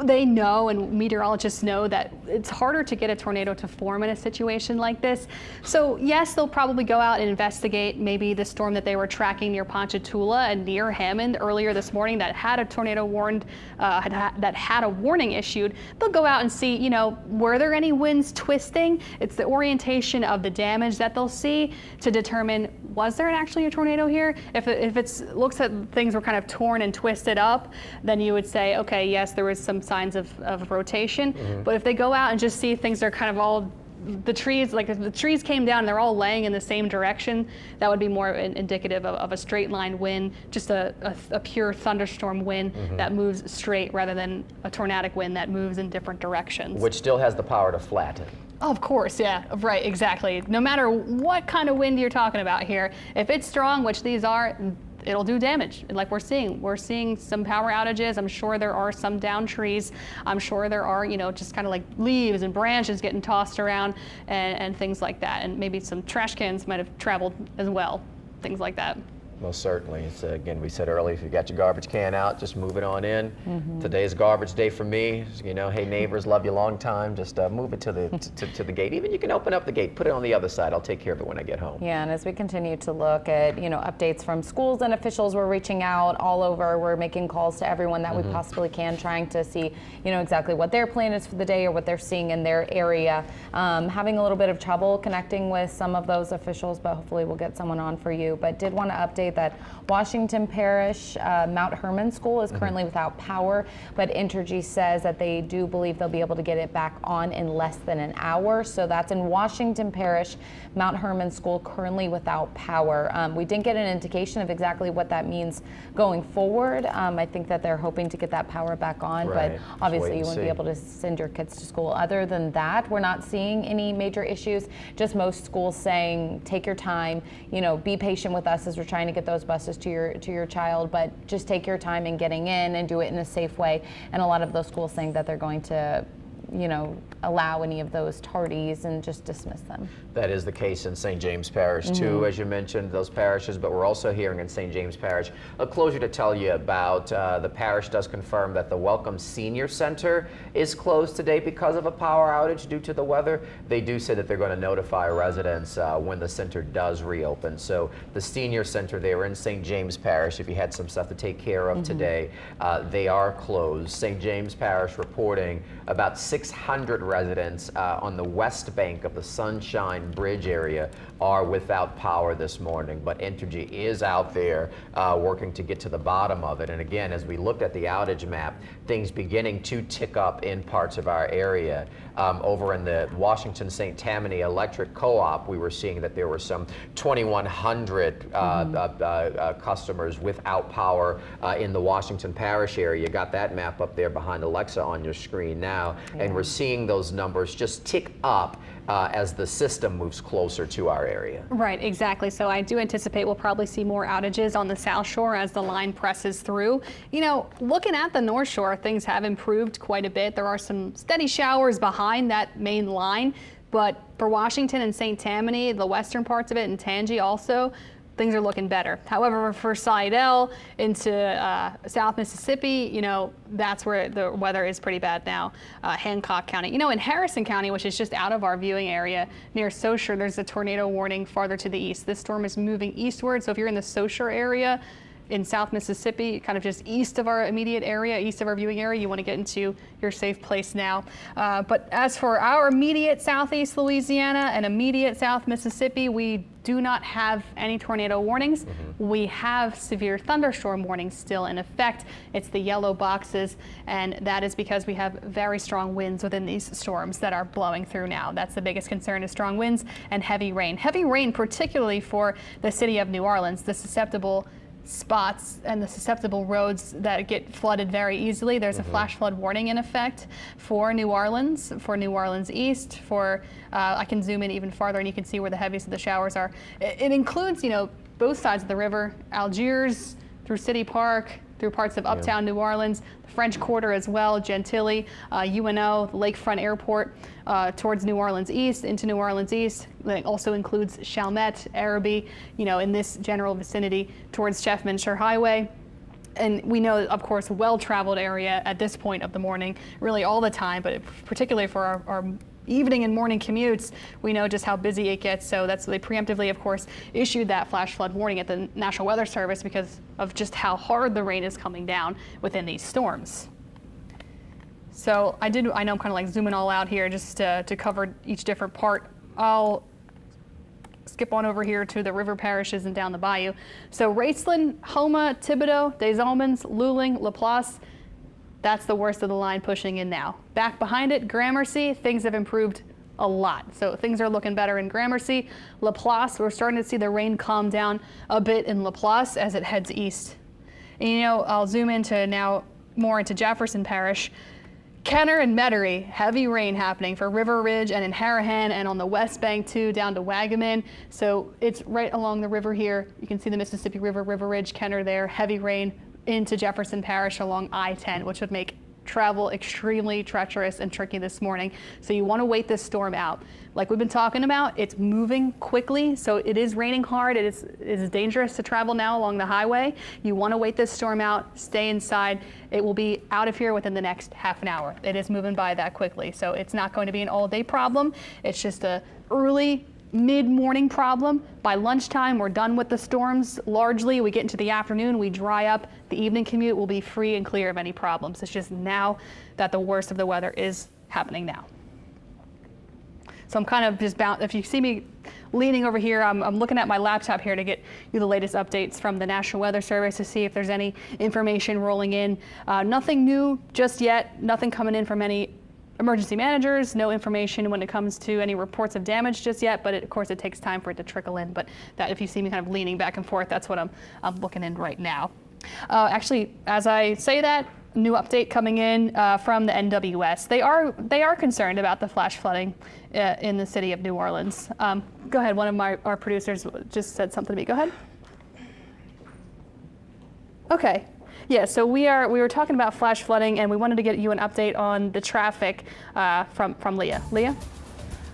they know, and meteorologists know, that it's harder to get a tornado to form in a situation like this. So yes, they'll probably go out and investigate maybe the storm that they were tracking near Ponchatula and near Hammond earlier this morning that had a tornado warned, that had a warning issued. They'll go out and see, were there any winds twisting? It's the orientation of the damage that they'll see to determine, was there actually a tornado here? If it looks at things were kind of torn and twisted up, then you would say, okay, yes, there was some signs of rotation. Mm-hmm. But if they go out and just see things are kind of all, the trees, like if the trees came down and they're all laying in the same direction, that would be more indicative of a straight line wind, just a pure thunderstorm wind mm-hmm. that moves straight rather than a tornadic wind that moves in different directions.
Which still has the power to flatten.
Of course, yeah, right, exactly. No matter what kind of wind you're talking about here, if it's strong, which these are, it'll do damage. Like we're seeing some power outages. I'm sure there are some downed trees. I'm sure there are, just kind of like leaves and branches getting tossed around and things like that. And maybe some trash cans might have traveled as well, things like that.
Most certainly. It's, again, we said earlier, if you got your garbage can out, just move it on in. Mm-hmm. Today's garbage day for me. Hey neighbors, love you long time. Just move it to the gate. Even you can open up the gate, put it on the other side. I'll take care of it when I get home.
Yeah, and as we continue to look at updates from schools and officials, we're reaching out all over. We're making calls to everyone that mm-hmm. we possibly can, trying to see exactly what their plan is for the day or what they're seeing in their area. Having a little bit of trouble connecting with some of those officials, but hopefully we'll get someone on for you. But did want to update that Washington Parish Mount Hermon School is currently without power, but Entergy says that they do believe they'll be able to get it back on in less than an hour. So that's in Washington Parish, Mount Hermon School currently without power. We didn't get an indication of exactly what that means going forward. I think that they're hoping to get that power back on,
right.
But obviously you wouldn't be able to send your kids to school. Other than that, we're not seeing any major issues. Just most schools saying, take your time, be patient with us as we're trying to get those buses to your child, but just take your time in getting in and do it in a safe way. And a lot of those schools saying that they're going to allow any of those tardies and just dismiss them.
That is the case in St. James Parish too, as you mentioned, those parishes, but we're also hearing in St. James Parish a closure to tell you about. The parish does confirm that the Welcome Senior Center is closed today because of a power outage due to the weather. They do say that they're going to notify residents when the center does reopen. So the Senior Center there in St. James Parish, if you had some stuff to take care of today, they are closed. St. James Parish reporting about 600 residents on the west bank of the Sunshine Bridge area are without power this morning, but Entergy is out there working to get to the bottom of it. And again, as we looked at the outage map, things beginning to tick up in parts of our area. Over in the Washington St. Tammany Electric Co-op, we were seeing that there were some 2,100 customers without power in the Washington Parish area. You got that map up there behind Alexa on your screen now, and we're seeing those numbers just tick up as the system moves closer to our area.
Right, exactly. So I do anticipate we'll probably see more outages on the South Shore as the line presses through. Looking at the North Shore, things have improved quite a bit. There are some steady showers behind that main line, but for Washington and St. Tammany, the western parts of it, and Tangi also, things are looking better. However, for Slidell into South Mississippi, that's where the weather is pretty bad now. Hancock County, in Harrison County, which is just out of our viewing area near SouthShore, there's a tornado warning farther to the east. This storm is moving eastward, so if you're in the SouthShore area in South Mississippi, kind of just east of our immediate area, east of our viewing area, you want to get into your safe place now. But as for our immediate southeast Louisiana and immediate South Mississippi, we do not have any tornado warnings. We have severe thunderstorm warnings still in effect. It's the yellow boxes, and that is because we have very strong winds within these storms that are blowing through now. That's the biggest concern, is strong winds and heavy rain. Heavy rain, particularly for the city of New Orleans, the susceptible spots and the susceptible roads that get flooded very easily. There's a flash flood warning in effect for New Orleans East, for I can zoom in even farther and you can see where the heaviest of the showers are. It includes, both sides of the river, Algiers, through City Park, through parts of uptown New Orleans, the French Quarter as well, Gentilly, UNO, the Lakefront Airport, towards New Orleans East, into New Orleans East. That also includes Chalmette, Araby, in this general vicinity towards Chefmanshire Highway. And we know, of course, well-traveled area at this point of the morning, really all the time, but particularly for our evening and morning commutes, we know just how busy it gets. So that's they preemptively, of course, issued that flash flood warning at the National Weather Service because of just how hard the rain is coming down within these storms. So I know I'm kind of like zooming all out here just to cover each different part. I'll skip on over here to the river parishes and down the bayou. So Raceland, Houma, Thibodaux, Des Allemands, Luling, Laplace, that's the worst of the line pushing in now. Back behind it, Gramercy, things have improved a lot. So things are looking better in Gramercy. Laplace, we're starting to see the rain calm down a bit in Laplace as it heads east. And I'll zoom into now more into Jefferson Parish. Kenner and Metairie, heavy rain happening for River Ridge and in Harahan and on the west bank too, down to Wagaman. So it's right along the river here. You can see the Mississippi River, River Ridge, Kenner there, heavy rain into Jefferson Parish along I-10, which would make travel extremely treacherous and tricky this morning. So you want to wait this storm out. Like we've been talking about, it's moving quickly, so it is raining hard. It is dangerous to travel now along the highway. You want to wait this storm out, stay inside. It will be out of here within the next half an hour. It is moving by that quickly, so it's not going to be an all-day problem. It's just a early mid-morning problem. By lunchtime, we're done with the storms largely. We get into the afternoon, we dry up. The evening commute will be free and clear of any problems. It's just now that the worst of the weather is happening now. So I'm kind of just if you see me leaning over here, I'm looking at my laptop here to get you the latest updates from the National Weather Service to see if there's any information rolling in. Nothing new just yet, nothing coming in from any emergency managers, no information when it comes to any reports of damage just yet, but of course it takes time for it to trickle in. But that if you see me kind of leaning back and forth, that's what I'm looking in right now. Actually, as I say that, new update coming in from the NWS. They are concerned about the flash flooding in the city of New Orleans. Go ahead, one of our producers just said something to me. Go ahead. Okay. Yeah, so we were talking about flash flooding, and we wanted to get you an update on the traffic from Leah. Leah?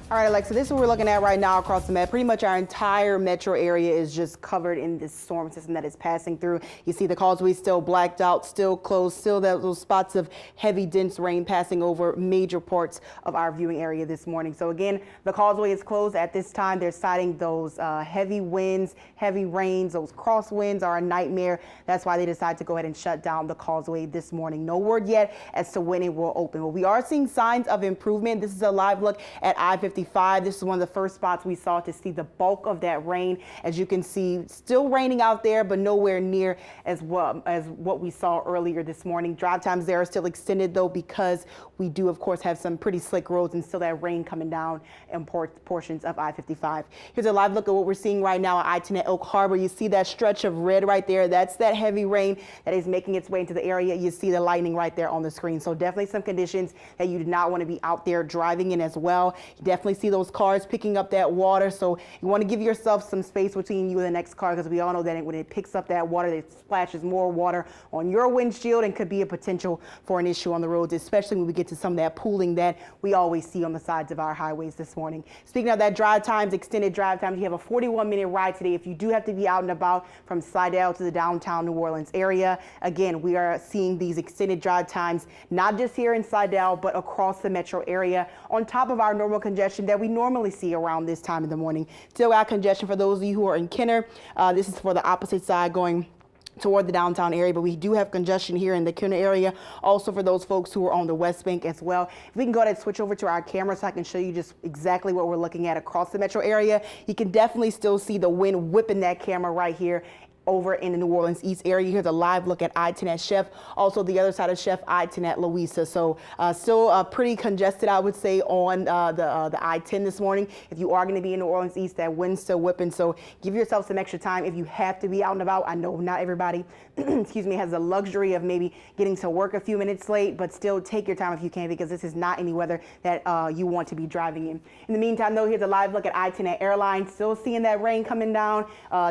All right, Alexa, this is what we're looking at right now across the map. Pretty much our entire metro area is just covered in this storm system that is passing through. You see the Causeway still blacked out, still closed, still those spots of heavy, dense rain passing over major parts of our viewing area this morning. So again, the Causeway is closed at this time. They're citing those heavy winds, heavy rains, those crosswinds are a nightmare. That's why they decided to go ahead and shut down the Causeway this morning. No word yet as to when it will open. Well, we are seeing signs of improvement. This is a live look at I-55. This is one of the first spots we saw to see the bulk of that rain. As you can see, still raining out there, but nowhere near as what we saw earlier this morning. Drive times there are still extended though, because we do of course have some pretty slick roads and still that rain coming down in portions of I-55. Here's a live look at what we're seeing right now at I-10 at Oak Harbor. You see that stretch of red right there. That's that heavy rain that is making its way into the area. You see the lightning right there on the screen. So definitely some conditions that you do not want to be out there driving in as well. You definitely see those cars picking up that water, so you want to give yourself some space between you and the next car, because we all know that when it picks up that water, it splashes more water on your windshield and could be a potential for an issue on the roads, especially when we get to some of that pooling that we always see on the sides of our highways this morning. Speaking of that drive times, extended drive times, you have a 41-minute ride today if you do have to be out and about from Slidell to the downtown New Orleans area. Again, we are seeing these extended drive times not just here in Slidell, but across the metro area, on top of our normal congestion that we normally see around this time in the morning. Still got congestion for those of you who are in Kenner. This is for the opposite side going toward the downtown area, but we do have congestion here in the Kenner area. Also for those folks who are on the West Bank as well. If we can go ahead and switch over to our camera so I can show you just exactly what we're looking at across the metro area. You can definitely still see the wind whipping that camera right here over in the New Orleans East area. Here's a live look at I-10 at Chef. Also the other side of Chef, I-10 at Louisa. So still pretty congested, I would say, on the I-10 this morning. If you are going to be in New Orleans East, that wind's still whipping. So give yourself some extra time if you have to be out and about. I know not everybody, excuse me, has the luxury of maybe getting to work a few minutes late, but still take your time if you can, because this is not any weather that you want to be driving in. In the meantime, though, here's a live look at I-10 at Airline. Still seeing that rain coming down.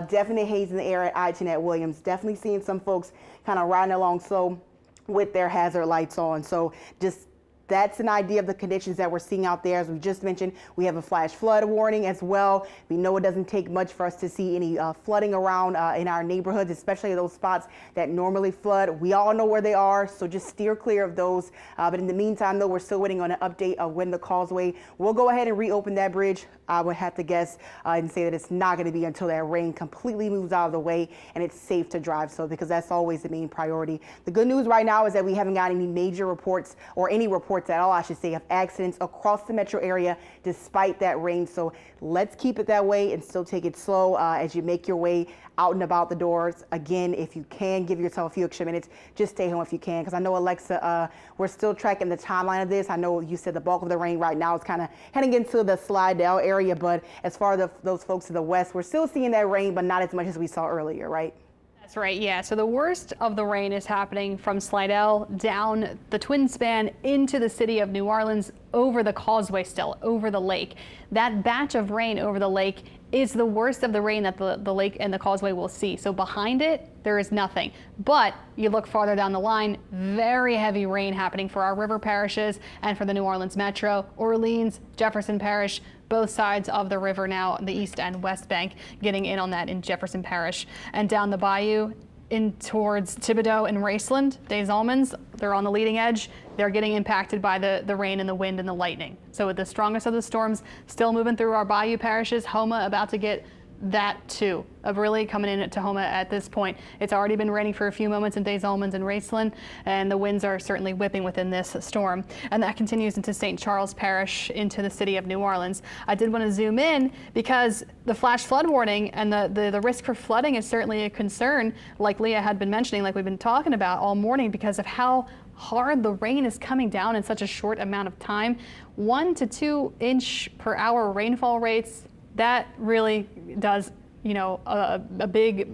Definite haze in the air at I-10 at Williams. Definitely seeing some folks kind of riding along slow with their hazard lights on. So just that's an idea of the conditions that we're seeing out there. As we just mentioned, we have a flash flood warning as well. We know it doesn't take much for us to see any flooding around in our neighborhoods, especially those spots that normally flood. We all know where they are, so just steer clear of those. But in the meantime, though, we're still waiting on an update of when the Causeway will go ahead and reopen that bridge. I would have to guess and say that it's not going to be until that rain completely moves out of the way and it's safe to drive. So because that's always the main priority. The good news right now is that we haven't got any major reports, or any reports at all, I should say, of accidents across the metro area despite that rain. So let's keep it that way and still take it slow as you make your way out and about the doors. Again, if you can give yourself a few extra minutes, just stay home if you can, because I know, Alexa, we're still tracking the timeline of this. I know you said the bulk of the rain right now is kind of heading into the Slidell area, but as far as those folks to the west, we're still seeing that rain, but not as much as we saw earlier, right?
That's right, yeah. So the worst of the rain is happening from Slidell down the Twin Span into the city of New Orleans, over the Causeway still, over the lake. That batch of rain over the lake is the worst of the rain that the lake and the Causeway will see. So behind it, there is nothing. But you look farther down the line, very heavy rain happening for our river parishes and for the New Orleans Metro, Orleans, Jefferson Parish, both sides of the river now, the East and West Bank, getting in on that in Jefferson Parish. And down the bayou in towards Thibodaux and Raceland, Des Allemands, they're on the leading edge. They're getting impacted by the rain and the wind and the lightning. So with the strongest of the storms still moving through our bayou parishes, Houma about to get that too, of really coming in at Houma at this point. It's already been raining for a few moments in Des Allemands and Raceland, and the winds are certainly whipping within this storm. And that continues into St. Charles Parish, into the city of New Orleans. I did want to zoom in because the flash flood warning and the risk for flooding is certainly a concern, like Leah had been mentioning, like we've been talking about all morning, because of how hard the rain is coming down in such a short amount of time. 1 to 2 inch per hour rainfall rates, that really does, a big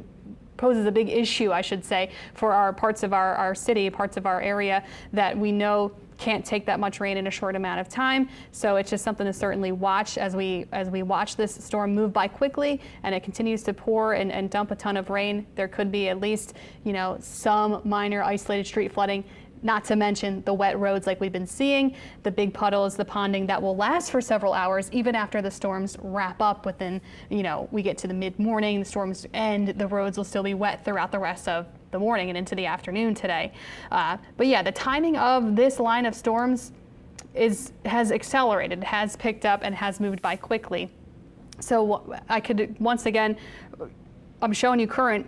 poses a big issue, I should say, for our parts of our city, parts of our area that we know can't take that much rain in a short amount of time. So it's just something to certainly watch as we watch this storm move by quickly and it continues to pour and dump a ton of rain. There could be at least, some minor isolated street flooding, not to mention the wet roads like we've been seeing, the big puddles, the ponding that will last for several hours even after the storms wrap up within, we get to the mid-morning, the storms end, the roads will still be wet throughout the rest of the morning and into the afternoon today. But yeah, the timing of this line of storms has accelerated, has picked up and has moved by quickly. So I could, once again, I'm showing you current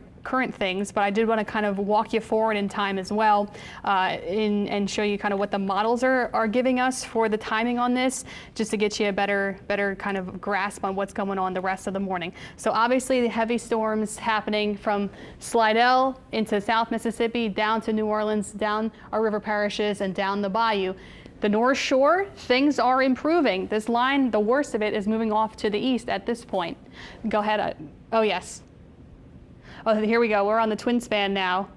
things, but I did want to kind of walk you forward in time as well and show you kind of what the models are giving us for the timing on this, just to get you a better kind of grasp on what's going on the rest of the morning. So obviously the heavy storms happening from Slidell into South Mississippi, down to New Orleans, down our river parishes and down the bayou. The North Shore, things are improving. This line, the worst of it, is moving off to the east at this point. Go ahead. Oh, yes. Oh, here we go. We're on the twin span now.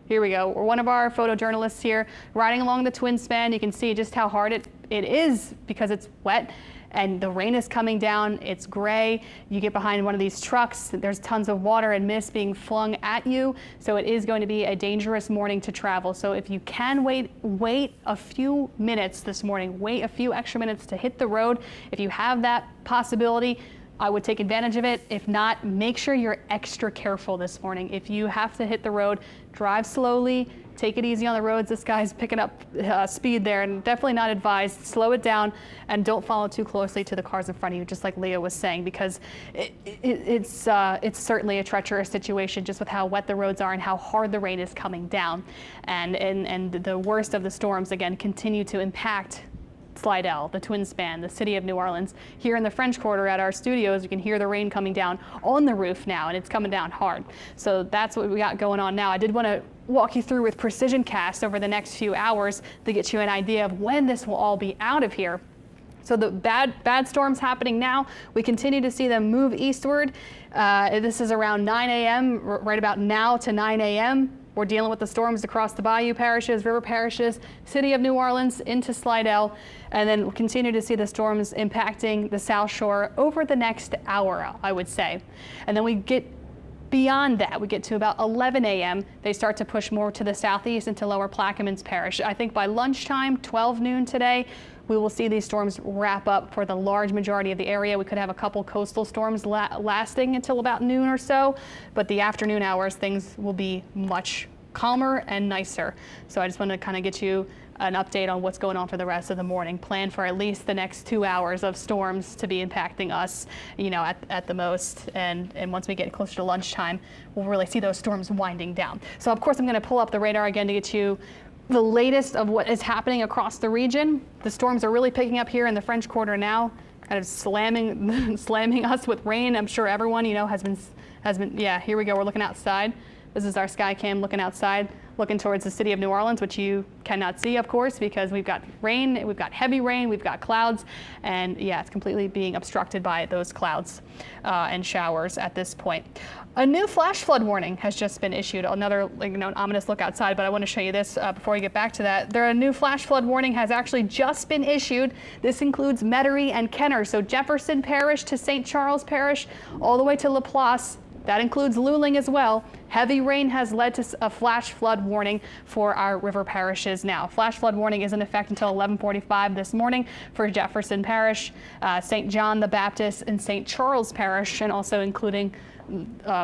Here we go. We're one of our photojournalists here riding along the twin span. You can see just how hard it is because it's wet and the rain is coming down. It's gray. You get behind one of these trucks. There's tons of water and mist being flung at you. So it is going to be a dangerous morning to travel. So if you can wait a few minutes this morning, wait a few extra minutes to hit the road. If you have that possibility, I would take advantage of it. If not, make sure you're extra careful this morning. If you have to hit the road, drive slowly, take it easy on the roads. This guy's picking up speed there and definitely not advised. Slow it down and don't follow too closely to the cars in front of you, just like Leah was saying, because it's certainly a treacherous situation just with how wet the roads are and how hard the rain is coming down. And the worst of the storms, again, continue to impact Slidell, the Twin Span, the city of New Orleans. Here in the French Quarter at our studios, you can hear the rain coming down on the roof now, and it's coming down hard. So that's what we got going on now. I did want to walk you through with precision cast over the next few hours to get you an idea of when this will all be out of here. So the bad storms happening now, we continue to see them move eastward. This is around 9 a.m., right about now to 9 a.m. We're dealing with the storms across the bayou parishes, river parishes, city of New Orleans into Slidell, and then we'll continue to see the storms impacting the South Shore over the next hour, I would say. And then we get beyond that, we get to about 11 a.m. They start to push more to the southeast into Lower Plaquemines Parish. I think by lunchtime, 12 noon today, we will see these storms wrap up for the large majority of the area. We could have a couple coastal storms lasting until about noon or so, but the afternoon hours, things will be much calmer and nicer. So I just want to kind of get you an update on what's going on for the rest of the morning. Plan for at least the next 2 hours of storms to be impacting us, at the most. And once we get closer to lunchtime, we'll really see those storms winding down. So of course, I'm going to pull up the radar again to get you the latest of what is happening across the region. The storms are really picking up here in the French Quarter now, kind of slamming us with rain. I'm sure everyone, has been, yeah, here we go. We're looking outside. This is our sky cam looking outside, looking towards the city of New Orleans, which you cannot see, of course, because we've got rain, we've got heavy rain, we've got clouds, and yeah, it's completely being obstructed by those clouds and showers at this point. A new flash flood warning has just been issued. Another an ominous look outside, but I want to show you this before we get back to that. A new flash flood warning has actually just been issued. This includes Metairie and Kenner, so Jefferson Parish to St. Charles Parish, all the way to Laplace. That includes Luling as well. Heavy rain has led to a flash flood warning for our river parishes now. Flash flood warning is in effect until 11:45 this morning for Jefferson Parish, St. John the Baptist, and St. Charles Parish, and also including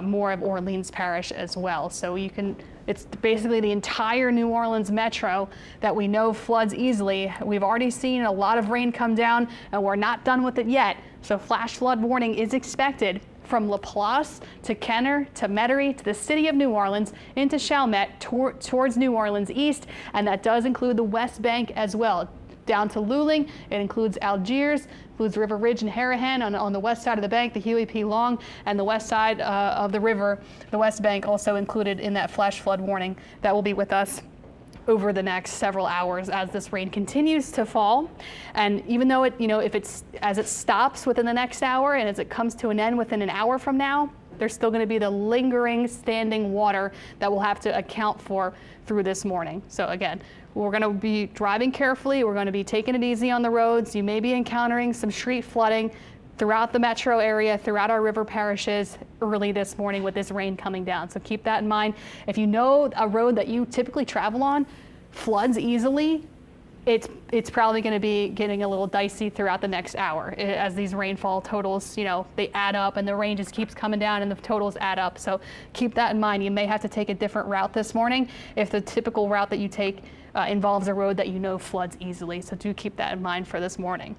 more of Orleans Parish as well. So it's basically the entire New Orleans metro that we know floods easily. We've already seen a lot of rain come down, and we're not done with it yet. So flash flood warning is expected from Laplace to Kenner to Metairie to the city of New Orleans into Chalmette towards New Orleans east, and that does include the West Bank as well. Down to Luling, it includes Algiers, includes River Ridge and Harahan on the west side of the bank, the Huey P. Long, and the west side of the river, the West Bank, also included in that flash flood warning that will be with us over the next several hours as this rain continues to fall. And even though as it stops within the next hour and as it comes to an end within an hour from now, there's still going to be the lingering standing water that we'll have to account for through this morning. So again, we're going to be driving carefully. We're going to be taking it easy on the roads. You may be encountering some street flooding throughout the metro area, throughout our river parishes early this morning with this rain coming down. So keep that in mind. If you know a road that you typically travel on floods easily, it's probably going to be getting a little dicey throughout the next hour as these rainfall totals, they add up and the rain just keeps coming down and the totals add up. So keep that in mind. You may have to take a different route this morning if the typical route that you take involves a road that floods easily. So do keep that in mind for this morning.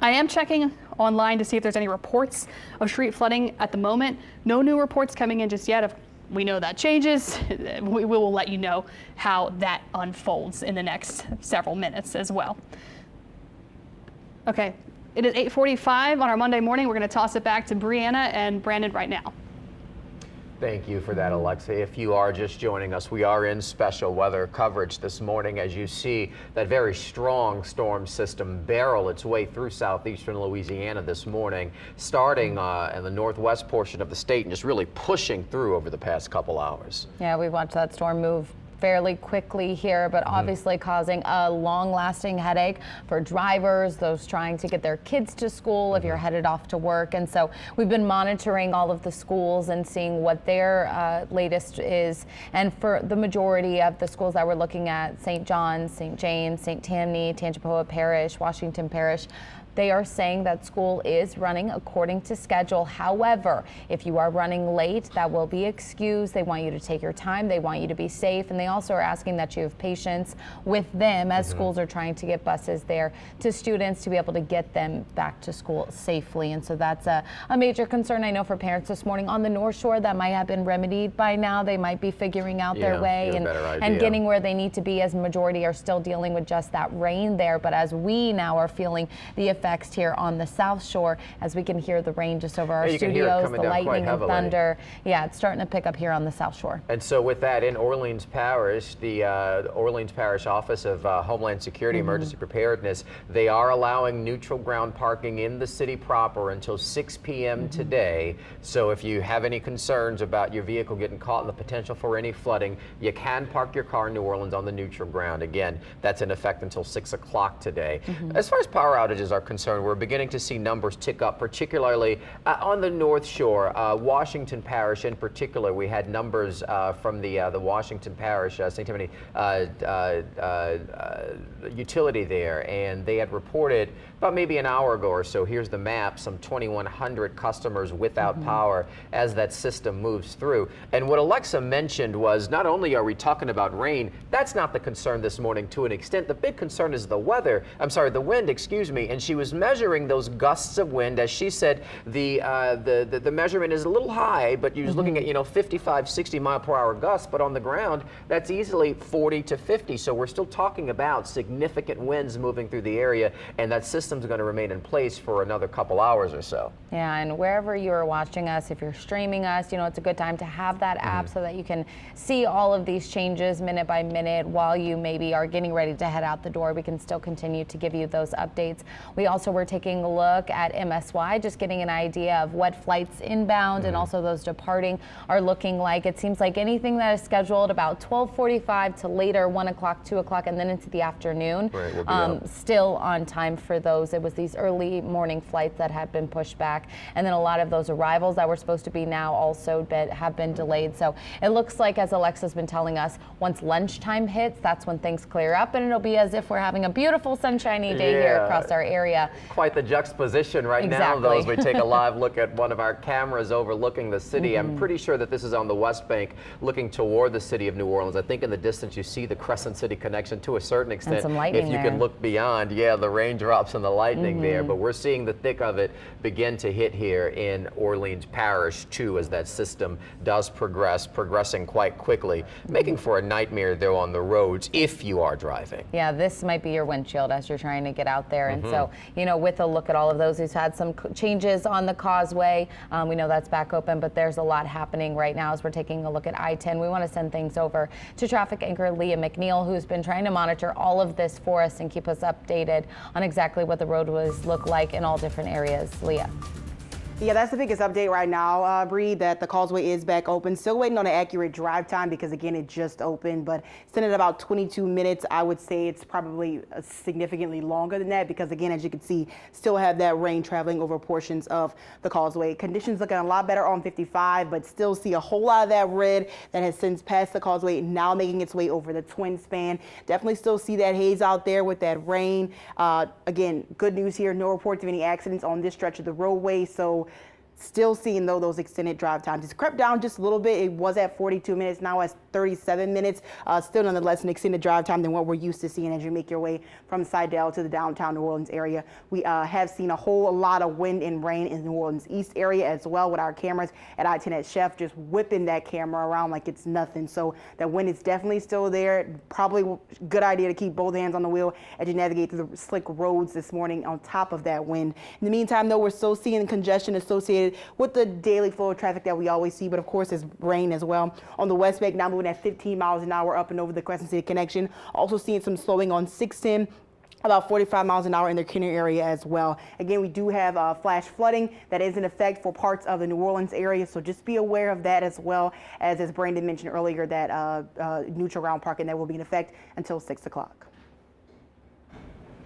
I am checking online to see if there's any reports of street flooding at the moment. No new reports coming in just yet. If we know that changes, we will let you know how that unfolds in the next several minutes as well. Okay, it is 8:45 on our Monday morning. We're going to toss it back to Brianna and Brandon right now.
Thank you for that, Alexa. If you are just joining us, we are in special weather coverage this morning as you see that very strong storm system barrel its way through southeastern Louisiana this morning, starting in the northwest portion of the state and just really pushing through over the past couple hours.
Yeah, we watched that storm move fairly quickly here, but obviously causing a long-lasting headache for drivers, those trying to get their kids to school if you're headed off to work. And so we've been monitoring all of the schools and seeing what their latest is. And for the majority of the schools that we're looking at, St. John's, St. James, St. Tammany, Tangipahoa Parish, Washington Parish, they are saying that school is running according to schedule. However, if you are running late, that will be excused. They want you to take your time. They want you to be safe. And they also are asking that you have patience with them as schools are trying to get buses there to students to be able to get them back to school safely. And so that's a major concern, I know, for parents this morning. On the North Shore, that might have been remedied by now. They might be figuring out their way and getting where they need to be, as majority are still dealing with just that rain there. But as we now are feeling the effects here on the South Shore, as we can hear the rain just over our studios, the lightning and thunder. Yeah, it's starting to pick up here on the South Shore.
And so with that, in Orleans Parish, the Orleans Parish Office of Homeland Security Emergency Preparedness, they are allowing neutral ground parking in the city proper until 6 p.m. today. So if you have any concerns about your vehicle getting caught in the potential for any flooding, you can park your car in New Orleans on the neutral ground. Again, that's in effect until 6 o'clock today. As far as power outages are concerned, we're beginning to see numbers tick up, particularly on the North Shore. Washington Parish in particular, we had numbers from the Washington Parish, St. Tammany utility there, and they had reported about maybe an hour ago or so, here's the map, some 2,100 customers without power as that system moves through. And what Alexa mentioned was, not only are we talking about rain, that's not the concern this morning to an extent. The big concern is the weather, the wind, excuse me, and she was measuring those gusts of wind. As she said, the measurement is a little high, but you was looking at 55, 60 mile per hour gusts, but on the ground, that's easily 40 to 50. So we're still talking about significant winds moving through the area, and that system's going to remain in place for another couple hours or so.
Yeah, and wherever you are watching us, if you're streaming us, it's a good time to have that app so that you can see all of these changes minute by minute while you maybe are getting ready to head out the door. We can still continue to give you those updates. We also were taking a look at MSY, just getting an idea of what flights inbound and also those departing are looking like. It seems like anything that is scheduled about 12:45 to later, 1 o'clock, 2 o'clock, and then into the afternoon, still on time for those. It was these early morning flights that had been pushed back, and then a lot of those arrivals that were supposed to be now also have been delayed. So it looks like, as Alexa's been telling us, once lunchtime hits, that's when things clear up, and it'll be as if we're having a beautiful sunshiny day here across our area.
Quite the juxtaposition right now, though, as we take a live look at one of our cameras overlooking the city. I'm pretty sure that this is on the West Bank looking toward the city of New Orleans. I think in the distance you see the Crescent City connection to a certain extent.
And some lightning
if you can look beyond, the raindrops and the lightning there, but we're seeing the thick of it begin to hit here in Orleans Parish too, as that system does progressing quite quickly, making for a nightmare though on the roads if you are driving.
Yeah, this might be your windshield as you're trying to get out there. And so, with a look at all of those, we've had some changes on the Causeway. We know that's back open, but there's a lot happening right now as we're taking a look at I-10. We want to send things over to traffic anchor Leah McNeil, who's been trying to monitor all of this for us and keep us updated on exactly what the roadways look like in all different areas. Leah.
Yeah, that's the biggest update right now, Bree, that the Causeway is back open. Still waiting on an accurate drive time because, again, it just opened, but it's in at about 22 minutes. I would say it's probably significantly longer than that because, again, as you can see, still have that rain traveling over portions of the Causeway. Conditions looking a lot better on 55, but still see a whole lot of that red that has since passed the Causeway, now making its way over the twin span. Definitely still see that haze out there with that rain. Again, good news here, no reports of any accidents on this stretch of the roadway, so still seeing though those extended drive times. It's crept down just a little bit. It was at 42 minutes, now at 37 minutes. Still nonetheless an extended drive time than what we're used to seeing as you make your way from Sidell to the downtown New Orleans area. We have seen a whole lot of wind and rain in the New Orleans East area as well with our cameras at I-10 at Chef, just whipping that camera around like it's nothing. So that wind is definitely still there. Probably a good idea to keep both hands on the wheel as you navigate through the slick roads this morning on top of that wind. In the meantime though, we're still seeing congestion associated with the daily flow of traffic that we always see, but of course it's rain as well. On the West Bank, now moving at 15 miles an hour up and over the Crescent City connection. Also seeing some slowing on 610, about 45 miles an hour in the Kenner area as well. Again, we do have flash flooding that is in effect for parts of the New Orleans area, so just be aware of that as well as Brandon mentioned earlier, that neutral ground parking that will be in effect until 6 o'clock.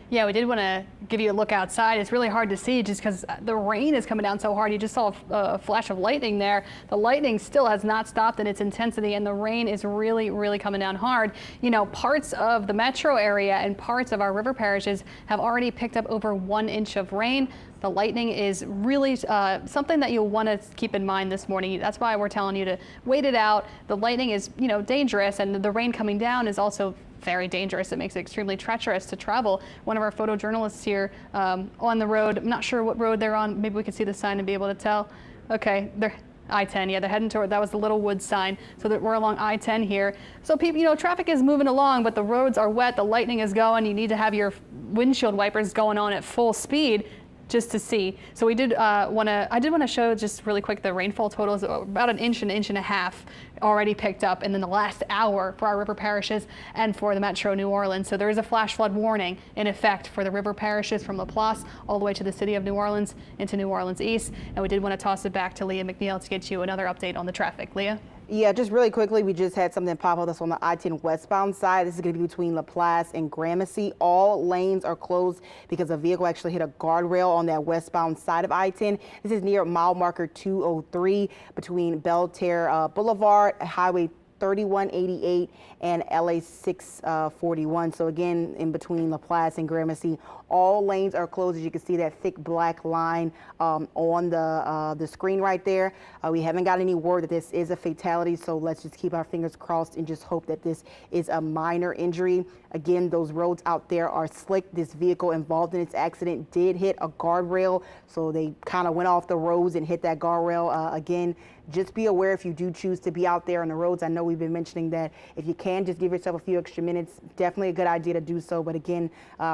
Yeah, we did want to give you a look outside. It's really hard to see just because the rain is coming down so hard. You just saw a flash of lightning there. The lightning still has not stopped in its intensity, and the rain is really, really coming down hard. You know, parts of the metro area and parts of our river parishes have already picked up over 1 inch of rain. The lightning is really something that you'll want to keep in mind this morning. That's why we're telling you to wait it out. The lightning is, you know, dangerous, and the rain coming down is also very dangerous. It makes it extremely treacherous to travel. One of our photojournalists here on the road, I'm not sure what road they're on. Maybe we could see the sign and be able to tell. Okay, they're I-10, yeah, they're heading toward, that was the Little Woods sign, so that we're along I-10 here. So people, you know, traffic is moving along, but the roads are wet, the lightning is going, you need to have your windshield wipers going on at full speed just to see. So we did I did want to show just really quick the rainfall totals, about an inch and a half already picked up in the last hour for our river parishes and for the metro New Orleans. So there is a flash flood warning in effect for the river parishes from LaPlace all the way to the city of New Orleans into New Orleans East. And we did want to toss it back to Leah McNeil to get you another update on the traffic. Leah?
Yeah, just really quickly, we just had something pop up that's on the I-10 westbound side. This is going to be between LaPlace and Gramercy. All lanes are closed because a vehicle actually hit a guardrail on that westbound side of I-10. This is near mile marker 203 between Belterre Boulevard, Highway 3188 and LA 641. So again, in between LaPlace and Gramercy, all lanes are closed. As you can see that thick black line on the screen right there. We haven't got any word that this is a fatality, so let's just keep our fingers crossed and just hope that this is a minor injury. Again, those roads out there are slick. This vehicle involved in its accident did hit a guardrail, so they kind of went off the roads and hit that guardrail. Again, just be aware if you do choose to be out there on the roads. I know we've been mentioning that if you can just give yourself a few extra minutes, definitely a good idea to do so. But again,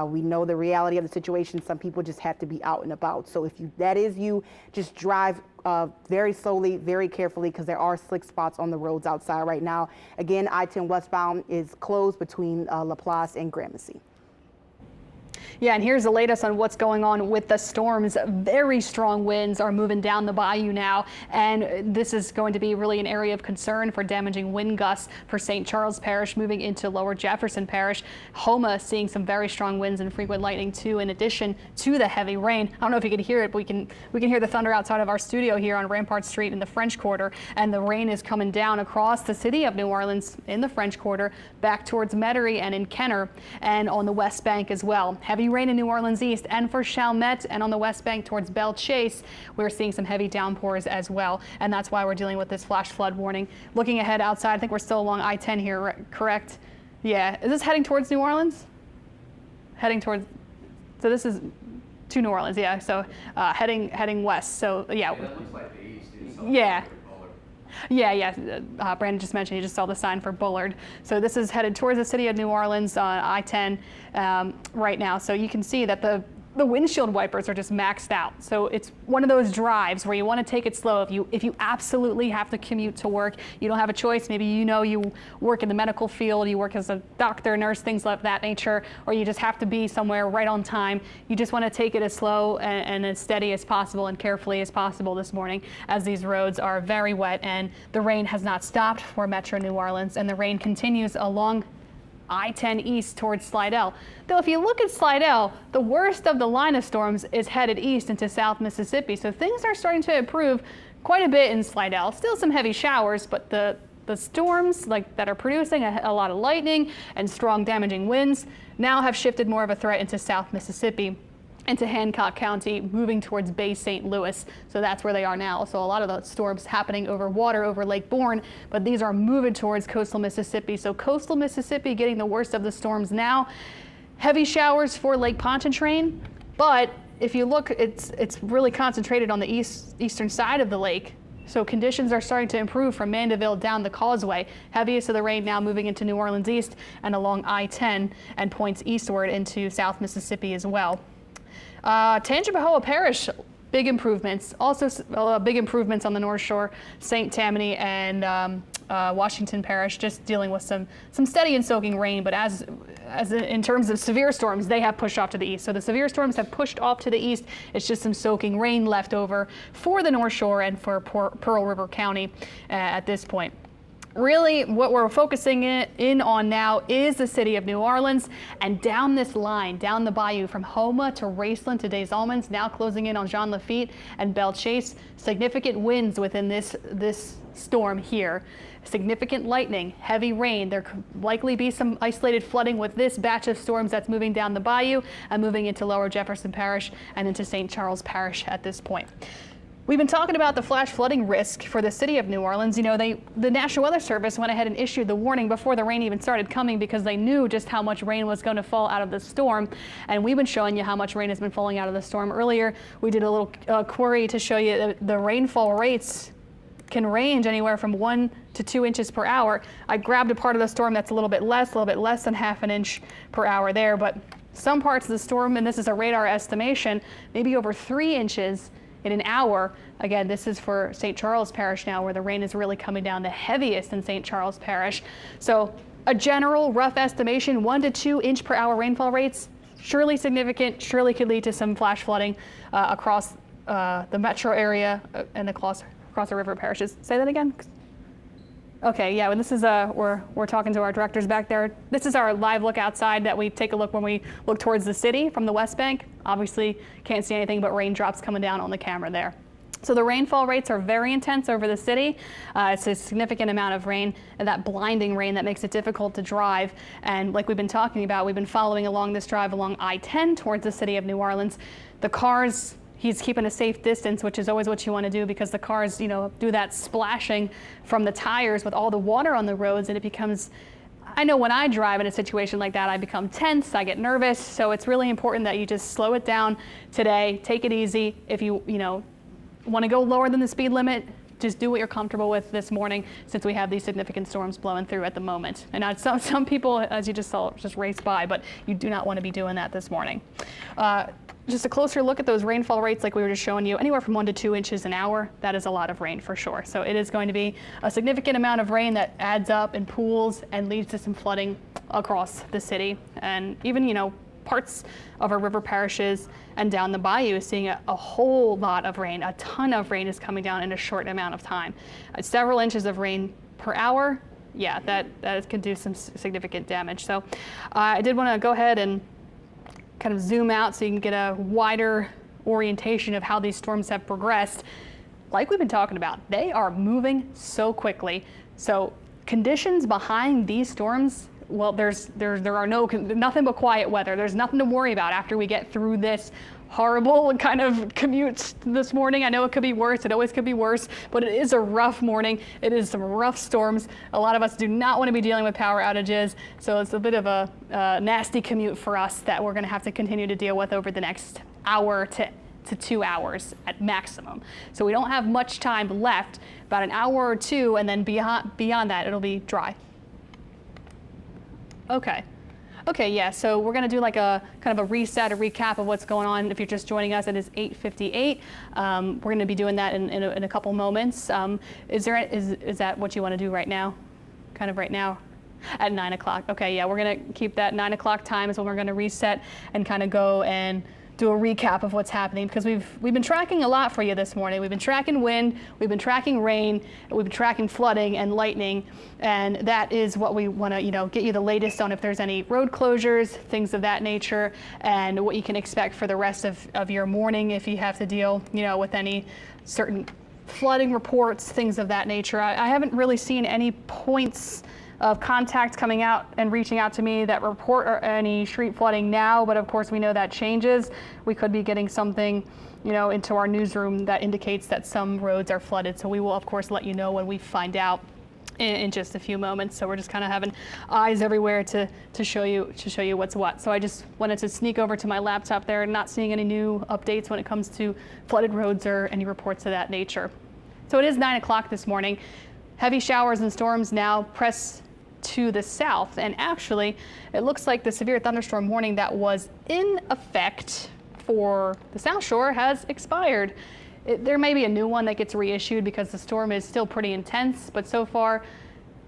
we know the reality of the situation. Some people just have to be out and about. So if that is you, just drive very slowly, very carefully, because there are slick spots on the roads outside right now. Again, I-10 westbound is closed between LaPlace and Gramercy.
Yeah, and here's the latest on what's going on with the storms. Very strong winds are moving down the bayou now, and this is going to be really an area of concern for damaging wind gusts for St. Charles Parish moving into Lower Jefferson Parish. Homa seeing some very strong winds and frequent lightning too, in addition to the heavy rain. I don't know if you can hear it, but we can hear the thunder outside of our studio here on Rampart Street in the French Quarter, and the rain is coming down across the city of New Orleans in the French Quarter, back towards Metairie and in Kenner, and on the West Bank as well. Heavy rain in New Orleans East and for Chalmette, and on the West Bank towards Belle Chase, we're seeing some heavy downpours as well, and that's why we're dealing with this flash flood warning. Looking ahead outside, I think we're still along I-10 here, correct? Yeah, is this heading towards New Orleans? Heading towards, so this is to New Orleans, yeah, so heading west, so yeah.
That looks like the east.
Yeah. Yeah. Brandon just mentioned he just saw the sign for Bullard. So this is headed towards the city of New Orleans on I-10 right now. So you can see that the the windshield wipers are just maxed out. So it's one of those drives where you want to take it slow. If you absolutely have to commute to work, you don't have a choice. Maybe you work in the medical field, you work as a doctor, nurse, things of that nature, or you just have to be somewhere right on time. You just want to take it as slow and as steady as possible and carefully as possible this morning, as these roads are very wet and the rain has not stopped for Metro New Orleans, and the rain continues along I-10 east towards Slidell. Though if you look at Slidell, the worst of the line of storms is headed east into South Mississippi. So things are starting to improve quite a bit in Slidell. Still some heavy showers, but the storms that are producing a lot of lightning and strong damaging winds now have shifted more of a threat into South Mississippi, into Hancock County, moving towards Bay St. Louis. So that's where they are now. So a lot of the storms happening over water over Lake Bourne, but these are moving towards coastal Mississippi. So coastal Mississippi getting the worst of the storms now. Heavy showers for Lake Pontchartrain, but if you look, it's really concentrated on the eastern side of the lake. So conditions are starting to improve from Mandeville down the Causeway. Heaviest of the rain now moving into New Orleans east and along I-10 and points eastward into South Mississippi as well. Tangipahoa Parish, big improvements. Also big improvements on the North Shore, St. Tammany and Washington Parish, just dealing with some steady and soaking rain. But as in terms of severe storms, they have pushed off to the east. So the severe storms have pushed off to the east. It's just some soaking rain left over for the North Shore and for Pearl River County at this point. Really, what we're focusing in on now is the city of New Orleans, and down this line, down the bayou from Houma to Raceland to Des Allemands, now closing in on Jean Lafitte and Belle Chase. Significant winds within this storm here. Significant lightning, heavy rain. There could likely be some isolated flooding with this batch of storms that's moving down the bayou and moving into Lower Jefferson Parish and into St. Charles Parish at this point. We've been talking about the flash flooding risk for the city of New Orleans. You know, the National Weather Service went ahead and issued the warning before the rain even started coming, because they knew just how much rain was going to fall out of the storm. And we've been showing you how much rain has been falling out of the storm. Earlier, we did a little query to show you the rainfall rates can range anywhere from 1 to 2 inches per hour. I grabbed a part of the storm that's a little bit less than half an inch per hour there. But some parts of the storm, and this is a radar estimation, maybe over 3 inches in an hour. Again, this is for St. Charles Parish now, where the rain is really coming down the heaviest in St. Charles Parish. So a general rough estimation, 1 to 2 inch per hour rainfall rates, surely significant, surely could lead to some flash flooding across the metro area and across the river parishes. Say that again? Okay, yeah, this is we're talking to our directors back there. This is our live look outside that we take a look when we look towards the city from the West Bank. Obviously can't see anything but raindrops coming down on the camera there. So the rainfall rates are very intense over the city. It's a significant amount of rain, and that blinding rain that makes it difficult to drive. And like we've been talking about, we've been following along this drive along I-10 towards the city of New Orleans. The cars, he's keeping a safe distance, which is always what you want to do, because the cars, do that splashing from the tires with all the water on the roads, and it becomes, I know when I drive in a situation like that, I become tense, I get nervous. So it's really important that you just slow it down today, take it easy. If you want to go lower than the speed limit, just do what you're comfortable with this morning, since we have these significant storms blowing through at the moment. And some people, as you just saw, just race by, but you do not want to be doing that this morning. Just a closer look at those rainfall rates, like we were just showing you, anywhere from 1 to 2 inches an hour. That is a lot of rain for sure. So it is going to be a significant amount of rain that adds up and pools and leads to some flooding across the city. And even, parts of our river parishes and down the bayou is seeing a whole lot of rain. A ton of rain is coming down in a short amount of time. Several inches of rain per hour, yeah, that can do some significant damage. So I did want to go ahead and kind of zoom out so you can get a wider orientation of how these storms have progressed. Like we've been talking about, they are moving so quickly. So conditions behind these storms, well, there are nothing but quiet weather. There's nothing to worry about after we get through this horrible kind of commute this morning. I know it could be worse. It always could be worse, but it is a rough morning. It is some rough storms. A lot of us do not want to be dealing with power outages, so it's a bit of a nasty commute for us that we're going to have to continue to deal with over the next hour to 2 hours at maximum. So we don't have much time left, about an hour or two, and then beyond that, it'll be dry. Okay. Okay, yeah, so we're going to do like a kind of a reset, a recap of what's going on. If you're just joining us, it is 8:58. We're going to be doing that in a couple moments. Is that what you want to do right now? Kind of right now? At 9 o'clock. Okay, yeah, we're going to keep that 9 o'clock time is when we're going to reset and kind of go and do a recap of what's happening, because we've been tracking a lot for you this morning. We've been tracking wind, we've been tracking rain, we've been tracking flooding and lightning, and that is what we want to get you the latest on if there's any road closures, things of that nature, and what you can expect for the rest of your morning if you have to deal with any certain flooding reports, things of that nature. I haven't really seen any points of contact coming out and reaching out to me that report or any street flooding now, but of course we know that changes. We could be getting something into our newsroom that indicates that some roads are flooded, so we will of course let you know when we find out in just a few moments. So we're just kind of having eyes everywhere to show you what's what. So I just wanted to sneak over to my laptop there, not seeing any new updates when it comes to flooded roads or any reports of that nature. So it is 9 o'clock this morning. Heavy showers and storms now press to the south, and actually it looks like the severe thunderstorm warning that was in effect for the South Shore has expired. There may be a new one that gets reissued because the storm is still pretty intense, but so far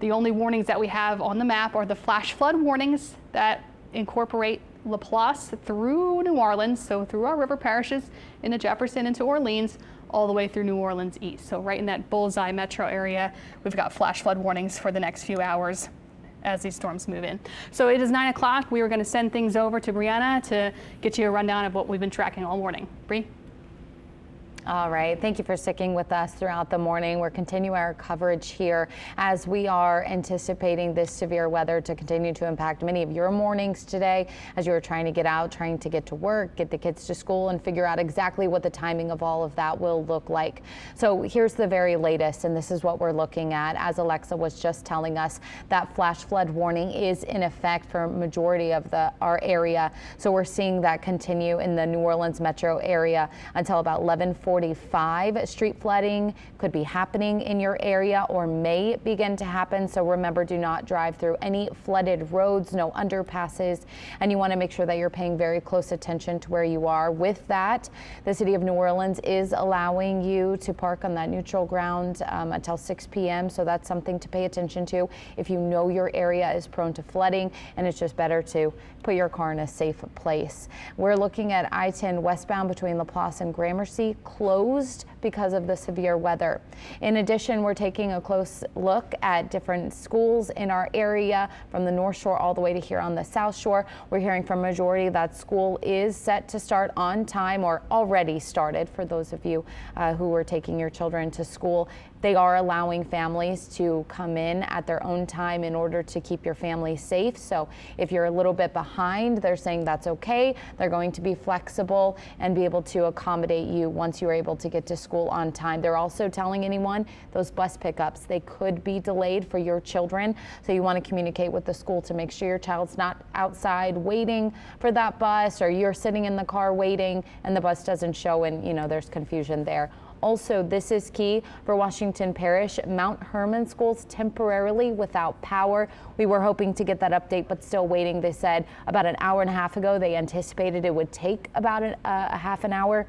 the only warnings that we have on the map are the flash flood warnings that incorporate Laplace through New Orleans, so through our river parishes into Jefferson, into Orleans, all the way through New Orleans east. So right in that bullseye metro area, we've got flash flood warnings for the next few hours as these storms move in. So it is 9 o'clock. We are going to send things over to Brianna to get you a rundown of what we've been tracking all morning. Bree?
All right. Thank you for sticking with us throughout the morning. We're continuing our coverage here as we are anticipating this severe weather to continue to impact many of your mornings today as you are trying to get out, trying to get to work, get the kids to school, and figure out exactly what the timing of all of that will look like. So here's the very latest, and this is what we're looking at. As Alexa was just telling us, that flash flood warning is in effect for a majority of our area. So we're seeing that continue in the New Orleans metro area until about 11:45. Street flooding could be happening in your area or may begin to happen. So remember, do not drive through any flooded roads, no underpasses, and you want to make sure that you're paying very close attention to where you are. With that, the city of New Orleans is allowing you to park on that neutral ground until 6 p.m. So that's something to pay attention to if you know your area is prone to flooding, and it's just better to put your car in a safe place. We're looking at I-10 westbound between Laplace and Gramercy closed because of the severe weather. In addition, we're taking a close look at different schools in our area from the North Shore all the way to here on the South Shore. We're hearing from a majority that school is set to start on time or already started for those of you who are taking your children to school. They are allowing families to come in at their own time in order to keep your family safe. So if you're a little bit behind, they're saying that's okay. They're going to be flexible and be able to accommodate you once you're able to get to school on time. They're also telling anyone those bus pickups, they could be delayed for your children. So you want to communicate with the school to make sure your child's not outside waiting for that bus, or you're sitting in the car waiting and the bus doesn't show, and there's confusion there. Also, this is key for Washington Parish. Mount Hermon schools temporarily without power. We were hoping to get that update, but still waiting. They said about an hour and a half ago, they anticipated it would take about a half an hour.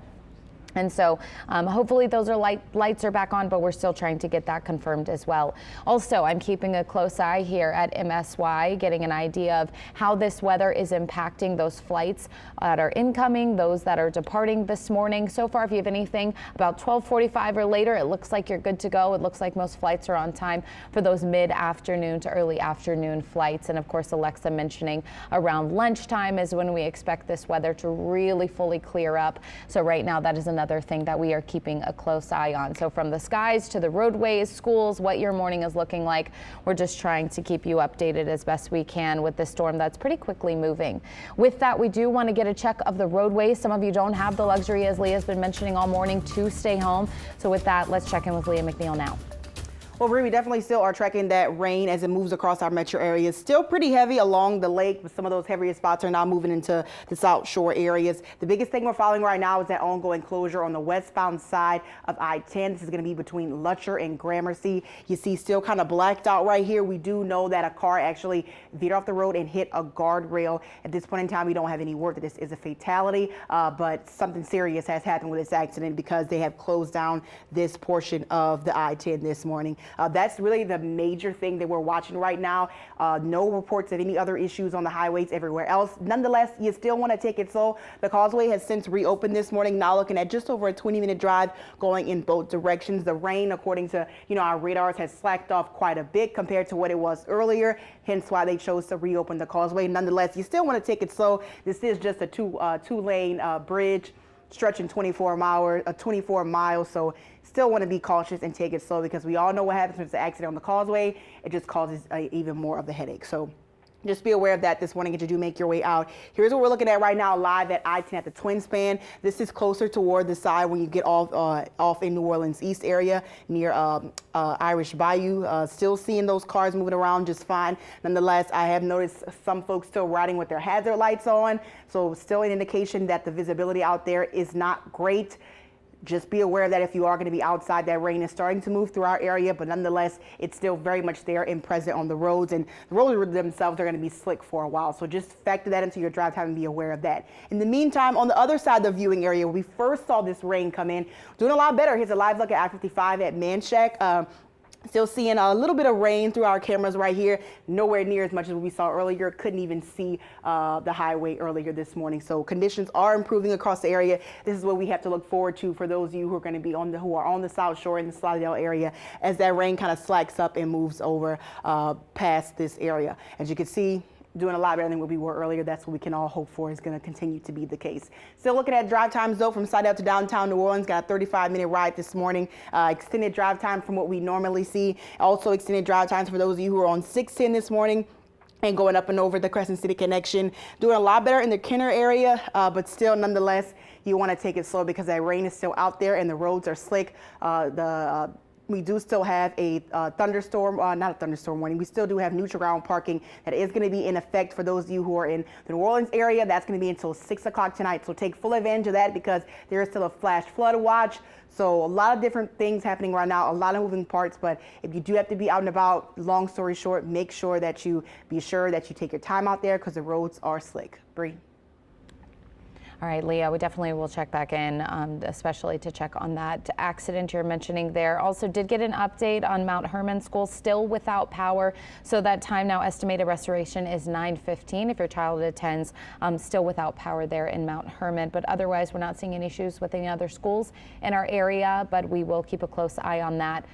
And so hopefully those are lights are back on, but we're still trying to get that confirmed as well. Also, I'm keeping a close eye here at MSY, getting an idea of how this weather is impacting those flights that are incoming, those that are departing this morning. So far, if you have anything about 12:45 or later, it looks like you're good to go. It looks like most flights are on time for those mid-afternoon to early afternoon flights. And of course, Alexa mentioning around lunchtime is when we expect this weather to really fully clear up. So right now, that is another thing that we are keeping a close eye on. So from the skies to the roadways, schools, what your morning is looking like, we're just trying to keep you updated as best we can with this storm that's pretty quickly moving. With that, we do want to get a check of the roadways. Some of you don't have the luxury, as Leah's been mentioning all morning, to stay home. So with that, let's check in with Leah McNeil now.
Well, Bree, we definitely still are tracking that rain as it moves across our metro areas. Still pretty heavy along the lake, but some of those heavier spots are now moving into the South Shore areas. The biggest thing we're following right now is that ongoing closure on the westbound side of I-10. This is going to be between Lutcher and Gramercy. You see still kind of blacked out right here. We do know that a car actually veered off the road and hit a guardrail. At this point in time, we don't have any word that this is a fatality, but something serious has happened with this accident because they have closed down this portion of the I-10 this morning. That's really the major thing that we're watching right now. No reports of any other issues on the highways everywhere else. Nonetheless, you still want to take it slow. The Causeway has since reopened this morning, now looking at just over a 20-minute drive going in both directions. The rain, according to our radars, has slacked off quite a bit compared to what it was earlier, hence why they chose to reopen the Causeway. Nonetheless, you still want to take it slow. This is just a two-lane bridge stretching 24 miles, so still want to be cautious and take it slow because we all know what happens when it's an accident on the Causeway. It just causes even more of the headache. So just be aware of that this morning as you do make your way out. Here's what we're looking at right now live at I-10 at the Twin Span. This is closer toward the side when you get off in New Orleans East area near Irish Bayou. Still seeing those cars moving around just fine. Nonetheless, I have noticed some folks still riding with their hazard lights on. So still an indication that the visibility out there is not great. Just be aware that if you are going to be outside, that rain is starting to move through our area, but nonetheless, it's still very much there and present on the roads, and the roads themselves are going to be slick for a while. So just factor that into your drive time and be aware of that. In the meantime, on the other side of the viewing area, where we first saw this rain come in, doing a lot better. Here's a live look at I-55 at Manchac. Still seeing a little bit of rain through our cameras right here. Nowhere near as much as we saw earlier. Couldn't even see the highway earlier this morning. So conditions are improving across the area. This is what we have to look forward to for those of you who are going to be on the South Shore in the Slidell area as that rain kind of slacks up and moves over past this area. As you can see, doing a lot better than what we were earlier. That's what we can all hope for is going to continue to be the case. Still looking at drive times though from Slidell to downtown New Orleans. Got a 35-minute ride this morning. Extended drive time from what we normally see. Also extended drive times for those of you who are on 610 this morning and going up and over the Crescent City connection. Doing a lot better in the Kenner area, but still nonetheless, you want to take it slow because that rain is still out there and the roads are slick. We do still have a thunderstorm, not a thunderstorm warning. We still do have neutral ground parking that is going to be in effect for those of you who are in the New Orleans area. That's going to be until 6 o'clock tonight. So take full advantage of that because there is still a flash flood watch. So a lot of different things happening right now, a lot of moving parts. But if you do have to be out and about, long story short, make sure that you take your time out there because the roads are slick. Bree.
All right, Leah, we definitely will check back in, especially to check on that accident you're mentioning there. Also did get an update on Mount Hermon School still without power. So that time now estimated restoration is 9:15 if your child attends, still without power there in Mount Hermon. But otherwise, we're not seeing any issues with any other schools in our area, but we will keep a close eye on that.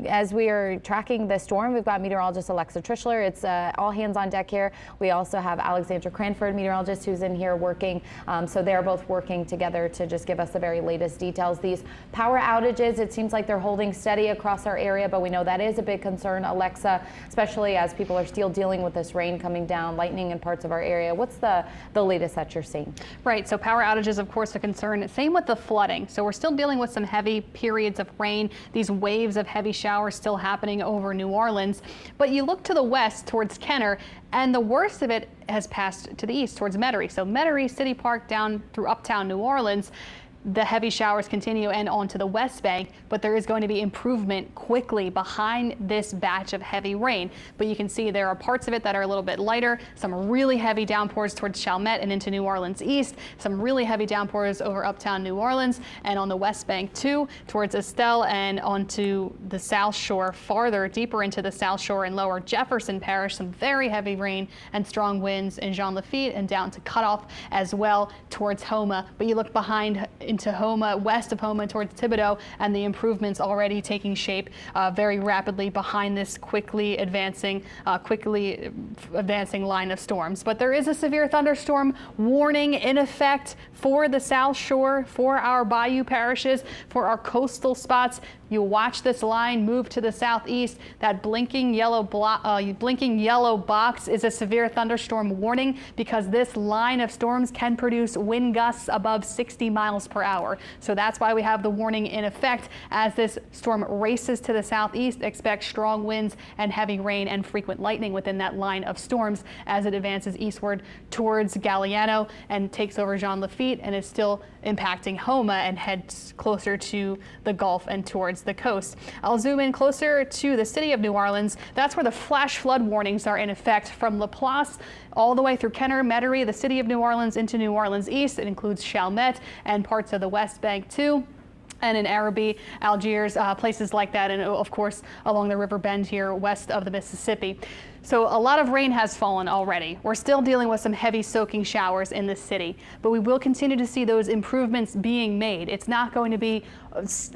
As we are tracking the storm, we've got meteorologist Alexa Trischler. It's all hands on deck here. We also have Alexandra Cranford, meteorologist, who's in here working. So they're both working together to just give us the very latest details. These power outages, it seems like they're holding steady across our area, but we know that is a big concern, Alexa, especially as people are still dealing with this rain coming down, lightning in parts of our area. What's the latest that you're seeing? Right, so power outages, of course, a concern. Same with the flooding. So we're still dealing with some heavy periods of rain, these waves of heavy showers still happening over New Orleans. But you look to the west towards Kenner, and the worst of it has passed to the east towards Metairie. So Metairie, City Park, down through uptown New Orleans. The heavy showers continue and onto the West Bank, but there is going to be improvement quickly behind this batch of heavy rain. But you can see there are parts of it that are a little bit lighter, some really heavy downpours towards Chalmette and into New Orleans East, some really heavy downpours over uptown New Orleans and on the West Bank too, towards Estelle and onto the South Shore, farther deeper into the South Shore and lower Jefferson Parish, some very heavy rain and strong winds in Jean Lafitte and down to Cutoff as well towards Houma. But you look behind into Houma, west of Houma towards Thibodaux, and the improvements already taking shape very rapidly behind this quickly advancing line of storms. But there is a severe thunderstorm warning in effect for the South Shore, for our bayou parishes, for our coastal spots. You watch this line move to the southeast. That blinking yellow box is a severe thunderstorm warning because this line of storms can produce wind gusts above 60 miles per
hour. So that's why we have the warning in effect. As this storm races to the southeast, expect strong winds and heavy rain and frequent lightning within that line of storms as it advances eastward towards Galliano and takes over Jean Lafitte and is still impacting Houma and heads closer to the Gulf and towards the coast. I'll zoom in closer to the city of New Orleans. That's where the flash flood warnings are in effect from Laplace all the way through Kenner, Metairie, the city of New Orleans into New Orleans East. It includes Chalmette and parts of the West Bank too. And in Arabi, Algiers, places like that, and of course along the river bend here west of the Mississippi. So a lot of rain has fallen already. We're still dealing with some heavy soaking showers in the city, but we will continue to see those improvements being made. It's not going to be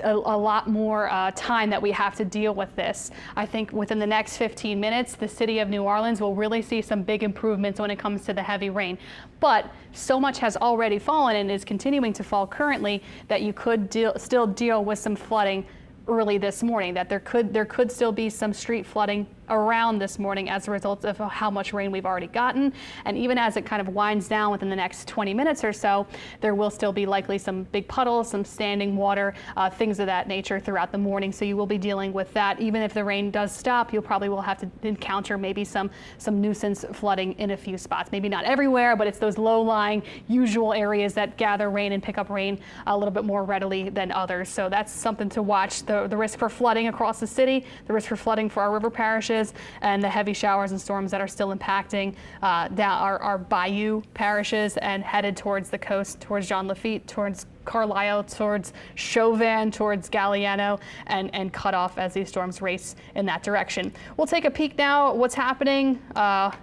a lot more time that we have to deal with this. I think within the next 15 minutes, the city of New Orleans will really see some big improvements when it comes to the heavy rain. But so much has already fallen and is continuing to fall currently that you could still deal with some flooding early this morning, that there could still be some street flooding around this morning as a result of how much rain we've already gotten. And even as it kind of winds down within the next 20 minutes or so, there will still be likely some big puddles, some standing water, things of that nature throughout the morning. So you will be dealing with that. Even if the rain does stop, you'll probably will have to encounter maybe some nuisance flooding in a few spots. Maybe not everywhere, but it's those low-lying usual areas that gather rain and pick up rain a little bit more readily than others. So that's something to watch. The risk for flooding across the city, the risk for flooding for our river parishes, and the heavy showers and storms that are still impacting our bayou parishes and headed towards the coast, towards Jean Lafitte, towards Carlisle, towards Chauvin, towards Galliano, and cut off as these storms race in that direction. We'll take a peek now at what's happening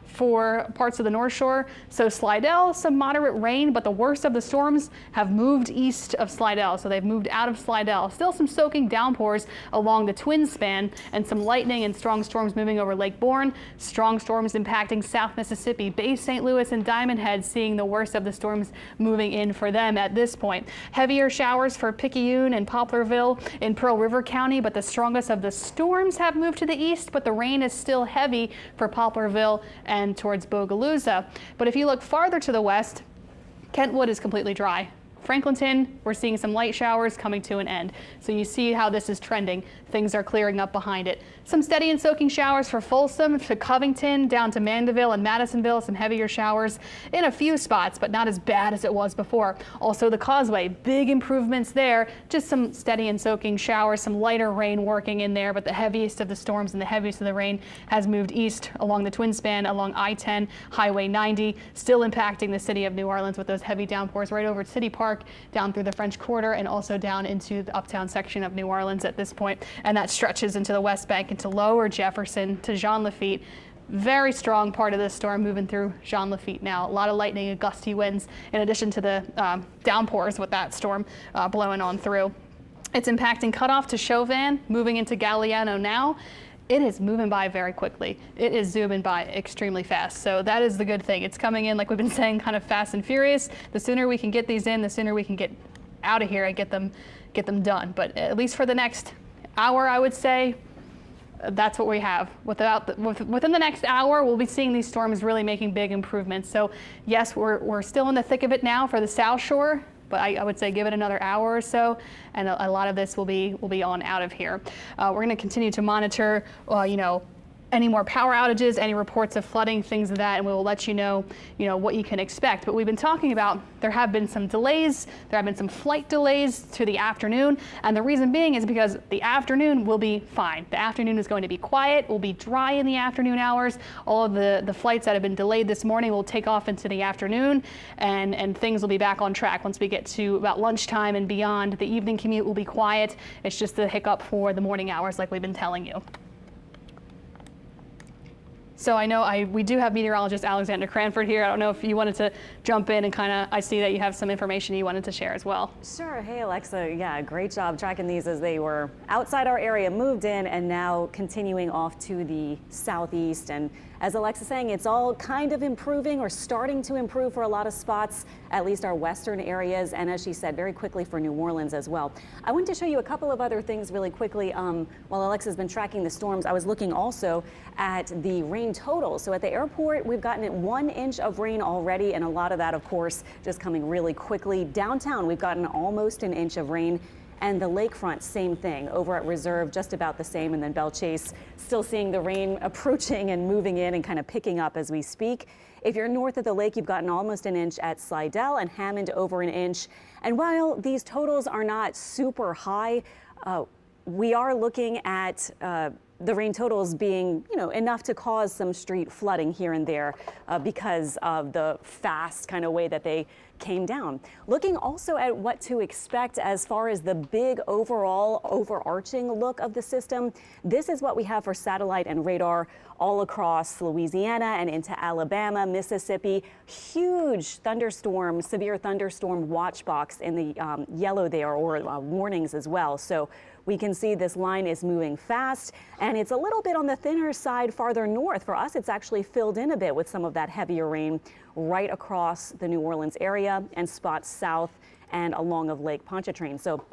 for parts of the North Shore. So Slidell, some moderate rain, but the worst of the storms have moved east of Slidell. So they've moved out of Slidell. Still some soaking downpours along the Twin Span and some lightning and strong storms moving over Lake Borgne. Strong storms impacting South Mississippi, Bay St. Louis and Diamond Head, seeing the worst of the storms moving in for them at this point. Heavier showers for Picayune and Poplarville in Pearl River County, but the strongest of the storms have moved to the east, but the rain is still heavy for Poplarville and towards Bogalusa. But if you look farther to the west, Kentwood is completely dry. Franklinton, we're seeing some light showers coming to an end. So you see how this is trending. Things are clearing up behind it. Some steady and soaking showers for Folsom to Covington, down to Mandeville and Madisonville. Some heavier showers in a few spots, but not as bad as it was before. Also the Causeway, big improvements there. Just some steady and soaking showers, some lighter rain working in there, but the heaviest of the storms and the heaviest of the rain has moved east along the Twin Span, along I-10, Highway 90, still impacting the city of New Orleans with those heavy downpours right over City Park, down through the French Quarter, and also down into the uptown section of New Orleans at this point. And that stretches into the West Bank, into Lower Jefferson, to Jean Lafitte. Very strong part of this storm moving through Jean Lafitte now. A lot of lightning and gusty winds in addition to the downpours with that storm blowing on through. It's impacting cutoff to Chauvin, moving into Galliano now. It is moving by very quickly. It is zooming by extremely fast. So that is the good thing. It's coming in, like we've been saying, kind of fast and furious. The sooner we can get these in, the sooner we can get out of here and get them done. But at least for the next hour, I would say, that's what we have. Within the next hour, we'll be seeing these storms really making big improvements. So yes, we're still in the thick of it now for the South Shore, but I would say give it another hour or so, and a lot of this will be on out of here. We're going to continue to monitor, any more power outages, any reports of flooding, things of that, and we will let you know what you can expect. But we've been talking about there have been some delays, there have been some flight delays to the afternoon, and the reason being is because the afternoon will be fine. The afternoon is going to be quiet, will be dry in the afternoon hours. All of the flights that have been delayed this morning will take off into the afternoon, and things will be back on track once we get to about lunchtime and beyond. The evening commute will be quiet. It's just the hiccup for the morning hours like we've been telling you. So I know we do have meteorologist Alexander Cranford here. I don't know if you wanted to jump in and I see that you have some information you wanted to share as well.
Sure. Hey, Alexa. Yeah, great job tracking these as they were outside our area, moved in, and now continuing off to the southeast. And as Alexa's saying, it's all kind of improving or starting to improve for a lot of spots, at least our western areas. And as she said, very quickly for New Orleans as well. I wanted to show you a couple of other things really quickly. While Alexa's been tracking the storms, I was looking also at the rain rain totals. So at the airport, we've gotten 1 inch of rain already, and a lot of that, of course, just coming really quickly. Downtown, we've gotten almost an inch of rain. And the lakefront, same thing. Over at Reserve, just about the same. And then Belle Chase, still seeing the rain approaching and moving in and kind of picking up as we speak. If you're north of the lake, you've gotten almost an inch at Slidell, and Hammond over an inch. And while these totals are not super high, we are looking at the rain totals being, enough to cause some street flooding here and there because of the fast kind of way that they came down. Looking also at what to expect as far as the big overall overarching look of the system. This is what we have for satellite and radar all across Louisiana and into Alabama, Mississippi. Huge thunderstorm, severe thunderstorm watch box in the yellow there, or warnings as well. So we can see this line is moving fast, and it's a little bit on the thinner side farther north. For us, it's actually filled in a bit with some of that heavier rain right across the New Orleans area and spots south and along of Lake Ponchatula. So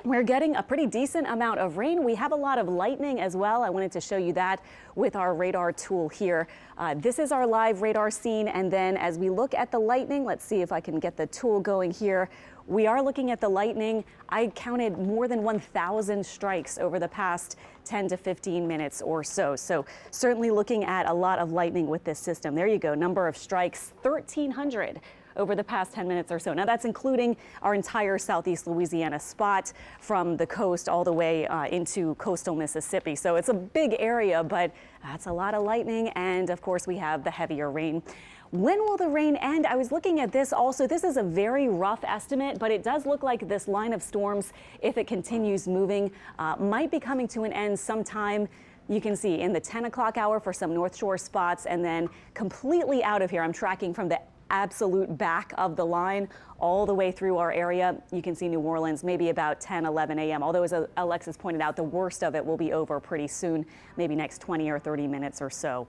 we're getting a pretty decent amount of rain. We have a lot of lightning as well. I wanted to show you that with our radar tool here. This is our live radar scene. And then as we look at the lightning, let's see if I can get the tool going here. We are looking at the lightning. I counted more than 1,000 strikes over the past 10 to 15 minutes or so. So certainly looking at a lot of lightning with this system. There you go. Number of strikes, 1,300. Over the past 10 minutes or so. Now that's including our entire southeast Louisiana spot from the coast all the way into coastal Mississippi. So it's a big area, but that's a lot of lightning. And of course we have the heavier rain. When will the rain end? I was looking at this also. This is a very rough estimate, but it does look like this line of storms, if it continues moving, might be coming to an end sometime. You can see in the 10 o'clock hour for some North Shore spots, and then completely out of here. I'm tracking from the absolute back of the line all the way through our area. You can see New Orleans maybe about 10, 11 a.m. Although, as Alexis pointed out, the worst of it will be over pretty soon, maybe next 20 or 30 minutes or so.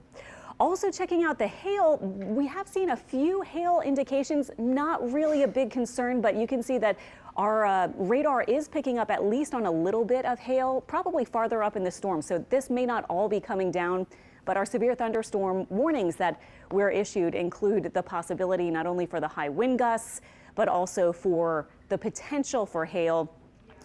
Also checking out the hail, we have seen a few hail indications, not really a big concern, but you can see that our radar is picking up at least on a little bit of hail, probably farther up in the storm. So this may not all be coming down, but our severe thunderstorm warnings that were issued include the possibility not only for the high wind gusts, but also for the potential for hail.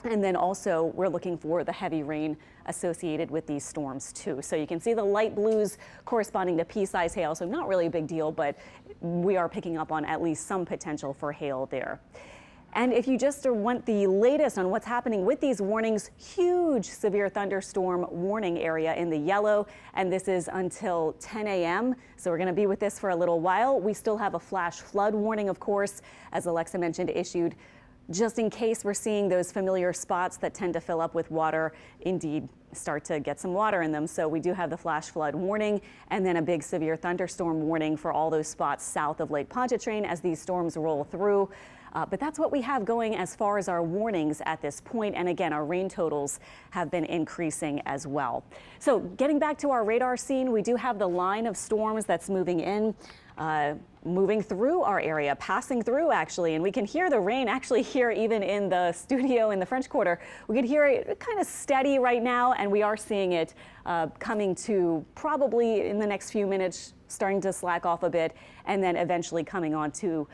And then also we're looking for the heavy rain associated with these storms too. So you can see the light blues corresponding to pea-sized hail. So not really a big deal, but we are picking up on at least some potential for hail there. And if you just want the latest on what's happening with these warnings, huge severe thunderstorm warning area in the yellow, and this is until 10 a.m. So we're going to be with this for a little while. We still have a flash flood warning, of course, as Alexa mentioned, issued just in case we're seeing those familiar spots that tend to fill up with water, indeed start to get some water in them. So we do have the flash flood warning, and then a big severe thunderstorm warning for all those spots south of Lake Ponchatula as these storms roll through. But that's what we have going as far as our warnings at this point. And again, our rain totals have been increasing as well. So getting back to our radar scene, we do have the line of storms that's moving in, moving through our area, passing through actually. And we can hear the rain actually here even in the studio in the French Quarter. We can hear it kind of steady right now, and we are seeing it coming to probably in the next few minutes, starting to slack off a bit, and then eventually coming on to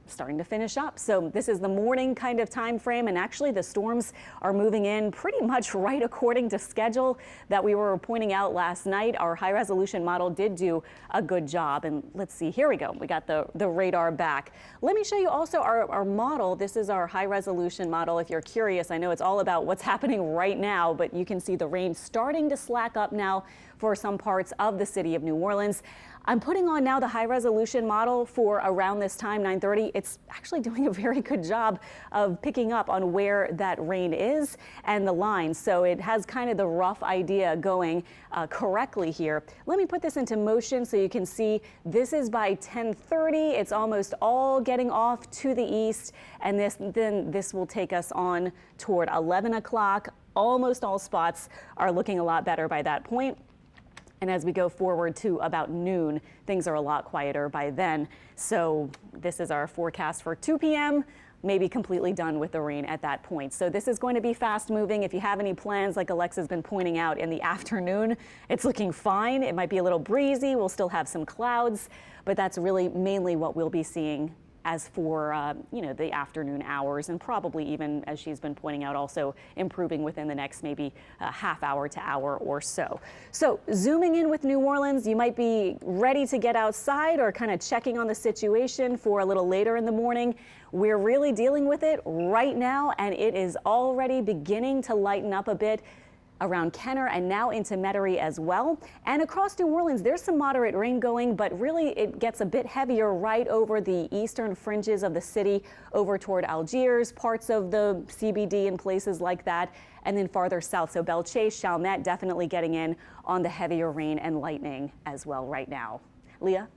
starting to finish up. So this is the morning kind of time frame, and actually the storms are moving in pretty much right according to schedule that we were pointing out last night. Our high resolution model did do a good job, and let's see, here we go. We got the radar back. Let me show you also our model. This is our high resolution model. If you're curious, I know it's all about what's happening right now, but you can see the rain starting to slack up now for some parts of the city of New Orleans. I'm putting on now the high resolution model for around this time, 9:30. It's actually doing a very good job of picking up on where that rain is and the line. So it has kind of the rough idea going correctly here. Let me put this into motion so you can see this is by 10:30. It's almost all getting off to the east, and then this will take us on toward 11 o'clock. Almost all spots are looking a lot better by that point. And as we go forward to about noon, things are a lot quieter by then. So this is our forecast for 2 p.m. maybe completely done with the rain at that point. So this is going to be fast moving. If you have any plans, like Alexa's been pointing out, in the afternoon, it's looking fine. It might be a little breezy. We'll still have some clouds, but that's really mainly what we'll be seeing as for the afternoon hours, and probably even, as she's been pointing out, also improving within the next maybe half hour to hour or so. So zooming in with New Orleans, you might be ready to get outside or kind of checking on the situation for a little later in the morning. We're really dealing with it right now, and it is already beginning to lighten up a bit around Kenner and now into Metairie as well. And across New Orleans, there's some moderate rain going, but really it gets a bit heavier right over the eastern fringes of the city, over toward Algiers, parts of the CBD and places like that, and then farther south. So Belchase, Chalmette definitely getting in on the heavier rain and lightning as well right now. Leah?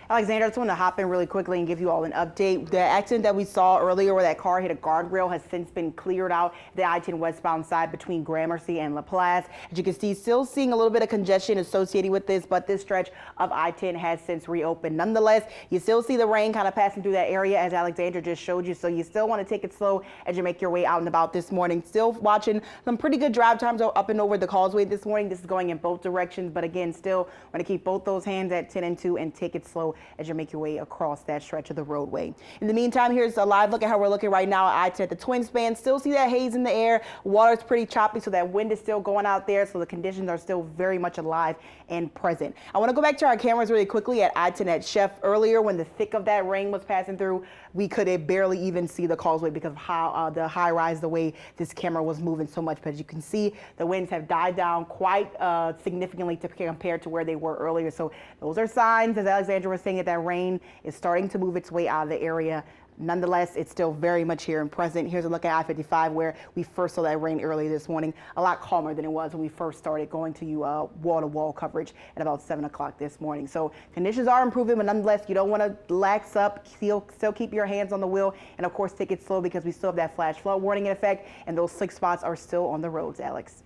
Alexandra, I just want to hop in really quickly and give you all an update. The accident that we saw earlier where that car hit a guardrail has since been cleared out the I-10 westbound side between Gramercy and LaPlace. As you can see, still seeing a little bit of congestion associated with this, but this stretch of I-10 has since reopened. Nonetheless, you still see the rain kind of passing through that area as Alexandra just showed you, so you still want to take it slow as you make your way out and about this morning. Still watching some pretty good drive times up and over the Causeway this morning. This is going in both directions, but again, still want to keep both those hands at 10 and 2 and take it slow as you make your way across that stretch of the roadway. In the meantime, here's a live look at how we're looking right now at I-10 at the Twin Span. Still see that haze in the air. Water's pretty choppy, so that wind is still going out there, so the conditions are still very much alive and present. I want to go back to our cameras really quickly at I-10 at Chef. Earlier, when the thick of that rain was passing through, we could barely even see the Causeway because of how the high rise, the way this camera was moving so much. But as you can see, the winds have died down quite significantly compared to where they were earlier. So those are signs, as Alexandra was saying, that that rain is starting to move its way out of the area. Nonetheless, it's still very much here and present. Here's a look at I-55 where we first saw that rain earlier this morning. A lot calmer than it was when we first started going to you wall-to-wall coverage at about 7 o'clock this morning. So conditions are improving, but nonetheless, you don't want to lax up. Still keep your hands on the wheel, and of course, take it slow because we still have that flash flood warning in effect, and those slick spots are still on the roads, Alex.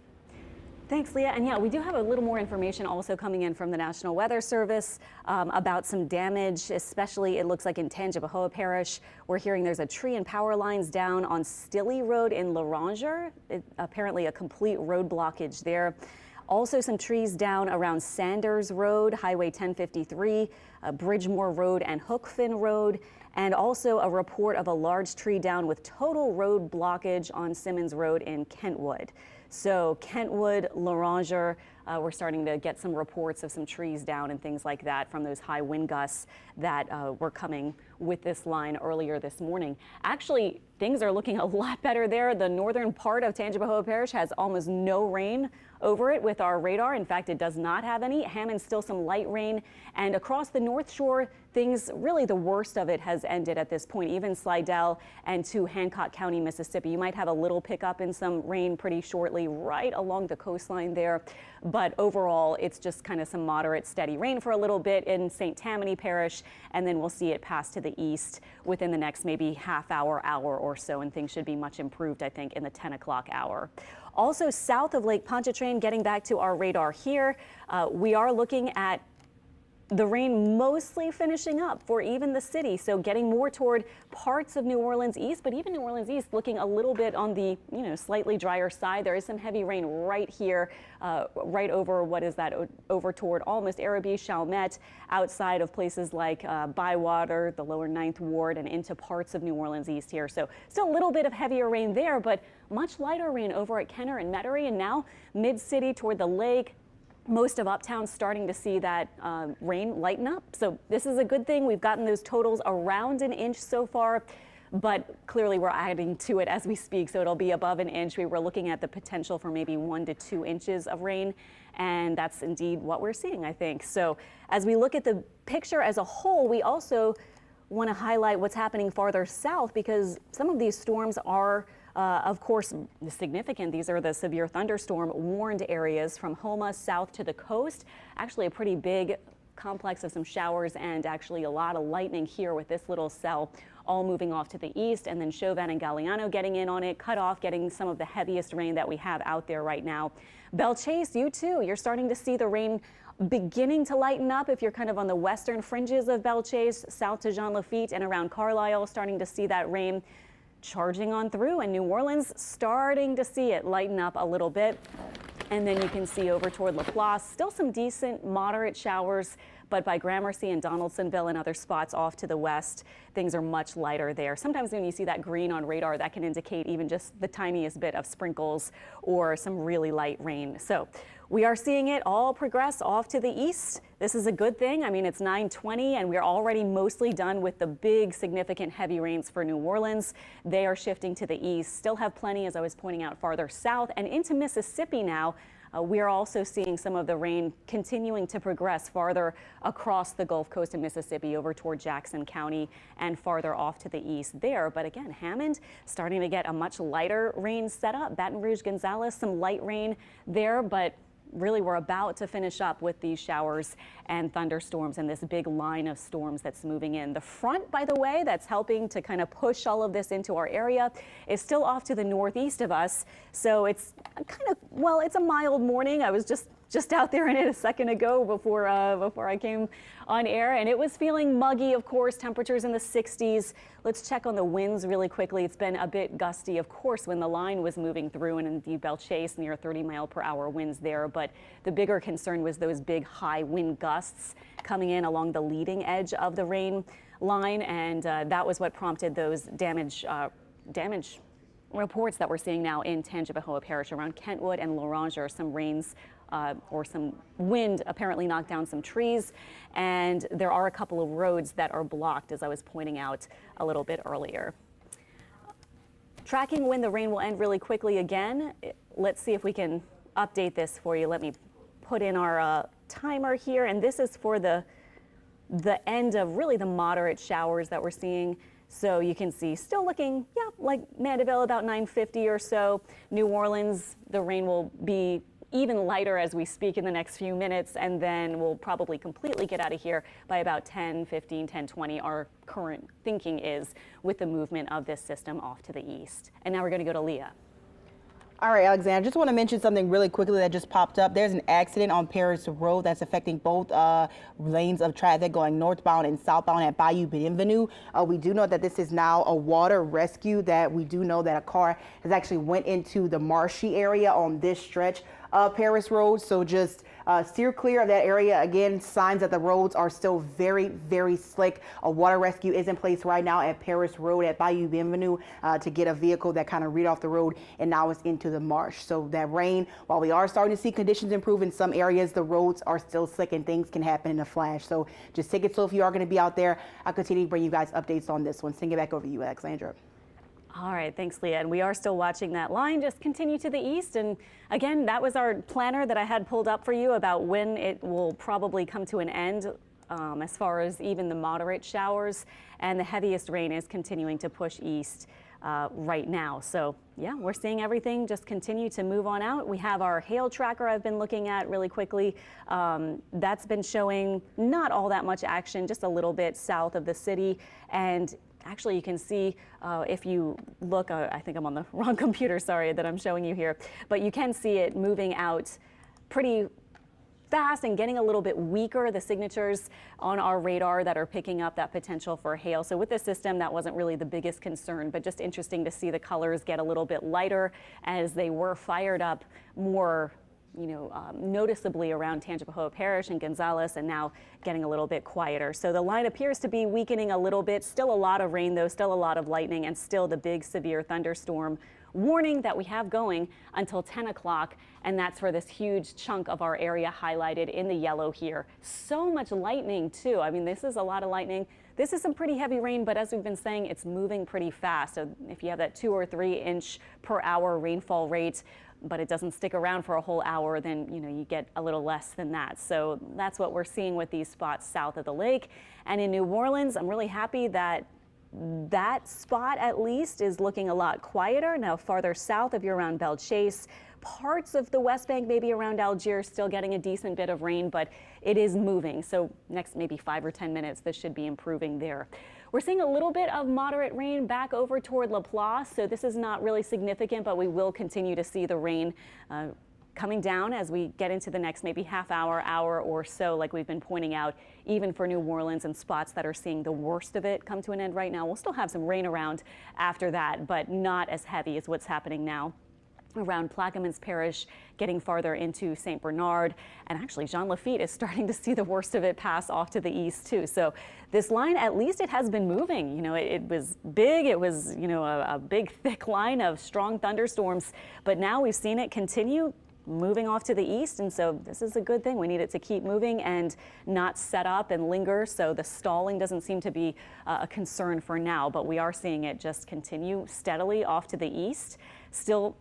Thanks, Leah. And yeah, we do have a little more information also coming in from the National Weather Service about some damage, especially it looks like in Tangipahoa Parish. We're hearing there's a tree and power lines down on Stilley Road in Loranger. Apparently a complete road blockage there. Also some trees down around Sanders Road, Highway 1053, Bridgemore Road and Hookfin Road. And also a report of a large tree down with total road blockage on Simmons Road in Kentwood. So Kentwood, Loranger, we're starting to get some reports of some trees down and things like that from those high wind gusts that were coming with this line earlier this morning. Actually, things are looking a lot better there. The northern part of Tangipahoa Parish has almost no rain over it with our radar. In fact, it does not have any. Hammond, still some light rain. And across the North Shore, things, really the worst of it has ended at this point, even Slidell and to Hancock County, Mississippi. You might have a little pickup in some rain pretty shortly right along the coastline there. But overall, it's just kind of some moderate, steady rain for a little bit in St. Tammany Parish, and then we'll see it pass to the east within the next maybe half hour or so, and things should be much improved, I think, in the 10 o'clock hour. Also south of Lake Pontchartrain, getting back to our radar here, we are looking at the rain mostly finishing up for even the city, so getting more toward parts of New Orleans East, but even New Orleans East looking a little bit on the slightly drier side. There is some heavy rain right here, right over over toward almost Arabi, Chalmette, outside of places like Bywater, the lower 9th Ward, and into parts of New Orleans East here. So still a little bit of heavier rain there, but much lighter rain over at Kenner and Metairie, and now mid-city toward the lake. Most of Uptown starting to see that rain lighten up. So this is a good thing. We've gotten those totals around an inch so far, but clearly we're adding to it as we speak. So it'll be above an inch. We were looking at the potential for maybe 1 to 2 inches of rain. And that's indeed what we're seeing, I think. So as we look at the picture as a whole, we also want to highlight what's happening farther south, because some of these storms are of course, significant. These are the severe thunderstorm warned areas from Homa south to the coast. Actually, a pretty big complex of some showers and actually a lot of lightning here with this little cell all moving off to the east, and then Chauvin and Galliano getting in on it, cut off, getting some of the heaviest rain that we have out there right now. Belchase, you too, you're starting to see the rain beginning to lighten up if you're kind of on the western fringes of Belchase, south to Jean Lafitte and around Carlisle, starting to see that rain charging on through, and New Orleans starting to see it lighten up a little bit. And then you can see over toward Laplace, still some decent moderate showers, but by Gramercy and Donaldsonville and other spots off to the west, things are much lighter there. Sometimes when you see that green on radar, that can indicate even just the tiniest bit of sprinkles or some really light rain. So we are seeing it all progress off to the east. This is a good thing. I mean, it's 9:20 and we're already mostly done with the big, significant heavy rains for New Orleans. They are shifting to the east. Still have plenty, as I was pointing out, farther south and into Mississippi now. We are also seeing some of the rain continuing to progress farther across the Gulf Coast of Mississippi over toward Jackson County and farther off to the east there. But again, Hammond starting to get a much lighter rain setup. Baton Rouge, Gonzales, some light rain there, but really we're about to finish up with these showers and thunderstorms and this big line of storms that's moving in. The front, by the way, that's helping to kind of push all of this into our area is still off to the northeast of us. So it's kind of, well, it's a mild morning. I was just out there in it a second ago before I came on air, and it was feeling muggy, of course, temperatures in the 60s. Let's check on the winds really quickly. It's been a bit gusty, of course, when the line was moving through, and indeed Belchase near 30-mile-per-hour winds there. But the bigger concern was those big high wind gusts coming in along the leading edge of the rain line, and that was what prompted those damage reports that we're seeing now in Tangipahoa Parish around Kentwood and Loranger. Some rains or some wind apparently knocked down some trees, and there are a couple of roads that are blocked, as I was pointing out a little bit earlier. Tracking when the rain will end really quickly again. Let's see if we can update this for you. Let me put in our timer here, and this is for the end of really the moderate showers that we're seeing. So you can see still looking, yeah, like Mandeville about 9:50 or so. New Orleans, the rain will be even lighter as we speak in the next few minutes, and then we'll probably completely get out of here by about 10:15, 10:20. Our current thinking is with the movement of this system off to the east. And now we're going to go to Leah.
All right, Alexander, I just want to mention something really quickly that just popped up. There's an accident on Paris Road that's affecting both lanes of traffic going northbound and southbound at Bayou Bienvenue. We do know that this is now a water rescue, that we do know that a car has actually went into the marshy area on this stretch of Paris Road. So just steer clear of that area. Again, signs that the roads are still very, very slick. A water rescue is in place right now at Paris Road at Bayou Bienvenue to get a vehicle that kind of read off the road, and now it's into the marsh. So that rain, while we are starting to see conditions improve in some areas, the roads are still slick and things can happen in a flash. So just take it slow if you are going to be out there. I'll continue to bring you guys updates on this one. Send it back over to you, Alexandra.
All right, thanks, Leah. And we are still watching that line just continue to the east. And again, that was our planner that I had pulled up for you about when it will probably come to an end as far as even the moderate showers. And the heaviest rain is continuing to push east right now. So yeah, we're seeing everything just continue to move on out. We have our hail tracker I've been looking at really quickly. That's been showing not all that much action, just a little bit south of the city. And actually, you can see if you look, I think I'm on the wrong computer, sorry, that I'm showing you here, but you can see it moving out pretty fast and getting a little bit weaker, the signatures on our radar that are picking up that potential for hail. So with this system, that wasn't really the biggest concern, but just interesting to see the colors get a little bit lighter as they were fired up more noticeably around Tangipahoa Parish and Gonzales, and now getting a little bit quieter. So the line appears to be weakening a little bit. Still a lot of rain, though, still a lot of lightning, and still the big severe thunderstorm warning that we have going until 10 o'clock, and that's for this huge chunk of our area highlighted in the yellow here. So much lightning, too. I mean, this is a lot of lightning. This is some pretty heavy rain, but as we've been saying, it's moving pretty fast. So if you have that 2 or 3 inch per hour rainfall rate, but it doesn't stick around for a whole hour, then you get a little less than that. So that's what we're seeing with these spots south of the lake. And in New Orleans, I'm really happy that that spot at least is looking a lot quieter. Now farther south, if you're around Belchase, parts of the West Bank, maybe around Algiers, still getting a decent bit of rain, but it is moving. So next maybe 5 or 10 minutes, this should be improving there. We're seeing a little bit of moderate rain back over toward Laplace, so this is not really significant, but we will continue to see the rain coming down as we get into the next maybe half hour, hour or so, like we've been pointing out, even for New Orleans and spots that are seeing the worst of it come to an end right now. We'll still have some rain around after that, but not as heavy as what's happening now around Plaquemines Parish, getting farther into St. Bernard. And actually, Jean Lafitte is starting to see the worst of it pass off to the east, too. So this line, at least it has been moving. You know, it was big. It was, you know, a big, thick line of strong thunderstorms. But now we've seen it continue moving off to the east, and so this is a good thing. We need it to keep moving and not set up and linger, so the stalling doesn't seem to be a concern for now, but we are seeing it just continue steadily off to the east. Still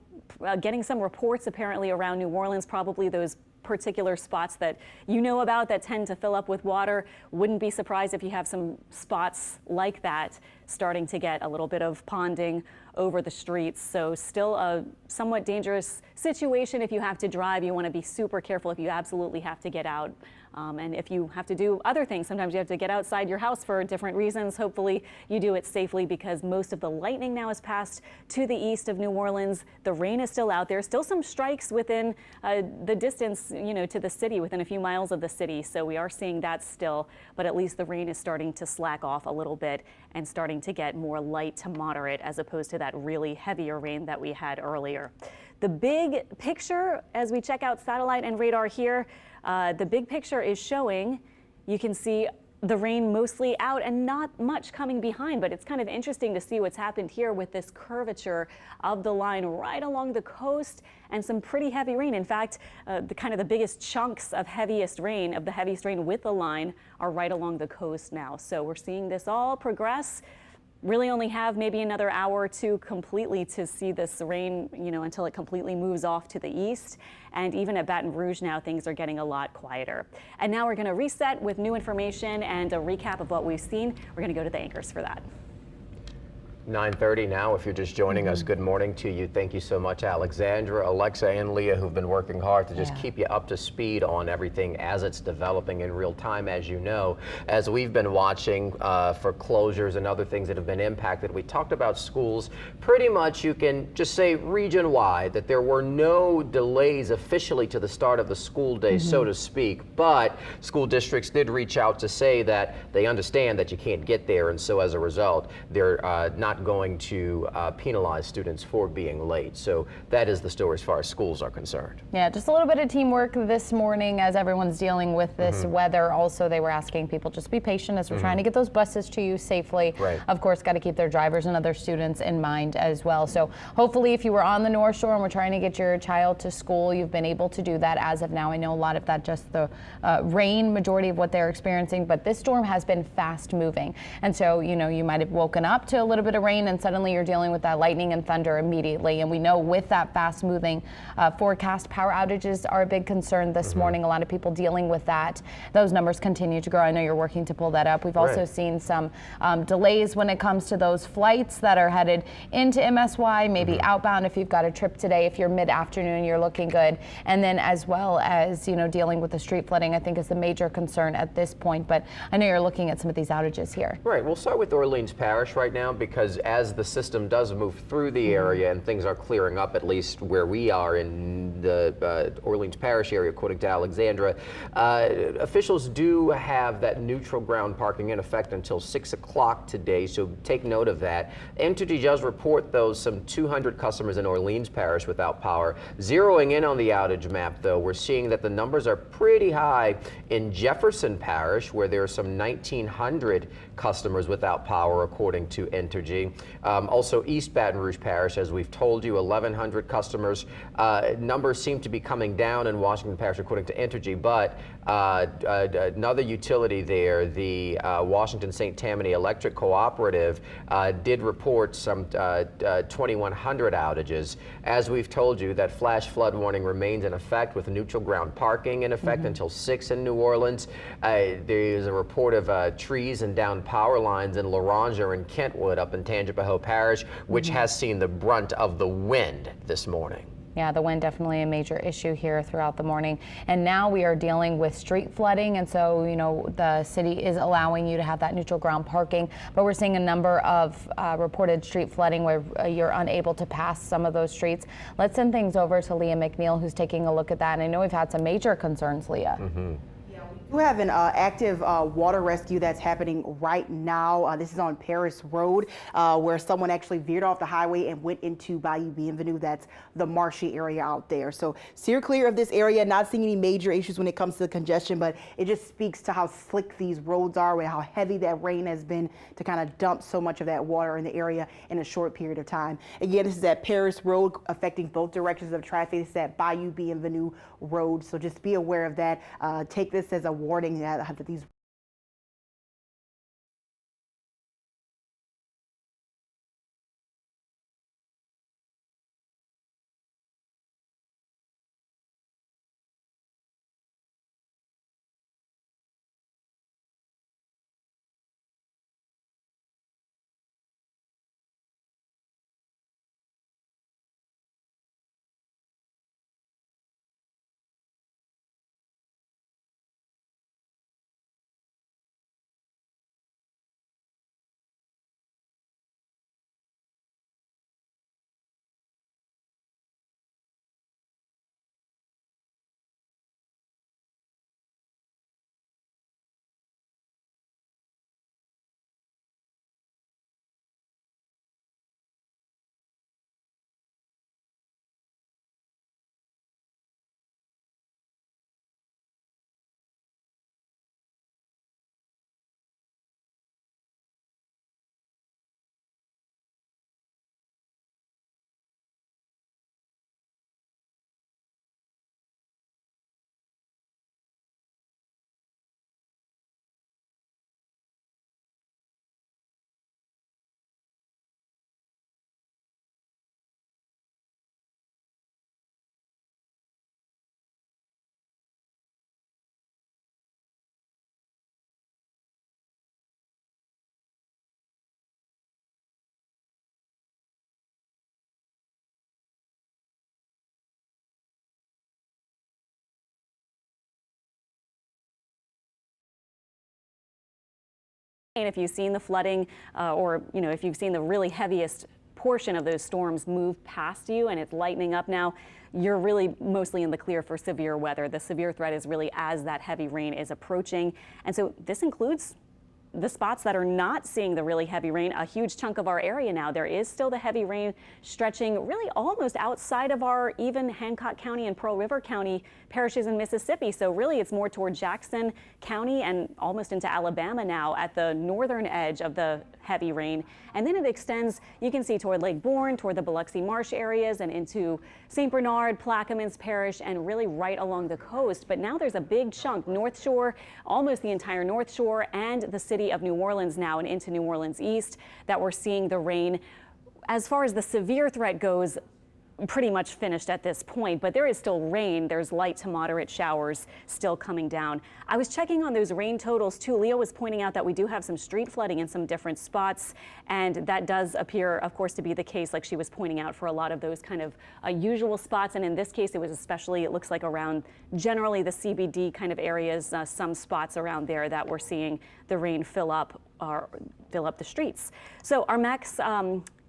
getting some reports apparently around New Orleans, probably those particular spots that you know about that tend to fill up with water. Wouldn't be surprised if you have some spots like that starting to get a little bit of ponding over the streets. So still a somewhat dangerous situation if you have to drive. You want to be super careful if you absolutely have to get out. And if you have to do other things, sometimes you have to get outside your house for different reasons. Hopefully you do it safely, because most of the lightning now has passed to the east of New Orleans. The rain is still out there. Still some strikes within the distance, you know, to the city, within a few miles of the city. So we are seeing that still, but at least the rain is starting to slack off a little bit and starting to get more light to moderate, as opposed to that really heavier rain that we had earlier. The big picture, as we check out satellite and radar here, the big picture is showing, you can see the rain mostly out and not much coming behind, but it's kind of interesting to see what's happened here with this curvature of the line right along the coast and some pretty heavy rain. In fact, the biggest chunks of the heaviest rain with the line are right along the coast now. So we're seeing this all progress. Really only have maybe another hour or two completely to see this rain, you know, until it completely moves off to the east. And even at Baton Rouge now, things are getting a lot quieter. And now we're going to reset with new information and a recap of what we've seen. We're going to go to the anchors for that.
9:30 now. If you're just joining us, good morning to you. Thank you so much, Alexandra, Alexa, and Leah, who've been working hard to just keep you up to speed on everything as it's developing in real time. As you know, as we've been watching for closures and other things that have been impacted, we talked about schools. Pretty much you can just say region-wide that there were no delays officially to the start of the school day, so to speak, but school districts did reach out to say that they understand that you can't get there, and so as a result, they're not going to penalize students for being late. So that is the story as far as schools are concerned.
Yeah, just a little bit of teamwork this morning as everyone's dealing with this weather. Also, they were asking people just be patient as we're trying to get those buses to you safely.
Right.
Of course, got to keep their drivers and other students in mind as well. So hopefully if you were on the North Shore and we're trying to get your child to school, you've been able to do that as of now. I know a lot of that just the rain, majority of what they're experiencing, but this storm has been fast moving. And so, you know, you might have woken up to a little bit of rain and suddenly you're dealing with that lightning and thunder immediately. And we know with that fast moving forecast, power outages are a big concern this morning. A lot of people dealing with that. Those numbers continue to grow. I know you're working to pull that up. We've also seen some delays when it comes to those flights that are headed into MSY, maybe outbound if you've got a trip today. If you're mid-afternoon, you're looking good. And then as well as, you know, dealing with the street flooding, I think is the major concern at this point. But I know you're looking at some of these outages here.
Right. We'll start with Orleans Parish right now, because as the system does move through the area and things are clearing up, at least where we are in the Orleans Parish area, according to Alexandra, officials do have that neutral ground parking in effect until 6 o'clock today, so take note of that. Entergy does report, though, some 200 customers in Orleans Parish without power. Zeroing in on the outage map, though, we're seeing that the numbers are pretty high in Jefferson Parish, where there are some 1,900 customers without power, according to Entergy. Also, East Baton Rouge Parish, as we've told you, 1,100 customers. Numbers seem to be coming down in Washington Parish, according to Entergy, but another utility there, the Washington St. Tammany Electric Cooperative, did report some 2,100 outages. As we've told you, that flash flood warning remains in effect, with neutral ground parking in effect until 6 in New Orleans. There is a report of trees and downed power lines in Loranger and Kentwood up in Tangipahoa Parish, which has seen the brunt of the wind this morning.
Yeah, the wind definitely a major issue here throughout the morning. And now we are dealing with street flooding. And so, you know, the city is allowing you to have that neutral ground parking, but we're seeing a number of reported street flooding where you're unable to pass some of those streets. Let's send things over to Leah McNeil, who's taking a look at that. And I know we've had some major concerns, Leah.
We have an active water rescue that's happening right now. This is on Paris Road, where someone actually veered off the highway and went into Bayou Bienvenue. That's the marshy area out there. So steer clear of this area. Not seeing any major issues when it comes to congestion, but it just speaks to how slick these roads are and how heavy that rain has been to kind of dump so much of that water in the area in a short period of time. Again, this is at Paris Road, affecting both directions of traffic. This is at Bayou Bienvenue Road. So just be aware of that. Take this as a warning that these
And if you've seen the flooding or, you know, if you've seen the really heaviest portion of those storms move past you and it's lightening up now, you're really mostly in the clear for severe weather. The severe threat is really as that heavy rain is approaching. And so this includes the spots that are not seeing the really heavy rain. A huge chunk of our area now, there is still the heavy rain stretching really almost outside of our even Hancock County and Pearl River County parishes in Mississippi. So really it's more toward Jackson County and almost into Alabama now at the northern edge of the heavy rain. And then it extends, you can see, toward Lake Bourne, toward the Biloxi Marsh areas and into St. Bernard, Plaquemines Parish, and really right along the coast. But now there's a big chunk, North Shore, almost the entire North Shore and the city of New Orleans now and into New Orleans East, that we're seeing the rain. As far as the severe threat goes, pretty much finished at this point, but there is still rain. There's light to moderate showers still coming down. I was checking on those rain totals too. Leo was pointing out that we do have some street flooding in some different spots, and that does appear, of course, to be the case, like she was pointing out, for a lot of those kind of usual spots. And in this case, it was especially, it looks like around generally the CBD kind of areas, some spots around there that we're seeing the rain fill up the streets. So our Max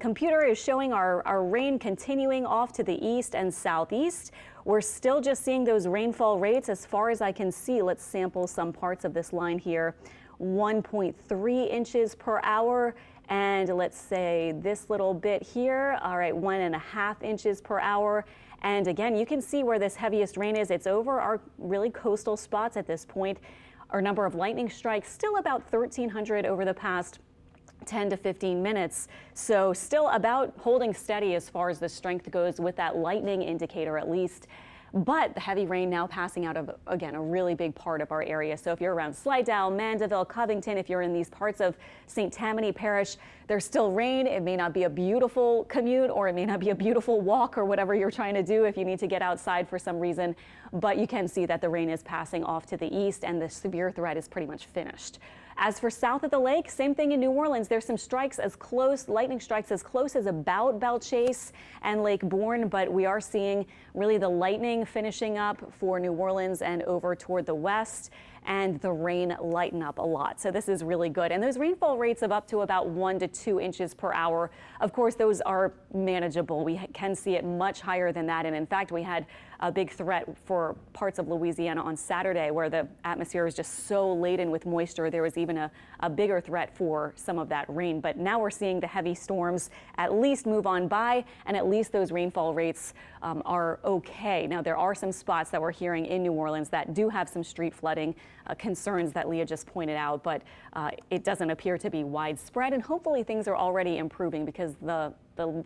computer is showing our rain continuing off to the east and southeast. We're still just seeing those rainfall rates as far as I can see. Let's sample some parts of this line here. 1.3 inches per hour. And let's say this little bit here. All right, 1.5 inches per hour. And again, you can see where this heaviest rain is. It's over our really coastal spots at this point. Our number of lightning strikes still about 1,300 over the past 10 to 15 minutes. So still about holding steady as far as the strength goes with that lightning indicator at least. But the heavy rain now passing out of, again, a really big part of our area. So if you're around Slidell, Mandeville, Covington, if you're in these parts of St. Tammany Parish, there's still rain. It may not be a beautiful commute, or it may not be a beautiful walk, or whatever you're trying to do if you need to get outside for some reason. But you can see that the rain is passing off to the east and the severe threat is pretty much finished. As for south of the lake, same thing in New Orleans. There's some lightning strikes as close as about Belchase and Lake Bourne, but we are seeing really the lightning finishing up for New Orleans and over toward the west, and the rain lighten up a lot. So this is really good. And those rainfall rates of up to about 1 to 2 inches per hour, of course, those are manageable. We can see it much higher than that. And in fact, we had a big threat for parts of Louisiana on Saturday where the atmosphere is just so laden with moisture. There was even a bigger threat for some of that rain. But now we're seeing the heavy storms at least move on by, and at least those rainfall rates are okay. Now, there are some spots that we're hearing in New Orleans that do have some street flooding concerns that Leah just pointed out, but it doesn't appear to be widespread, and hopefully things are already improving because the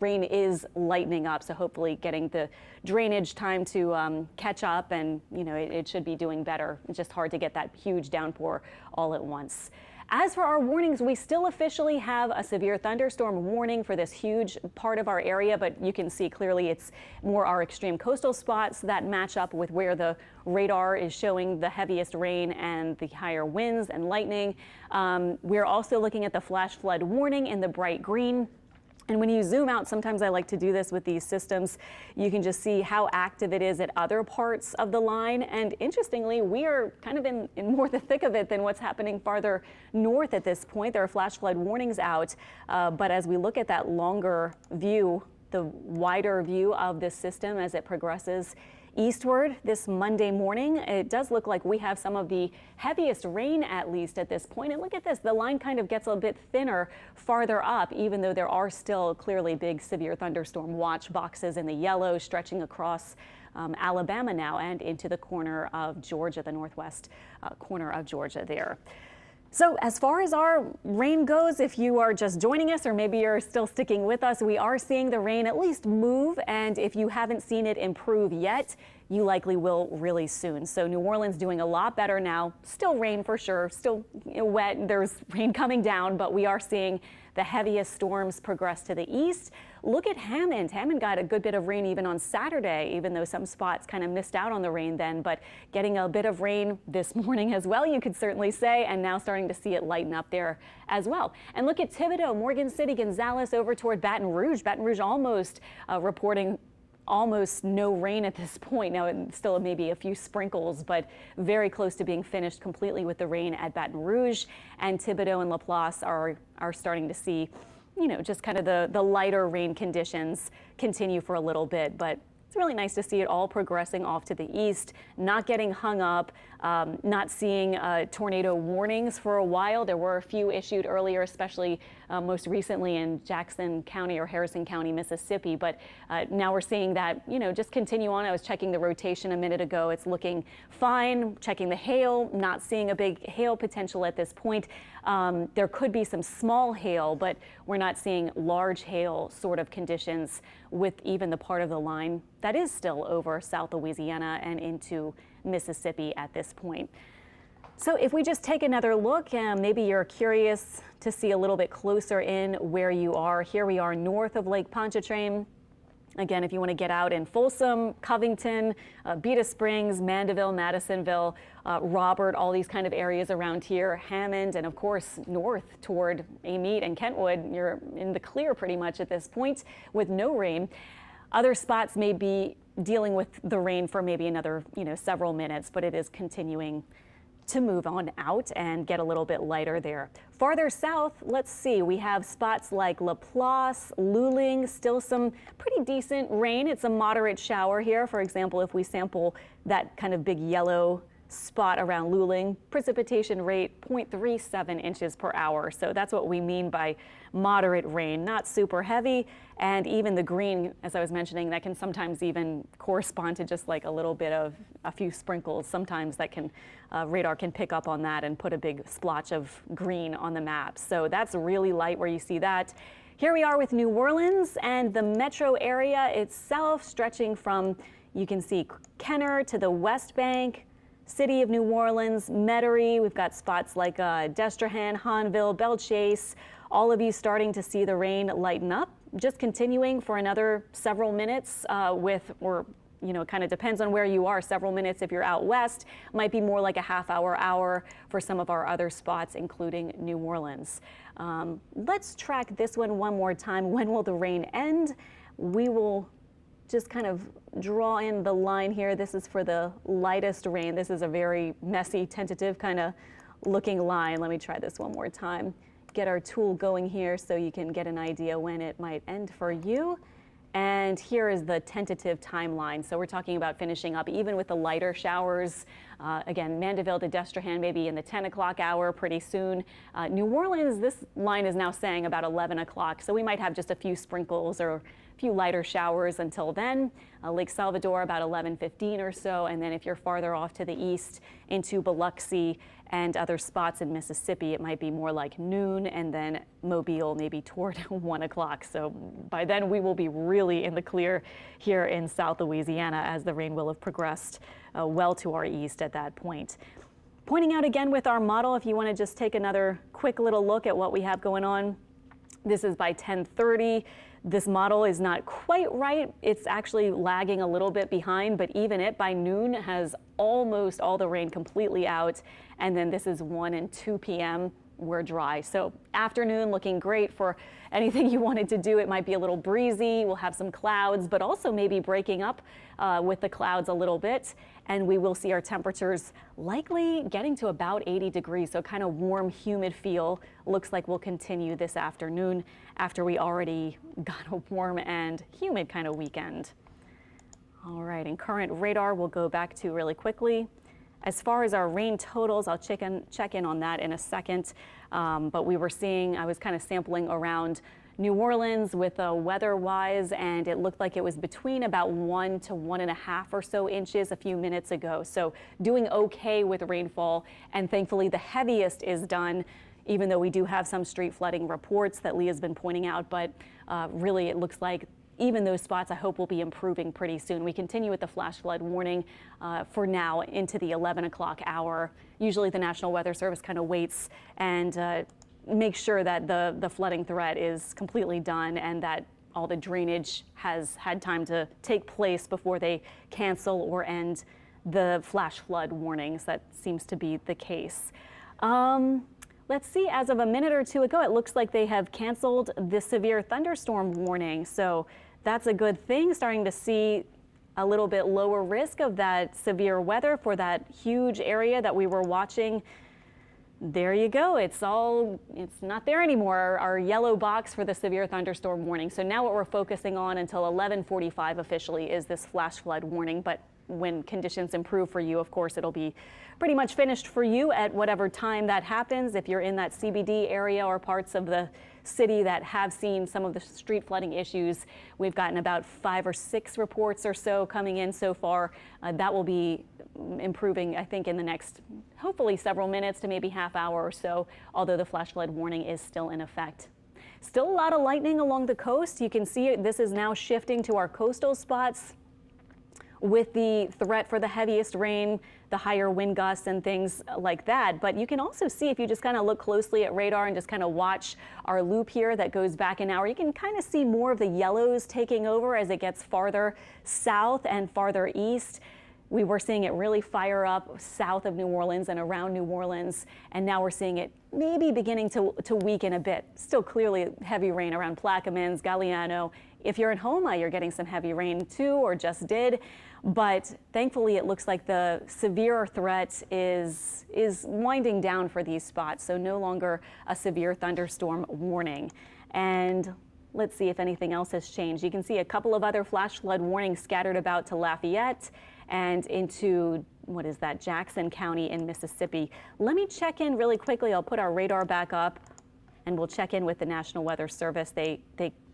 rain is lightening up, so hopefully getting the drainage time to catch up, and it should be doing better. It's just hard to get that huge downpour all at once. As for our warnings, we still officially have a severe thunderstorm warning for this huge part of our area, but you can see clearly it's more our extreme coastal spots that match up with where the radar is showing the heaviest rain and the higher winds and lightning. We're also looking at the flash flood warning in the bright green. And when you zoom out, sometimes I like to do this with these systems, you can just see how active it is at other parts of the line. And interestingly, we are kind of in more the thick of it than what's happening farther north at this point. There are flash flood warnings out, but as we look at that longer view, the wider view of this system as it progresses eastward this Monday morning, it does look like we have some of the heaviest rain, at least at this point. And look at this, the line kind of gets a bit thinner farther up, even though there are still clearly big severe thunderstorm watch boxes in the yellow stretching across Alabama now and into the corner of Georgia, the northwest corner of Georgia there. So as far as our rain goes, if you are just joining us or maybe you're still sticking with us, we are seeing the rain at least move. And if you haven't seen it improve yet, you likely will really soon. So New Orleans doing a lot better now. Still rain for sure, still wet. There's rain coming down, but we are seeing the heaviest storms progress to the east. Look at Hammond. Hammond got a good bit of rain even on Saturday, even though some spots kind of missed out on the rain then, but getting a bit of rain this morning as well, you could certainly say, and now starting to see it lighten up there as well. And look at Thibodaux, Morgan City, Gonzales over toward Baton Rouge. Baton Rouge almost reporting almost no rain at this point. Now, still maybe a few sprinkles, but very close to being finished completely with the rain at Baton Rouge. And Thibodaux and Laplace are starting to see, just kind of the lighter rain conditions continue for a little bit. But it's really nice to see it all progressing off to the east, not getting hung up, not seeing tornado warnings for a while. There were a few issued earlier, especially most recently in Jackson County or Harrison County, Mississippi. But now we're seeing that, just continue on. I was checking the rotation a minute ago. It's looking fine. Checking the hail, not seeing a big hail potential at this point. There could be some small hail, but we're not seeing large hail sort of conditions with even the part of the line that is still over South Louisiana and into Mississippi at this point. So if we just take another look, maybe you're curious to see a little bit closer in where you are. Here we are north of Lake Ponchatula. Again, if you want to get out in Folsom, Covington, Beta Springs, Mandeville, Madisonville, Robert, all these kind of areas around here, Hammond, and of course north toward Amite and Kentwood, you're in the clear pretty much at this point with no rain. Other spots may be dealing with the rain for maybe another, several minutes, but it is continuing to move on out and get a little bit lighter there. Farther south, let's see, we have spots like Laplace, Luling, still some pretty decent rain. It's a moderate shower here. For example, if we sample that kind of big yellow spot around Luling, precipitation rate 0.37 inches per hour. So that's what we mean by moderate rain, not super heavy. And even the green, as I was mentioning, that can sometimes even correspond to just like a little bit of a few sprinkles. Sometimes that can, radar can pick up on that and put a big splotch of green on the map. So that's really light where you see that. Here we are with New Orleans and the metro area itself stretching from, you can see Kenner to the West Bank, City of New Orleans, Metairie. We've got spots like Destrehan, Hanville, Belchase, all of you starting to see the rain lighten up. Just continuing for another several minutes with, or you know, it kind of depends on where you are. Several minutes if you're out west, might be more like a half hour for some of our other spots, including New Orleans. Let's track this one more time. When will the rain end? We will just kind of draw in the line here. This is for the lightest rain. This is a very messy, tentative kind of looking line. Let me try this one more time. Get our tool going here so you can get an idea when it might end for you. And here is the tentative timeline. So we're talking about finishing up even with the lighter showers. Again, Mandeville to Destrehan maybe in the 10 o'clock hour pretty soon. New Orleans, this line is now saying about 11 o'clock. So we might have just a few sprinkles or a few lighter showers until then. Lake Salvador about 11:15 or so. And then if you're farther off to the east into Biloxi and other spots in Mississippi, it might be more like noon, and then Mobile maybe toward 1 o'clock. So by then we will be really in the clear here in South Louisiana, as the rain will have progressed well to our east at that point. Pointing out again with our model, if you want to just take another quick little look at what we have going on. This is by 10:30. This model is not quite right. It's actually lagging a little bit behind, but even it by noon has almost all the rain completely out. And then this is 1 and 2 p.m. We're dry. So afternoon looking great for anything you wanted to do. It might be a little breezy. We'll have some clouds, but also maybe breaking up with the clouds a little bit. And we will see our temperatures likely getting to about 80 degrees. So kind of warm, humid feel. Looks like we'll continue this afternoon after we already got a warm and humid kind of weekend. All right, and current radar we'll go back to really quickly. As far as our rain totals, I'll check in on that in a second. But we were seeing, I was kind of sampling around New Orleans with weather-wise, and it looked like it was between about 1 to 1.5 or so inches a few minutes ago. So doing okay with rainfall, and thankfully the heaviest is done, even though we do have some street flooding reports that Leah's been pointing out. But really, it looks like even those spots, I hope, will be improving pretty soon. We continue with the flash flood warning for now into the 11 o'clock hour. Usually the National Weather Service kind of waits and makes sure that the flooding threat is completely done and that all the drainage has had time to take place before they cancel or end the flash flood warnings. That seems to be the case. Let's see, as of a minute or two ago, it looks like they have canceled the severe thunderstorm warning. So that's a good thing, starting to see a little bit lower risk of that severe weather for that huge area that we were watching. There you go. It's not there anymore, our yellow box for the severe thunderstorm warning. So now what we're focusing on until 11:45 officially is this flash flood warning. But when conditions improve for you, of course, it'll be pretty much finished for you at whatever time that happens. If you're in that CBD area or parts of the city that have seen some of the street flooding issues, we've gotten about 5 or 6 reports or so coming in so far. That will be improving, I think, in the next, hopefully, several minutes to maybe half hour or so, although the flash flood warning is still in effect. Still a lot of lightning along the coast. You can see this is now shifting to our coastal spots with the threat for the heaviest rain, the higher wind gusts and things like that. But you can also see, if you just kind of look closely at radar and just kind of watch our loop here that goes back an hour, you can kind of see more of the yellows taking over as it gets farther south and farther east. We were seeing it really fire up south of New Orleans and around New Orleans, and now we're seeing it maybe beginning to weaken a bit. Still clearly heavy rain around Plaquemines, Galliano. If you're in Homa, you're getting some heavy rain too, or just did. But thankfully, it looks like the severe threat is winding down for these spots, so no longer a severe thunderstorm warning. And let's see if anything else has changed. You can see a couple of other flash flood warnings scattered about to Lafayette and into, what is that, Jackson County in Mississippi. Let me check in really quickly. I'll put our radar back up and we'll check in with the National Weather Service. They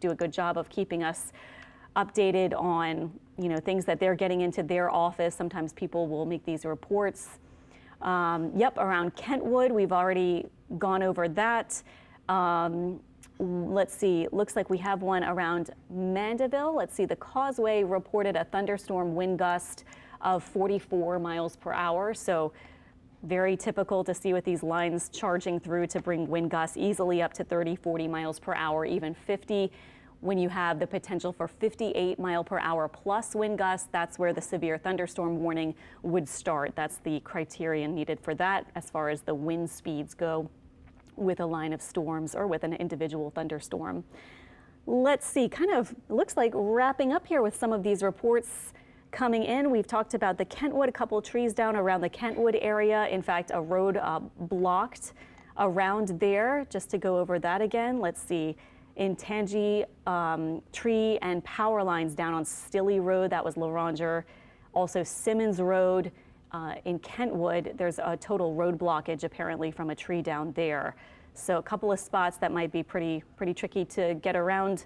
do a good job of keeping us updated on, things that they're getting into their office. Sometimes people will make these reports. Yep, around Kentwood, we've already gone over that. Let's see, looks like we have one around Mandeville. Let's see, the Causeway reported a thunderstorm wind gust of 44 miles per hour. So very typical to see with these lines charging through to bring wind gusts easily up to 30, 40 miles per hour, even 50. when you have the potential for 58 mile per hour plus wind gusts, that's where the severe thunderstorm warning would start. That's the criterion needed for that as far as the wind speeds go with a line of storms or with an individual thunderstorm. Let's see, kind of looks like wrapping up here with some of these reports coming in. We've talked about the Kentwood, a couple of trees down around the Kentwood area. In fact, a road blocked around there. Just to go over that again, let's see. In Tangi, tree and power lines down on Stilley Road, that was Laranger. Also Simmons Road in Kentwood, there's a total road blockage apparently from a tree down there. So a couple of spots that might be pretty tricky to get around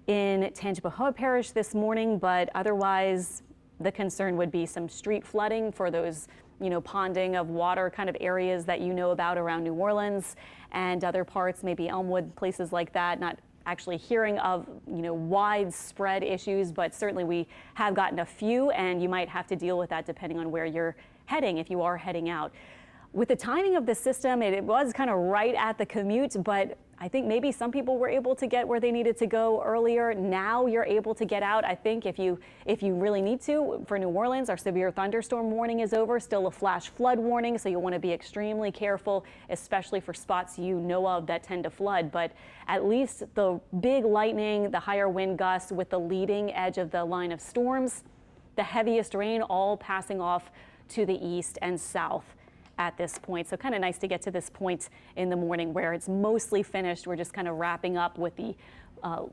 in Tangipahoa Parish this morning, but otherwise the concern would be some street flooding for those, ponding of water kind of areas that you know about around New Orleans and other parts, maybe Elmwood, places like that. Not actually hearing of, widespread issues, but certainly we have gotten a few, and you might have to deal with that depending on where you're heading if you are heading out. With the timing of the system, it was kind of right at the commute, but I think maybe some people were able to get where they needed to go earlier. Now you're able to get out. I think if you really need to. For New Orleans, our severe thunderstorm warning is over. Still a flash flood warning, so you'll want to be extremely careful, especially for spots you know of that tend to flood. But at least the big lightning, the higher wind gusts with the leading edge of the line of storms, the heaviest rain all passing off to the east and south at this point. So kind of nice to get to this point in the morning where it's mostly finished. We're just kind of wrapping up with the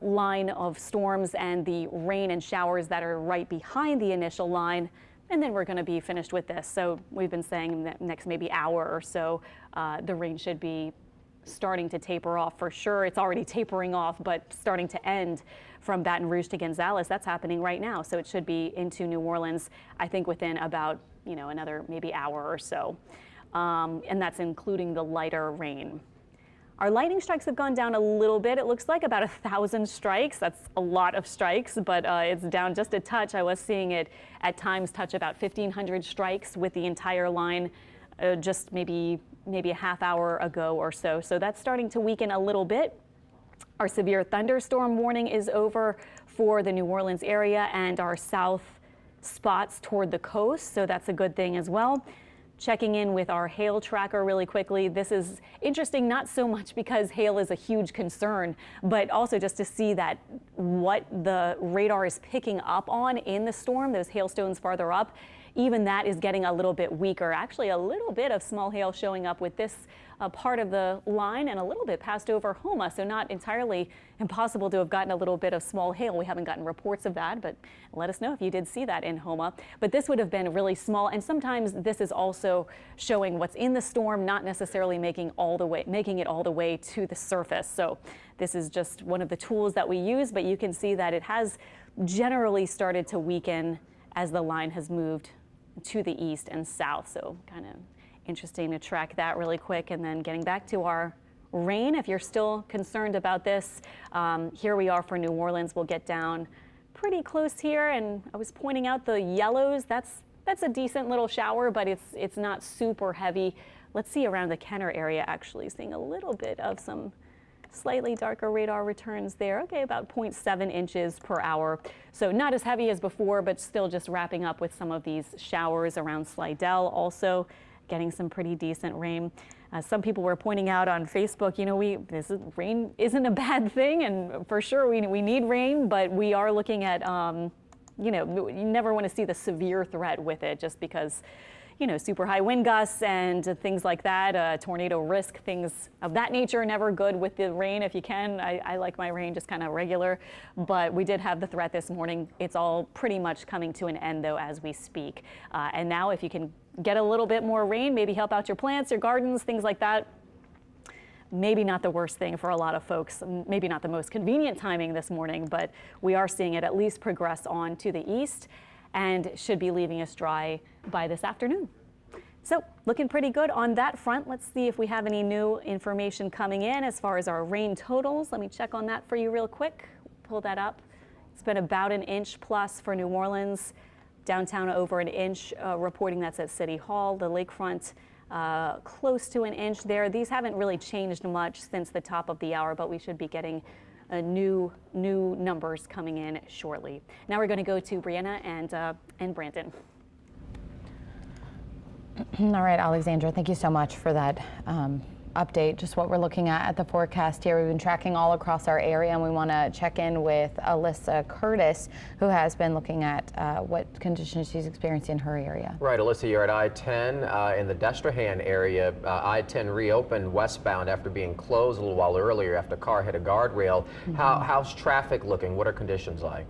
line of storms and the rain and showers that are right behind the initial line. And then we're going to be finished with this. So we've been saying that next maybe hour or so, the rain should be starting to taper off for sure. It's already tapering off, but starting to end from Baton Rouge to Gonzales. That's happening right now. So it should be into New Orleans, I think, within about, another maybe hour or so. And that's including the lighter rain. Our lightning strikes have gone down a little bit. It looks like about 1,000 strikes. That's a lot of strikes, but it's down just a touch. I was seeing it at times touch about 1,500 strikes with the entire line just maybe a half hour ago or so. So that's starting to weaken a little bit. Our severe thunderstorm warning is over for the New Orleans area and our south spots toward the coast. So that's a good thing as well. Checking in with our hail tracker really quickly. This is interesting, not so much because hail is a huge concern, but also just to see that what the radar is picking up on in the storm, those hailstones farther up, even that is getting a little bit weaker. Actually, a little bit of small hail showing up with this part of the line and a little bit passed over Houma, so not entirely impossible to have gotten a little bit of small hail. We haven't gotten reports of that, but let us know if you did see that in Houma. But this would have been really small, and sometimes this is also showing what's in the storm, not necessarily making it all the way to the surface. So this is just one of the tools that we use, but you can see that it has generally started to weaken as the line has moved to the east and south. So kind of interesting to track that really quick. And then getting back to our rain, if you're still concerned about this, here we are for New Orleans. We'll get down pretty close here, and I was pointing out the yellows. That's a decent little shower, but it's not super heavy. Let's see around the Kenner area, actually seeing a little bit of some slightly darker radar returns there. Okay, about 0.7 inches per hour. So not as heavy as before, but still just wrapping up with some of these showers around Slidell. Also getting some pretty decent rain. Some people were pointing out on Facebook, rain isn't a bad thing, and for sure we need rain, but we are looking at, you never want to see the severe threat with it, just because, super high wind gusts and things like that, tornado risk, things of that nature, never good with the rain if you can. I like my rain just kind of regular, but we did have the threat this morning. It's all pretty much coming to an end though as we speak. And now if you can get a little bit more rain, maybe help out your plants, your gardens, things like that. Maybe not the worst thing for a lot of folks, maybe not the most convenient timing this morning, but we are seeing it at least progress on to the east and should be leaving us dry by this afternoon. So looking pretty good on that front. Let's see if we have any new information coming in as far as our rain totals. Let me check on that for you real quick. Pull that up. It's been about an inch plus for New Orleans. Downtown over an inch, reporting that's at City Hall. The lakefront close to an inch there. These haven't really changed much since the top of the hour, but we should be getting new numbers coming in shortly. Now we're going to go to Brianna and Brandon.
All right, Alexandra, thank you so much for that update. Just what we're looking at the forecast here. We've been tracking all across our area, and we want to check in with Alyssa Curtis, who has been looking at what conditions she's experiencing in her area.
Right, Alyssa, you're at I-10 in the Destrehan area. I-10 reopened westbound after being closed a little while earlier after a car hit a guardrail. How's traffic looking? What are conditions like?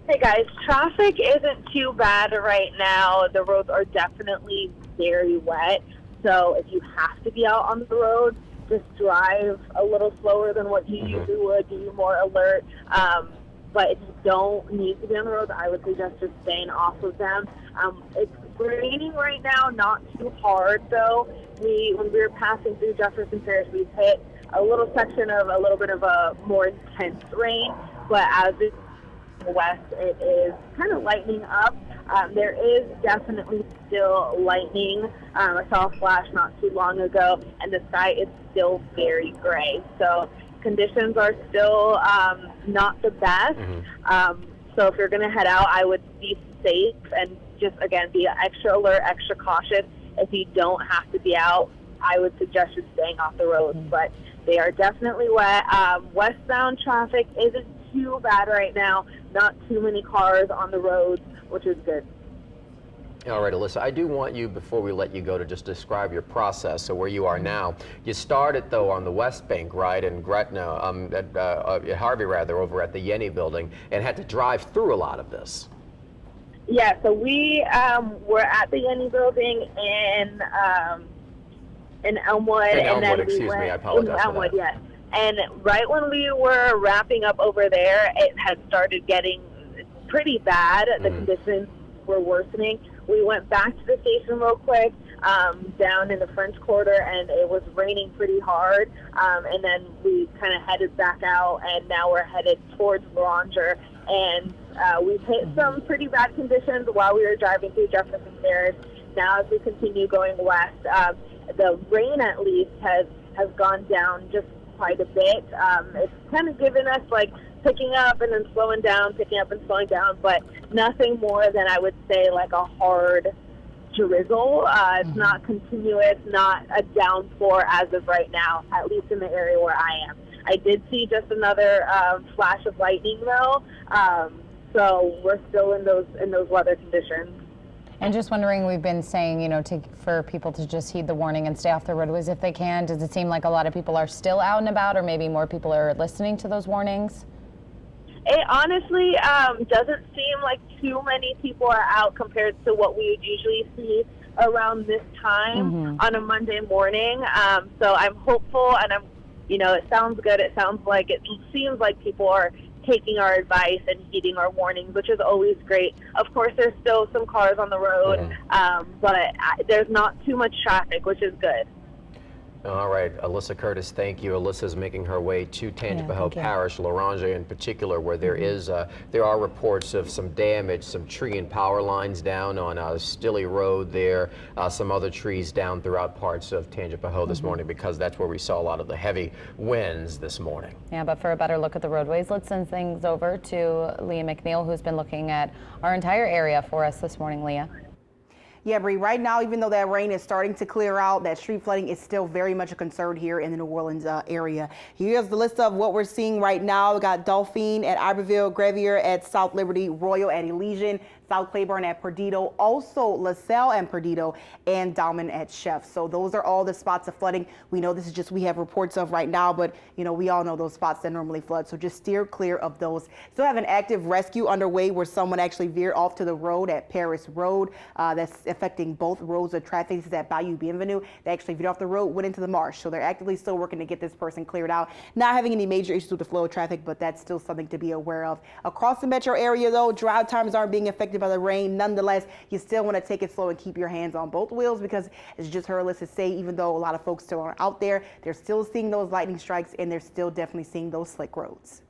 Hey guys, traffic isn't too bad right now. The roads are definitely very wet. So if you have to be out on the road, just drive a little slower than what you usually would, be more alert. But if you don't need to be on the road, I would suggest just staying off of them. It's raining right now, not too hard though. When we were passing through Jefferson Parish, we've hit a little section of a little bit of a more intense rain, but as it's west, it is kind of lightening up. There is definitely still lightning. I saw a flash not too long ago, and the sky is still very gray. So conditions are still not the best. So if you're going to head out, I would be safe and just, again, be extra alert, extra cautious. If you don't have to be out, I would suggest just staying off the roads. But they are definitely wet. Westbound traffic isn't too bad right now. Not too many cars on the roads, which is good.
All right, Alyssa, I do want you, before we let you go, to just describe your process. So where you are now, you started though on the West Bank, right, in Gretna, at Harvey rather, over at the Yenny building, and had to drive through a lot of this.
Yeah, so we were at the Yenny building in Elmwood, and then
excuse
we went
me, I apologize
in Elmwood,
for that.
yes. And right when we were wrapping up over there, it had started getting pretty bad. The conditions were worsening. We went back to the station real quick, down in the French Quarter, and it was raining pretty hard. And then we kind of headed back out, and now we're headed towards Loranger. And we've hit some pretty bad conditions while we were driving through Jefferson Parish. Now as we continue going west, the rain at least has gone down just quite a bit. It's kind of given us like picking up and then slowing down, picking up and slowing down, but nothing more than I would say like a hard drizzle. It's not continuous, not a downpour as of right now, at least in the area where I am. I did see just another flash of lightning though, so we're still in those weather conditions.
And just wondering, we've been saying, you know, for people to just heed the warning and stay off the roadways if they can. Does it seem like a lot of people are still out and about, or maybe more people are listening to those warnings?
It honestly doesn't seem like too many people are out compared to what we would usually see around this time on a Monday morning. So I'm hopeful, and it sounds good. It seems like people are taking our advice and heeding our warnings, which is always great. Of course, there's still some cars on the road, but there's not too much traffic, which is good.
All right, Alyssa Curtis, thank you. Alyssa's making her way to Tangipahoa Parish, Loranger in particular, where there are reports of some damage, some tree and power lines down on Stilley Road there, some other trees down throughout parts of Tangipahoa this morning, because that's where we saw a lot of the heavy winds this morning.
Yeah, but for a better look at the roadways, let's send things over to Leah McNeil, who's been looking at our entire area for us this morning. Leah.
Yeah, Bree, right now, even though that rain is starting to clear out, that street flooding is still very much a concern here in the New Orleans area. Here's the list of what we're seeing right now. We got Dauphine at Iberville, Gravier at South Liberty, Royal at Elysian, South Claiborne at Perdido, also LaSalle and Perdido, and Dalman at Chef. So those are all the spots of flooding. We know this is just we have reports of right now, but we all know those spots that normally flood. So just steer clear of those. Still have an active rescue underway where someone actually veered off to the road at Paris Road. That's affecting both roads of traffic. This is at Bayou Bienvenue. They actually veered off the road, went into the marsh. So they're actively still working to get this person cleared out. Not having any major issues with the flow of traffic, but that's still something to be aware of. Across the metro area, though, drive times aren't being affected by the rain. Nonetheless, you still want to take it slow and keep your hands on both wheels, because as you just heard Alyssa say, even though a lot of folks still aren't out there, they're still seeing those lightning strikes and they're still definitely seeing those slick roads.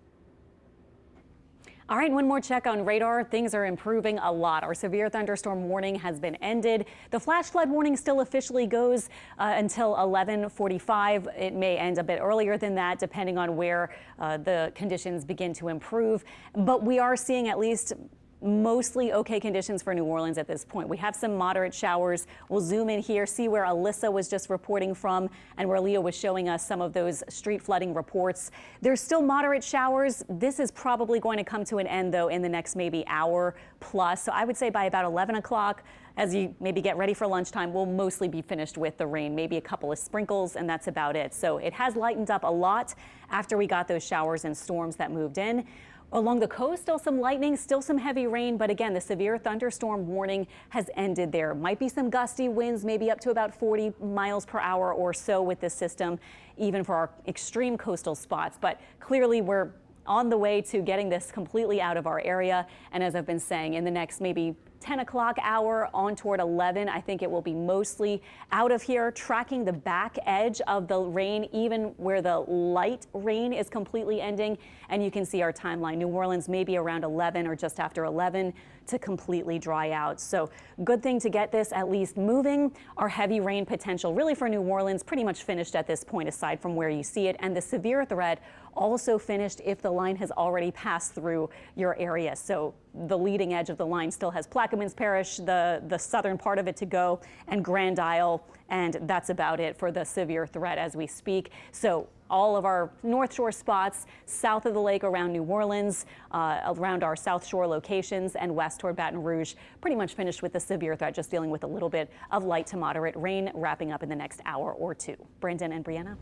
All right, one more check on radar. Things are improving a lot. Our severe thunderstorm warning has been ended. The flash flood warning still officially goes until 11:45. It may end a bit earlier than that, depending on where the conditions begin to improve. But we are seeing at least mostly okay conditions for New Orleans at this point. We have some moderate showers. We'll zoom in here, see where Alyssa was just reporting from and where Leo was showing us some of those street flooding reports. There's still moderate showers. This is probably going to come to an end, though, in the next maybe hour plus. So I would say by about 11 o'clock, as you maybe get ready for lunchtime, we'll mostly be finished with the rain, maybe a couple of sprinkles, and that's about it. So it has lightened up a lot after we got those showers and storms that moved in. Along the coast, still some lightning, still some heavy rain, but again, the severe thunderstorm warning has ended there. Might be some gusty winds, maybe up to about 40 miles per hour or so with this system, even for our extreme coastal spots. But clearly we're on the way to getting this completely out of our area. And as I've been saying, in the next maybe 10 o'clock hour on toward 11, I think it will be mostly out of here, tracking the back edge of the rain, even where the light rain is completely ending. And you can see our timeline. New Orleans maybe around 11 or just after 11 to completely dry out. So good thing to get this at least moving. Our heavy rain potential really for New Orleans pretty much finished at this point, aside from where you see it. And the severe threat also finished if the line has already passed through your area. So the leading edge of the line still has Plaquemines Parish, the southern part of it to go, and Grand Isle, and that's about it for the severe threat as we speak. So all of our North Shore spots, south of the lake around New Orleans, around our South Shore locations, and west toward Baton Rouge, pretty much finished with the severe threat, just dealing with a little bit of light to moderate rain wrapping up in the next hour or two. Brandon and Brianna.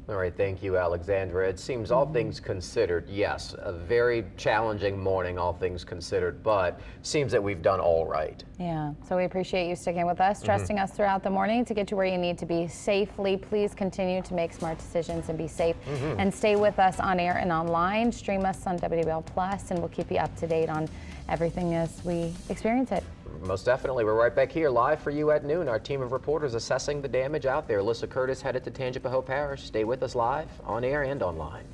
All right, thank you, Alexandra. It seems all things considered, yes, a very challenging morning, all things considered, but seems that we've done all right.
Yeah, so we appreciate you sticking with us, trusting us throughout the morning to get you where you need to be safely. Please continue to make smart decisions and be safe, and stay with us on air and online. Stream us on WBL Plus, and we'll keep you up to date on everything as we experience it.
Most definitely. We're right back here live for you at noon. Our team of reporters assessing the damage out there. Alyssa Curtis headed to Tangipahoa Parish. Stay with us live, on air and online.